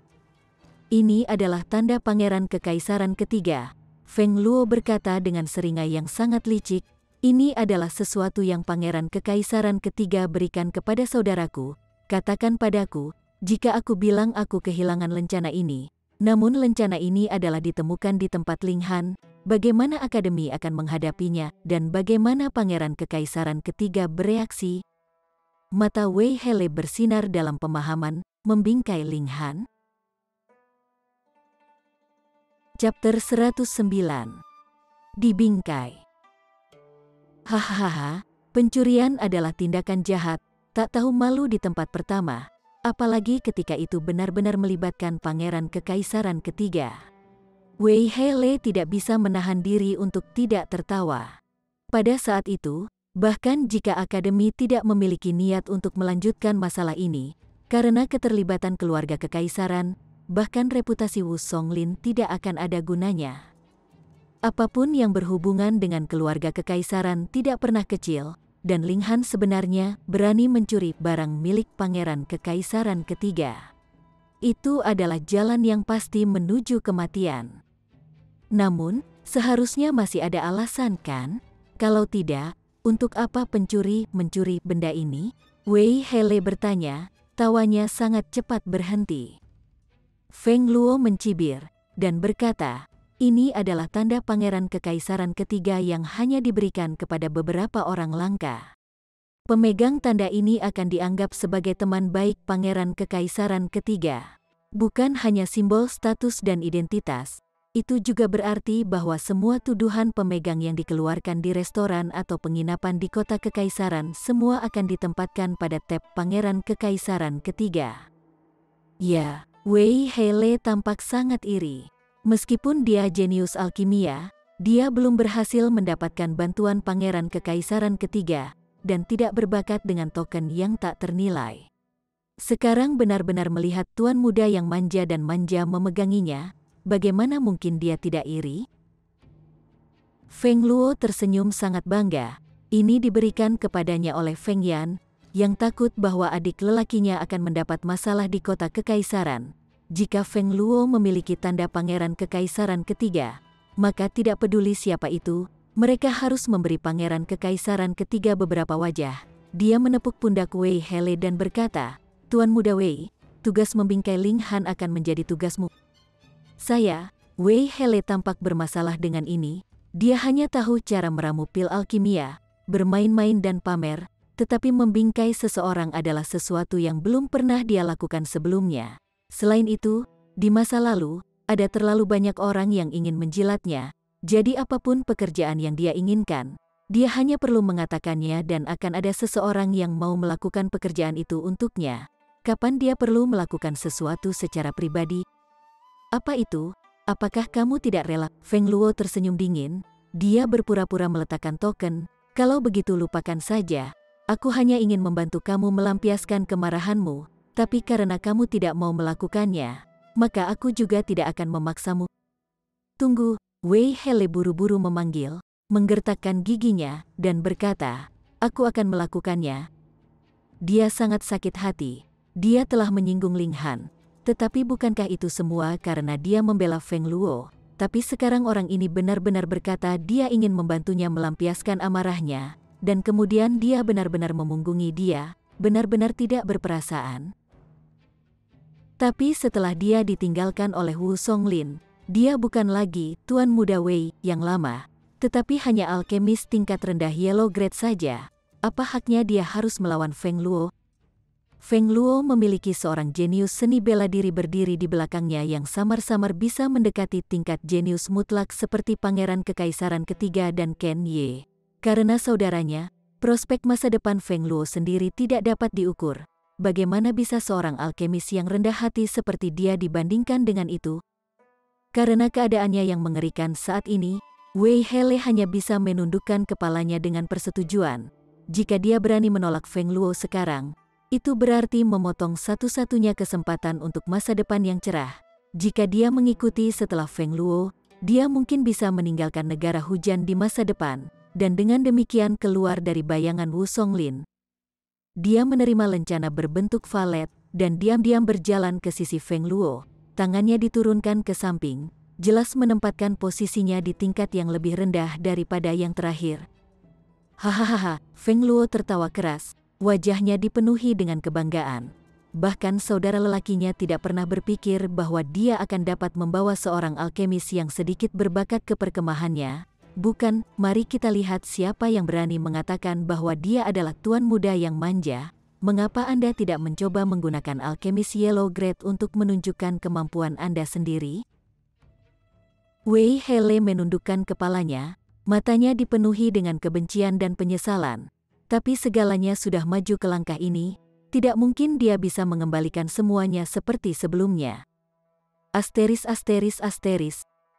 Ini adalah tanda Pangeran Kekaisaran ketiga. Feng Luo berkata dengan seringai yang sangat licik. Ini adalah sesuatu yang Pangeran Kekaisaran Ketiga berikan kepada saudaraku. Katakan padaku, jika aku bilang aku kehilangan lencana ini, namun lencana ini adalah ditemukan di tempat Ling Han, bagaimana Akademi akan menghadapinya dan bagaimana Pangeran Kekaisaran Ketiga bereaksi? Mata Wei Hele bersinar dalam pemahaman, membingkai Ling Han. Chapter 109. Dibingkai. Hahaha, pencurian adalah tindakan jahat, tak tahu malu di tempat pertama, apalagi ketika itu benar-benar melibatkan Pangeran Kekaisaran Ketiga. Wei Hele tidak bisa menahan diri untuk tidak tertawa. Pada saat itu, bahkan jika Akademi tidak memiliki niat untuk melanjutkan masalah ini, karena keterlibatan keluarga kekaisaran, bahkan reputasi Wu Songlin tidak akan ada gunanya. Apapun yang berhubungan dengan keluarga kekaisaran tidak pernah kecil, dan Ling Han sebenarnya berani mencuri barang milik Pangeran Kekaisaran Ketiga. Itu adalah jalan yang pasti menuju kematian. Namun, seharusnya masih ada alasan kan? Kalau tidak, untuk apa pencuri mencuri benda ini? Wei Hele bertanya, tawanya sangat cepat berhenti. Feng Luo mencibir dan berkata, ini adalah tanda Pangeran Kekaisaran Ketiga yang hanya diberikan kepada beberapa orang langka. Pemegang tanda ini akan dianggap sebagai teman baik Pangeran Kekaisaran Ketiga. Bukan hanya simbol status dan identitas, itu juga berarti bahwa semua tuduhan pemegang yang dikeluarkan di restoran atau penginapan di kota Kekaisaran semua akan ditempatkan pada tab Pangeran Kekaisaran Ketiga. Ya, Wei Hele tampak sangat iri. Meskipun dia jenius alkimia, dia belum berhasil mendapatkan bantuan Pangeran Kekaisaran Ketiga dan tidak berbakat dengan token yang tak ternilai. Sekarang benar-benar melihat tuan muda yang manja dan manja memeganginya, bagaimana mungkin dia tidak iri? Feng Luo tersenyum sangat bangga. Ini diberikan kepadanya oleh Feng Yan, yang takut bahwa adik lelakinya akan mendapat masalah di kota Kekaisaran. Jika Feng Luo memiliki tanda Pangeran Kekaisaran Ketiga, maka tidak peduli siapa itu, mereka harus memberi Pangeran Kekaisaran Ketiga beberapa wajah. Dia menepuk pundak Wei Hele dan berkata, Tuan Muda Wei, tugas membingkai Ling Han akan menjadi tugasmu. Saya, Wei Hele tampak bermasalah dengan ini, dia hanya tahu cara meramu pil alkimia, bermain-main dan pamer, tetapi membingkai seseorang adalah sesuatu yang belum pernah dia lakukan sebelumnya. Selain itu, di masa lalu, ada terlalu banyak orang yang ingin menjilatnya, jadi apapun pekerjaan yang dia inginkan, dia hanya perlu mengatakannya dan akan ada seseorang yang mau melakukan pekerjaan itu untuknya. Kapan dia perlu melakukan sesuatu secara pribadi? Apa itu? Apakah kamu tidak rela? Feng Luo tersenyum dingin, dia berpura-pura meletakkan token, kalau begitu lupakan saja, aku hanya ingin membantu kamu melampiaskan kemarahanmu. Tapi karena kamu tidak mau melakukannya, maka aku juga tidak akan memaksamu. Tunggu, Wei Hele buru-buru memanggil, menggertakkan giginya, dan berkata, aku akan melakukannya. Dia sangat sakit hati, dia telah menyinggung Ling Han, tetapi bukankah itu semua karena dia membela Feng Luo, tapi sekarang orang ini benar-benar berkata dia ingin membantunya melampiaskan amarahnya, dan kemudian dia benar-benar memunggungi dia, benar-benar tidak berperasaan. Tapi setelah dia ditinggalkan oleh Wu Songlin, dia bukan lagi Tuan Muda Wei yang lama, tetapi hanya alkemis tingkat rendah yellow grade saja. Apa haknya dia harus melawan Feng Luo? Feng Luo memiliki seorang jenius seni bela diri berdiri di belakangnya yang samar-samar bisa mendekati tingkat jenius mutlak seperti Pangeran Kekaisaran Ketiga dan Ken Ye. Karena saudaranya, prospek masa depan Feng Luo sendiri tidak dapat diukur. Bagaimana bisa seorang alkemis yang rendah hati seperti dia dibandingkan dengan itu? Karena keadaannya yang mengerikan saat ini, Wei Hele hanya bisa menundukkan kepalanya dengan persetujuan. Jika dia berani menolak Feng Luo sekarang, itu berarti memotong satu-satunya kesempatan untuk masa depan yang cerah. Jika dia mengikuti setelah Feng Luo, dia mungkin bisa meninggalkan negara hujan di masa depan, dan dengan demikian keluar dari bayangan Wu Songlin. Dia menerima lencana berbentuk valet, dan diam-diam berjalan ke sisi Feng Luo. Tangannya diturunkan ke samping, jelas menempatkan posisinya di tingkat yang lebih rendah daripada yang terakhir. Hahaha, Feng Luo tertawa keras, wajahnya dipenuhi dengan kebanggaan. Bahkan saudara lelakinya tidak pernah berpikir bahwa dia akan dapat membawa seorang alkemis yang sedikit berbakat ke perkemahannya. Bukan, mari kita lihat siapa yang berani mengatakan bahwa dia adalah tuan muda yang manja. Mengapa Anda tidak mencoba menggunakan alkemis Yellow Grade untuk menunjukkan kemampuan Anda sendiri? Wei Hele menundukkan kepalanya, matanya dipenuhi dengan kebencian dan penyesalan. Tapi segalanya sudah maju ke langkah ini, tidak mungkin dia bisa mengembalikan semuanya seperti sebelumnya. Asteris.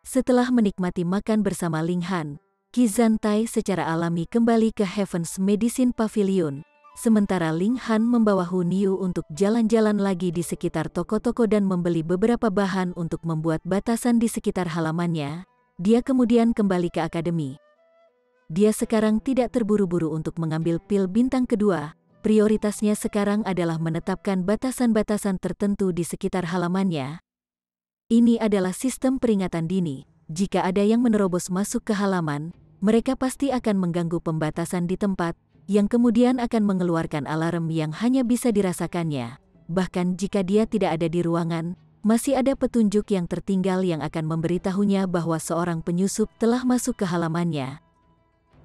Setelah menikmati makan bersama Ling Han, Qi Zantai secara alami kembali ke Heaven's Medicine Pavilion, sementara Ling Han membawa Hu Niu untuk jalan-jalan lagi di sekitar toko-toko dan membeli beberapa bahan untuk membuat batasan di sekitar halamannya. Dia kemudian kembali ke akademi. Dia sekarang tidak terburu-buru untuk mengambil pil bintang kedua, prioritasnya sekarang adalah menetapkan batasan-batasan tertentu di sekitar halamannya. Ini adalah sistem peringatan dini. Jika ada yang menerobos masuk ke halaman, mereka pasti akan mengganggu pembatasan di tempat, yang kemudian akan mengeluarkan alarm yang hanya bisa dirasakannya. Bahkan jika dia tidak ada di ruangan, masih ada petunjuk yang tertinggal yang akan memberitahunya bahwa seorang penyusup telah masuk ke halamannya.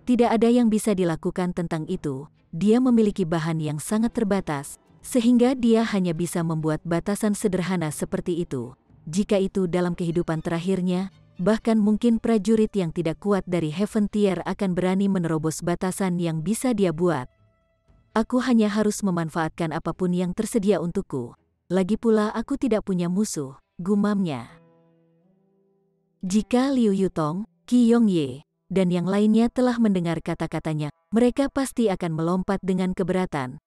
Tidak ada yang bisa dilakukan tentang itu. Dia memiliki bahan yang sangat terbatas, sehingga dia hanya bisa membuat batasan sederhana seperti itu. Jika itu dalam kehidupan terakhirnya, bahkan mungkin prajurit yang tidak kuat dari Heaven Tier akan berani menerobos batasan yang bisa dia buat. Aku hanya harus memanfaatkan apapun yang tersedia untukku. Lagi pula aku tidak punya musuh, gumamnya. Jika Liu Yutong, Qi Yongye, dan yang lainnya telah mendengar kata-katanya, mereka pasti akan melompat dengan keberatan.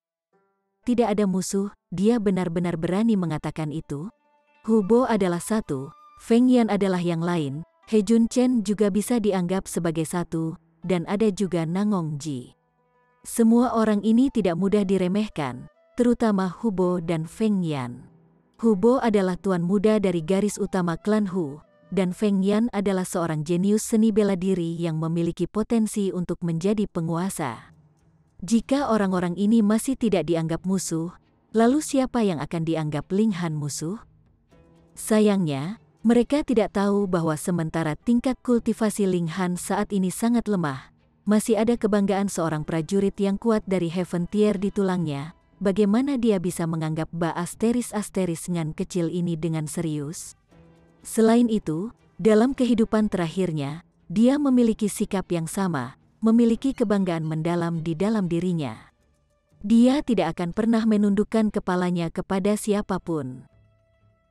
Tidak ada musuh, dia benar-benar berani mengatakan itu. Hu Bo adalah satu, Feng Yan adalah yang lain, He Jun Chen juga bisa dianggap sebagai satu, dan ada juga Nangong Ji. Semua orang ini tidak mudah diremehkan, terutama Hu Bo dan Feng Yan. Hu Bo adalah tuan muda dari garis utama klan Hu, dan Feng Yan adalah seorang jenius seni bela diri yang memiliki potensi untuk menjadi penguasa. Jika orang-orang ini masih tidak dianggap musuh, lalu siapa yang akan dianggap Ling Han musuh? Sayangnya, mereka tidak tahu bahwa sementara tingkat kultivasi Ling Han saat ini sangat lemah, masih ada kebanggaan seorang prajurit yang kuat dari Heaven Tier di tulangnya. Bagaimana dia bisa menganggap asteris ngan kecil ini dengan serius? Selain itu, dalam kehidupan terakhirnya, dia memiliki sikap yang sama, memiliki kebanggaan mendalam di dalam dirinya. Dia tidak akan pernah menundukkan kepalanya kepada siapapun.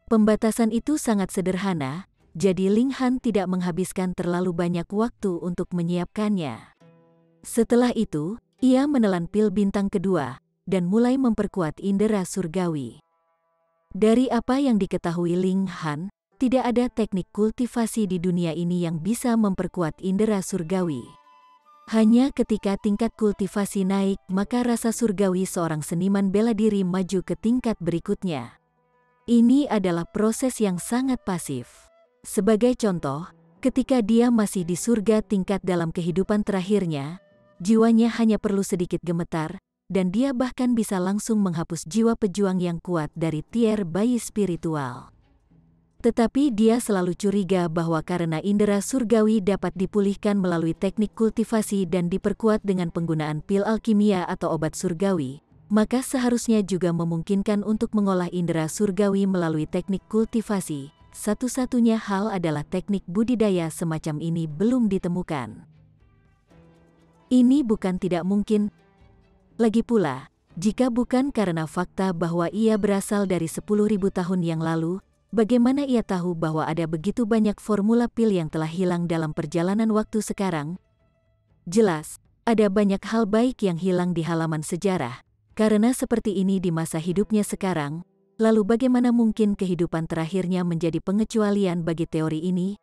Pembatasan itu sangat sederhana, jadi Ling Han tidak menghabiskan terlalu banyak waktu untuk menyiapkannya. Setelah itu, ia menelan pil bintang kedua, dan mulai memperkuat indera surgawi. Dari apa yang diketahui Ling Han, tidak ada teknik kultivasi di dunia ini yang bisa memperkuat indera surgawi. Hanya ketika tingkat kultivasi naik, maka rasa surgawi seorang seniman bela diri maju ke tingkat berikutnya. Ini adalah proses yang sangat pasif. Sebagai contoh, ketika dia masih di surga tingkat dalam kehidupan terakhirnya, jiwanya hanya perlu sedikit gemetar, dan dia bahkan bisa langsung menghapus jiwa pejuang yang kuat dari tier bayi spiritual. Tetapi dia selalu curiga bahwa karena indera surgawi dapat dipulihkan melalui teknik kultivasi dan diperkuat dengan penggunaan pil alkimia atau obat surgawi, maka seharusnya juga memungkinkan untuk mengolah indera surgawi melalui teknik kultivasi. Satu-satunya hal adalah teknik budidaya semacam ini belum ditemukan. Ini bukan tidak mungkin. Lagi pula, jika bukan karena fakta bahwa ia berasal dari 10.000 tahun yang lalu, bagaimana ia tahu bahwa ada begitu banyak formula pil yang telah hilang dalam perjalanan waktu sekarang? Jelas, ada banyak hal baik yang hilang di halaman sejarah. Karena seperti ini di masa hidupnya sekarang, lalu bagaimana mungkin kehidupan terakhirnya menjadi pengecualian bagi teori ini?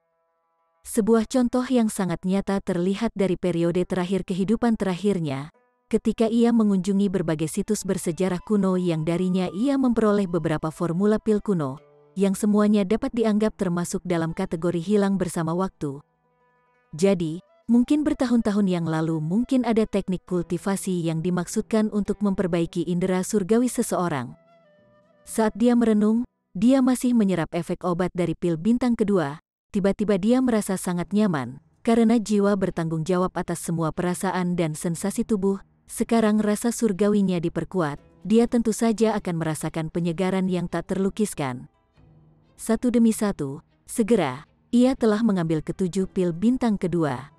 Sebuah contoh yang sangat nyata terlihat dari periode terakhir kehidupan terakhirnya, ketika ia mengunjungi berbagai situs bersejarah kuno yang darinya ia memperoleh beberapa formula pil kuno, yang semuanya dapat dianggap termasuk dalam kategori hilang bersama waktu. Jadi, Mungkin bertahun-tahun yang lalu mungkin ada teknik kultivasi yang dimaksudkan untuk memperbaiki indera surgawi seseorang. Saat dia merenung, dia masih menyerap efek obat dari pil bintang kedua. Tiba-tiba dia merasa sangat nyaman, karena jiwa bertanggung jawab atas semua perasaan dan sensasi tubuh. Sekarang rasa surgawinya diperkuat, dia tentu saja akan merasakan penyegaran yang tak terlukiskan. Satu demi satu, segera, ia telah mengambil ketujuh pil bintang kedua.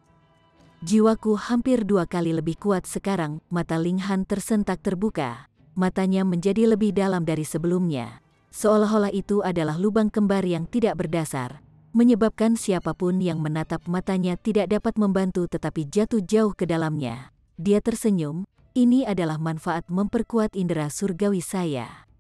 Jiwaku hampir 2 kali lebih kuat sekarang. Mata Ling Han tersentak terbuka. Matanya menjadi lebih dalam dari sebelumnya. Seolah-olah itu adalah lubang kembar yang tidak berdasar, menyebabkan siapapun yang menatap matanya tidak dapat membantu tetapi jatuh jauh ke dalamnya. Dia tersenyum, ini adalah manfaat memperkuat indera surgawi saya.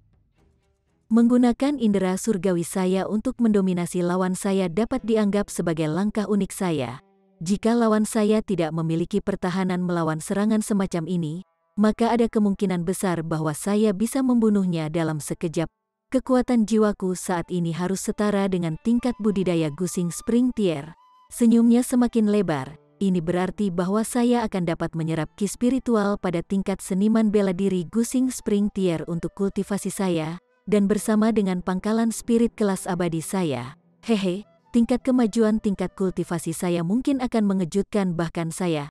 Menggunakan indera surgawi saya untuk mendominasi lawan saya dapat dianggap sebagai langkah unik saya. Jika lawan saya tidak memiliki pertahanan melawan serangan semacam ini, maka ada kemungkinan besar bahwa saya bisa membunuhnya dalam sekejap. Kekuatan jiwaku saat ini harus setara dengan tingkat budidaya Gusing Spring Tier. Senyumnya semakin lebar, ini berarti bahwa saya akan dapat menyerap ki spiritual pada tingkat seniman bela diri Gusing Spring Tier untuk kultivasi saya, dan bersama dengan pangkalan spirit kelas abadi saya. Hehe, tingkat kemajuan tingkat kultivasi saya mungkin akan mengejutkan bahkan saya.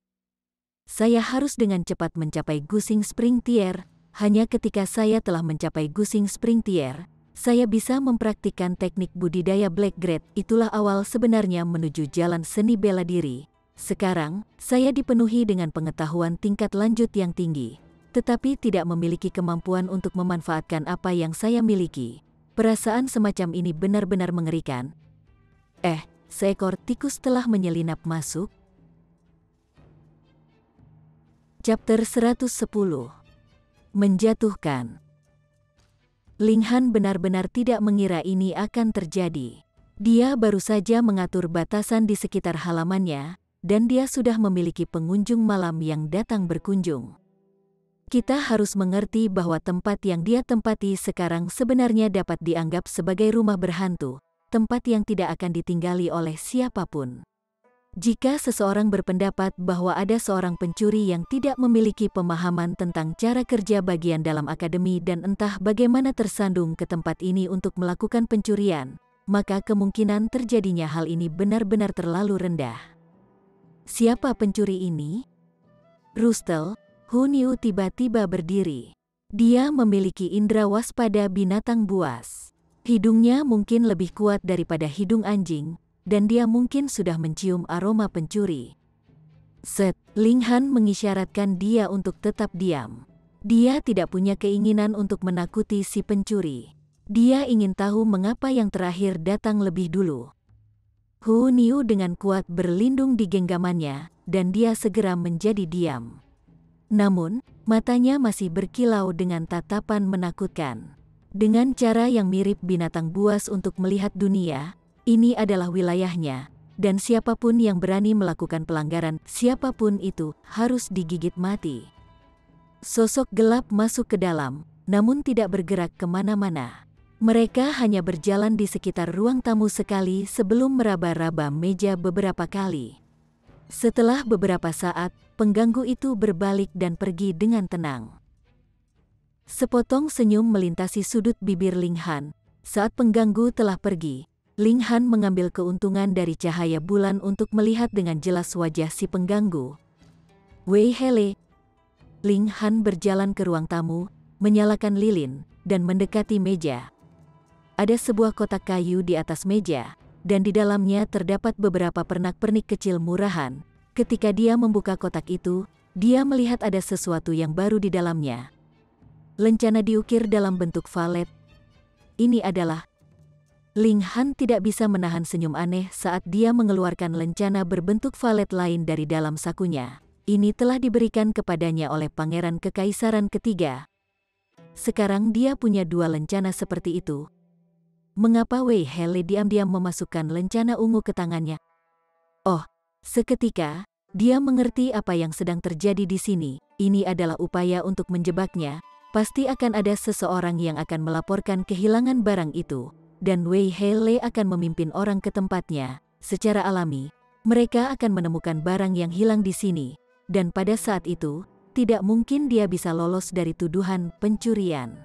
Saya harus dengan cepat mencapai Gusing Spring Tier. Hanya ketika saya telah mencapai Gusing Spring Tier, saya bisa mempraktikkan teknik budidaya Black Grade. Itulah awal sebenarnya menuju jalan seni bela diri. Sekarang, saya dipenuhi dengan pengetahuan tingkat lanjut yang tinggi, tetapi tidak memiliki kemampuan untuk memanfaatkan apa yang saya miliki. Perasaan semacam ini benar-benar mengerikan. Seekor tikus telah menyelinap masuk. Chapter 110. Menjatuhkan. Ling Han benar-benar tidak mengira ini akan terjadi. Dia baru saja mengatur batasan di sekitar halamannya, dan dia sudah memiliki pengunjung malam yang datang berkunjung. Kita harus mengerti bahwa tempat yang dia tempati sekarang sebenarnya dapat dianggap sebagai rumah berhantu, tempat yang tidak akan ditinggali oleh siapapun. Jika seseorang berpendapat bahwa ada seorang pencuri yang tidak memiliki pemahaman tentang cara kerja bagian dalam akademi dan entah bagaimana tersandung ke tempat ini untuk melakukan pencurian, maka kemungkinan terjadinya hal ini benar-benar terlalu rendah. Siapa pencuri ini? Rustel, Hun Yu tiba-tiba berdiri. Dia memiliki indera waspada binatang buas. Hidungnya mungkin lebih kuat daripada hidung anjing, dan dia mungkin sudah mencium aroma pencuri. Ling Han mengisyaratkan dia untuk tetap diam. Dia tidak punya keinginan untuk menakuti si pencuri. Dia ingin tahu mengapa yang terakhir datang lebih dulu. Hun Yu dengan kuat berlindung di genggamannya, dan dia segera menjadi diam. Namun, matanya masih berkilau dengan tatapan menakutkan. Dengan cara yang mirip binatang buas untuk melihat dunia, ini adalah wilayahnya, dan siapapun yang berani melakukan pelanggaran, siapapun itu, harus digigit mati. Sosok gelap masuk ke dalam, namun tidak bergerak kemana-mana. Mereka hanya berjalan di sekitar ruang tamu sekali sebelum meraba-raba meja beberapa kali. Setelah beberapa saat, pengganggu itu berbalik dan pergi dengan tenang. Sepotong senyum melintasi sudut bibir Ling Han. Saat pengganggu telah pergi, Ling Han mengambil keuntungan dari cahaya bulan untuk melihat dengan jelas wajah si pengganggu. Wei Hele. Ling Han berjalan ke ruang tamu, menyalakan lilin, dan mendekati meja. Ada sebuah kotak kayu di atas meja, dan di dalamnya terdapat beberapa pernak-pernik kecil murahan. Ketika dia membuka kotak itu, dia melihat ada sesuatu yang baru di dalamnya. Lencana diukir dalam bentuk valet. Ini adalah... Ling Han tidak bisa menahan senyum aneh saat dia mengeluarkan lencana berbentuk valet lain dari dalam sakunya. Ini telah diberikan kepadanya oleh Pangeran Kekaisaran Ketiga. Sekarang dia punya 2 lencana seperti itu. Mengapa Wei Hele diam-diam memasukkan lencana ungu ke tangannya? Oh, seketika, dia mengerti apa yang sedang terjadi di sini. Ini adalah upaya untuk menjebaknya. Pasti akan ada seseorang yang akan melaporkan kehilangan barang itu, dan Wei Hele akan memimpin orang ke tempatnya. Secara alami, Mereka akan menemukan barang yang hilang di sini, dan pada saat itu, tidak mungkin dia bisa lolos dari tuduhan pencurian.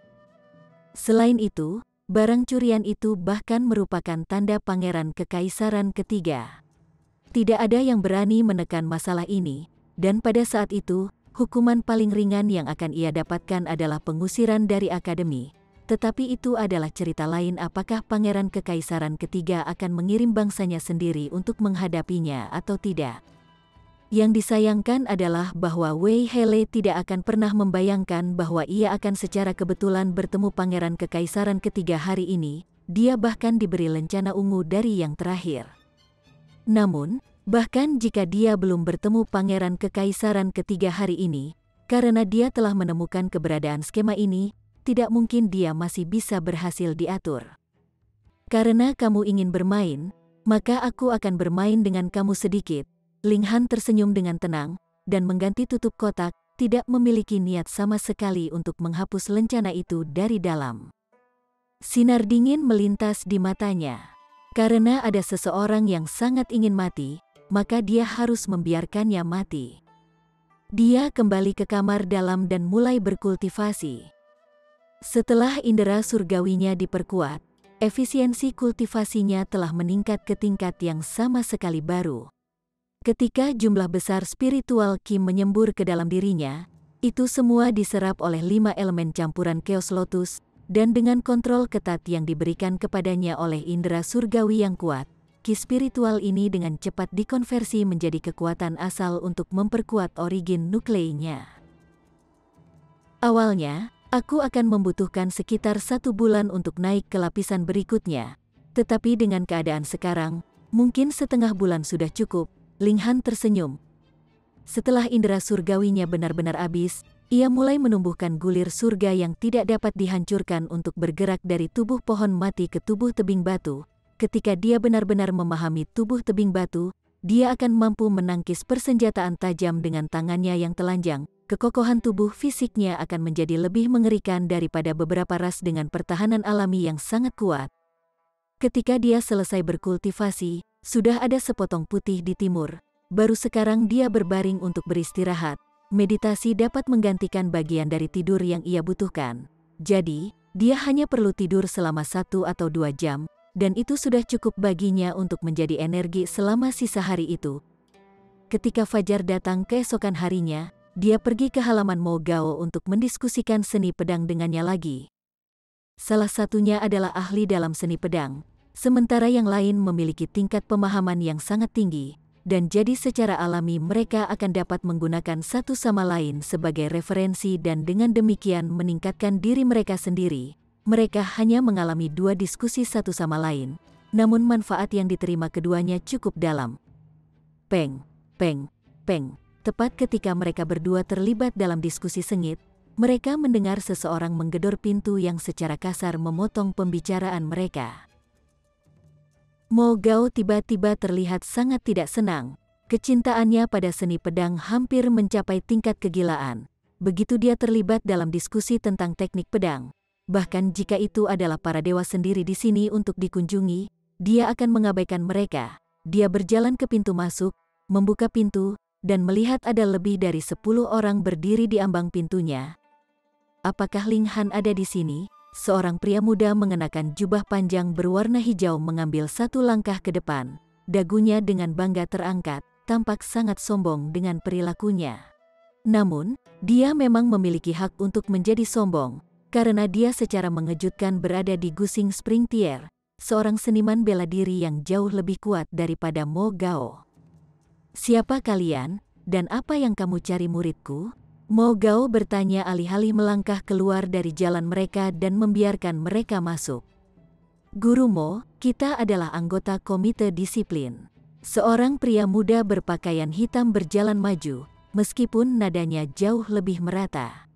Selain itu, barang curian itu bahkan merupakan tanda pangeran kekaisaran ketiga. Tidak ada yang berani menekan masalah ini, dan pada saat itu, hukuman paling ringan yang akan ia dapatkan adalah pengusiran dari akademi. Tetapi itu adalah cerita lain, apakah pangeran kekaisaran ketiga akan mengirim bangsanya sendiri untuk menghadapinya atau tidak. Yang disayangkan adalah bahwa Wei Hele tidak akan pernah membayangkan bahwa ia akan secara kebetulan bertemu pangeran kekaisaran ketiga hari ini. Dia bahkan diberi lencana ungu dari yang terakhir. Namun, bahkan jika dia belum bertemu pangeran kekaisaran ketiga hari ini, karena dia telah menemukan keberadaan skema ini, tidak mungkin dia masih bisa berhasil diatur. Karena kamu ingin bermain, maka aku akan bermain dengan kamu sedikit. Ling Han tersenyum dengan tenang, dan mengganti tutup kotak, tidak memiliki niat sama sekali untuk menghapus lencana itu dari dalam. Sinar dingin melintas di matanya. Karena ada seseorang yang sangat ingin mati, maka dia harus membiarkannya mati. Dia kembali ke kamar dalam dan mulai berkultivasi. Setelah indera surgawinya diperkuat, efisiensi kultivasinya telah meningkat ke tingkat yang sama sekali baru. Ketika jumlah besar spiritual Qi menyembur ke dalam dirinya, itu semua diserap oleh 5 elemen campuran Chaos Lotus, dan dengan kontrol ketat yang diberikan kepadanya oleh indera surgawi yang kuat, Qi spiritual ini dengan cepat dikonversi menjadi kekuatan asal untuk memperkuat origin nukleinya. Awalnya, aku akan membutuhkan sekitar 1 bulan untuk naik ke lapisan berikutnya, tetapi dengan keadaan sekarang, mungkin setengah bulan sudah cukup. Ling Han tersenyum. Setelah indera surgawinya benar-benar habis, ia mulai menumbuhkan gulir surga yang tidak dapat dihancurkan untuk bergerak dari tubuh pohon mati ke tubuh tebing batu. Ketika dia benar-benar memahami tubuh tebing batu, dia akan mampu menangkis persenjataan tajam dengan tangannya yang telanjang. Kekokohan tubuh fisiknya akan menjadi lebih mengerikan daripada beberapa ras dengan pertahanan alami yang sangat kuat. Ketika dia selesai berkultivasi, sudah ada sepotong putih di timur. Baru sekarang dia berbaring untuk beristirahat. Meditasi dapat menggantikan bagian dari tidur yang ia butuhkan. Jadi, dia hanya perlu tidur selama 1 atau 2 jam, dan itu sudah cukup baginya untuk menjadi energi selama sisa hari itu. Ketika fajar datang keesokan harinya, dia pergi ke halaman Mo Gao untuk mendiskusikan seni pedang dengannya lagi. Salah satunya adalah ahli dalam seni pedang, sementara yang lain memiliki tingkat pemahaman yang sangat tinggi, dan jadi secara alami mereka akan dapat menggunakan satu sama lain sebagai referensi dan dengan demikian meningkatkan diri mereka sendiri. Mereka hanya mengalami 2 diskusi satu sama lain, namun manfaat yang diterima keduanya cukup dalam. Peng, peng, peng. Tepat ketika mereka berdua terlibat dalam diskusi sengit, mereka mendengar seseorang menggedor pintu yang secara kasar memotong pembicaraan mereka. Mo Gao tiba-tiba terlihat sangat tidak senang. Kecintaannya pada seni pedang hampir mencapai tingkat kegilaan. Begitu dia terlibat dalam diskusi tentang teknik pedang, bahkan jika itu adalah para dewa sendiri di sini untuk dikunjungi, dia akan mengabaikan mereka. Dia berjalan ke pintu masuk, membuka pintu, dan melihat ada lebih dari 10 orang berdiri di ambang pintunya. Apakah Ling Han ada di sini? Seorang pria muda mengenakan jubah panjang berwarna hijau mengambil 1 langkah ke depan. Dagunya dengan bangga terangkat, tampak sangat sombong dengan perilakunya. Namun, dia memang memiliki hak untuk menjadi sombong, karena dia secara mengejutkan berada di Gusing Spring Tier, seorang seniman bela diri yang jauh lebih kuat daripada Mo Gao. Siapa kalian, dan apa yang kamu cari muridku? Mo Gao bertanya alih-alih melangkah keluar dari jalan mereka dan membiarkan mereka masuk. Guru Mo, kita adalah anggota komite disiplin. Seorang pria muda berpakaian hitam berjalan maju, meskipun nadanya jauh lebih merata.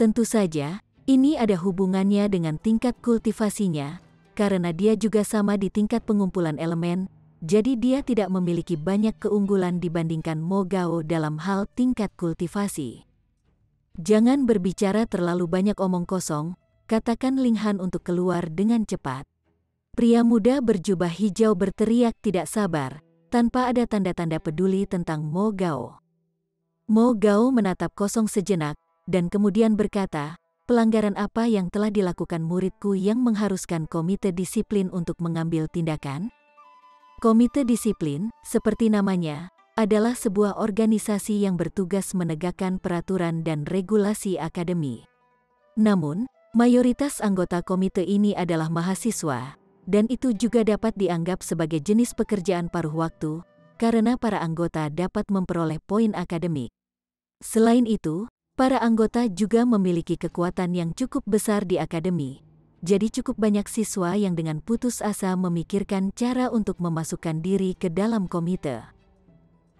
Tentu saja, ini ada hubungannya dengan tingkat kultivasinya, karena dia juga sama di tingkat pengumpulan elemen, jadi dia tidak memiliki banyak keunggulan dibandingkan Mo Gao dalam hal tingkat kultivasi. Jangan berbicara terlalu banyak omong kosong, katakan Ling Han untuk keluar dengan cepat. Pria muda berjubah hijau berteriak tidak sabar, tanpa ada tanda-tanda peduli tentang Mo Gao. Mo Gao menatap kosong sejenak, dan kemudian berkata, pelanggaran apa yang telah dilakukan muridku yang mengharuskan komite disiplin untuk mengambil tindakan? Komite disiplin, seperti namanya, adalah sebuah organisasi yang bertugas menegakkan peraturan dan regulasi akademi. Namun, mayoritas anggota komite ini adalah mahasiswa, dan itu juga dapat dianggap sebagai jenis pekerjaan paruh waktu, karena para anggota dapat memperoleh poin akademik. Selain itu, para anggota juga memiliki kekuatan yang cukup besar di akademi, jadi cukup banyak siswa yang dengan putus asa memikirkan cara untuk memasukkan diri ke dalam komite.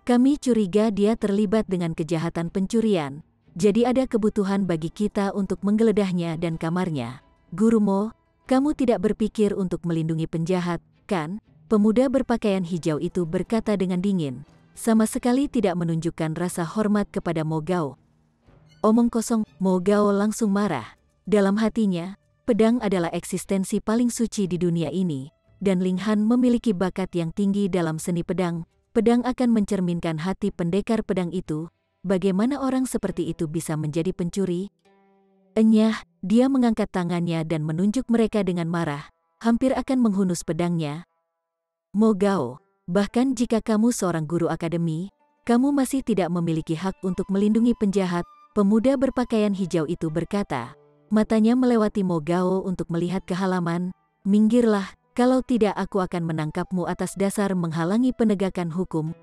Kami curiga dia terlibat dengan kejahatan pencurian, jadi ada kebutuhan bagi kita untuk menggeledahnya dan kamarnya. Guru Mo, kamu tidak berpikir untuk melindungi penjahat, kan? Pemuda berpakaian hijau itu berkata dengan dingin, sama sekali tidak menunjukkan rasa hormat kepada Mo Gao. Omong kosong, Mo Gao langsung marah. Dalam hatinya, pedang adalah eksistensi paling suci di dunia ini, dan Ling Han memiliki bakat yang tinggi dalam seni pedang. Pedang akan mencerminkan hati pendekar pedang itu. Bagaimana orang seperti itu bisa menjadi pencuri? Enyah, dia mengangkat tangannya dan menunjuk mereka dengan marah, hampir akan menghunus pedangnya. Mo Gao, bahkan jika kamu seorang guru akademi, kamu masih tidak memiliki hak untuk melindungi penjahat, pemuda berpakaian hijau itu berkata. Matanya melewati Mo Gao untuk melihat ke halaman. Minggirlah, kalau tidak aku akan menangkapmu atas dasar menghalangi penegakan hukum.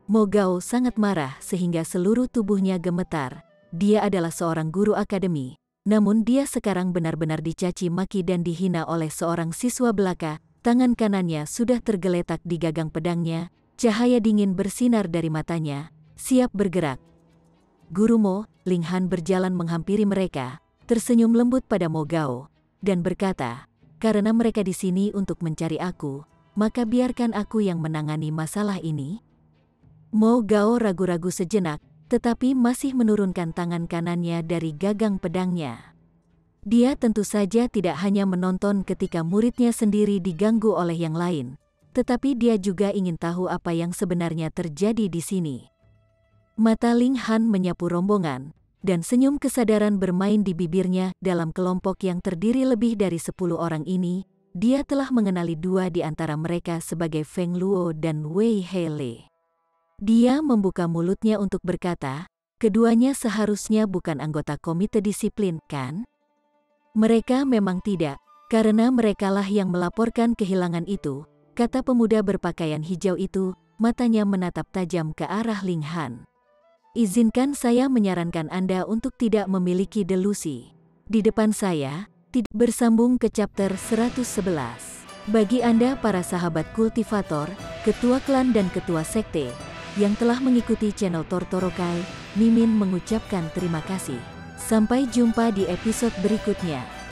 Mo Gao sangat marah sehingga seluruh tubuhnya gemetar. Dia adalah seorang guru akademi, namun dia sekarang benar-benar dicaci maki dan dihina oleh seorang siswa belaka. Tangan kanannya sudah tergeletak di gagang pedangnya, cahaya dingin bersinar dari matanya, siap bergerak. Guru Mo, Ling Han berjalan menghampiri mereka, tersenyum lembut pada Mo Gao, dan berkata, karena mereka di sini untuk mencari aku, maka biarkan aku yang menangani masalah ini. Mo Gao ragu-ragu sejenak, tetapi masih menurunkan tangan kanannya dari gagang pedangnya. Dia tentu saja tidak hanya menonton ketika muridnya sendiri diganggu oleh yang lain, tetapi dia juga ingin tahu apa yang sebenarnya terjadi di sini. Mata Ling Han menyapu rombongan, dan senyum kesadaran bermain di bibirnya. Dalam kelompok yang terdiri lebih dari 10 orang ini, dia telah mengenali 2 di antara mereka sebagai Feng Luo dan Wei Hele. Dia membuka mulutnya untuk berkata, keduanya seharusnya bukan anggota komite disiplin, kan? Mereka memang tidak, karena merekalah yang melaporkan kehilangan itu, kata pemuda berpakaian hijau itu, matanya menatap tajam ke arah Ling Han. Izinkan saya menyarankan Anda untuk tidak memiliki delusi. Di depan saya, tidak bersambung ke chapter 111. Bagi Anda para sahabat kultivator, ketua klan dan ketua sekte, yang telah mengikuti channel Tortorokai, Mimin mengucapkan terima kasih. Sampai jumpa di episode berikutnya.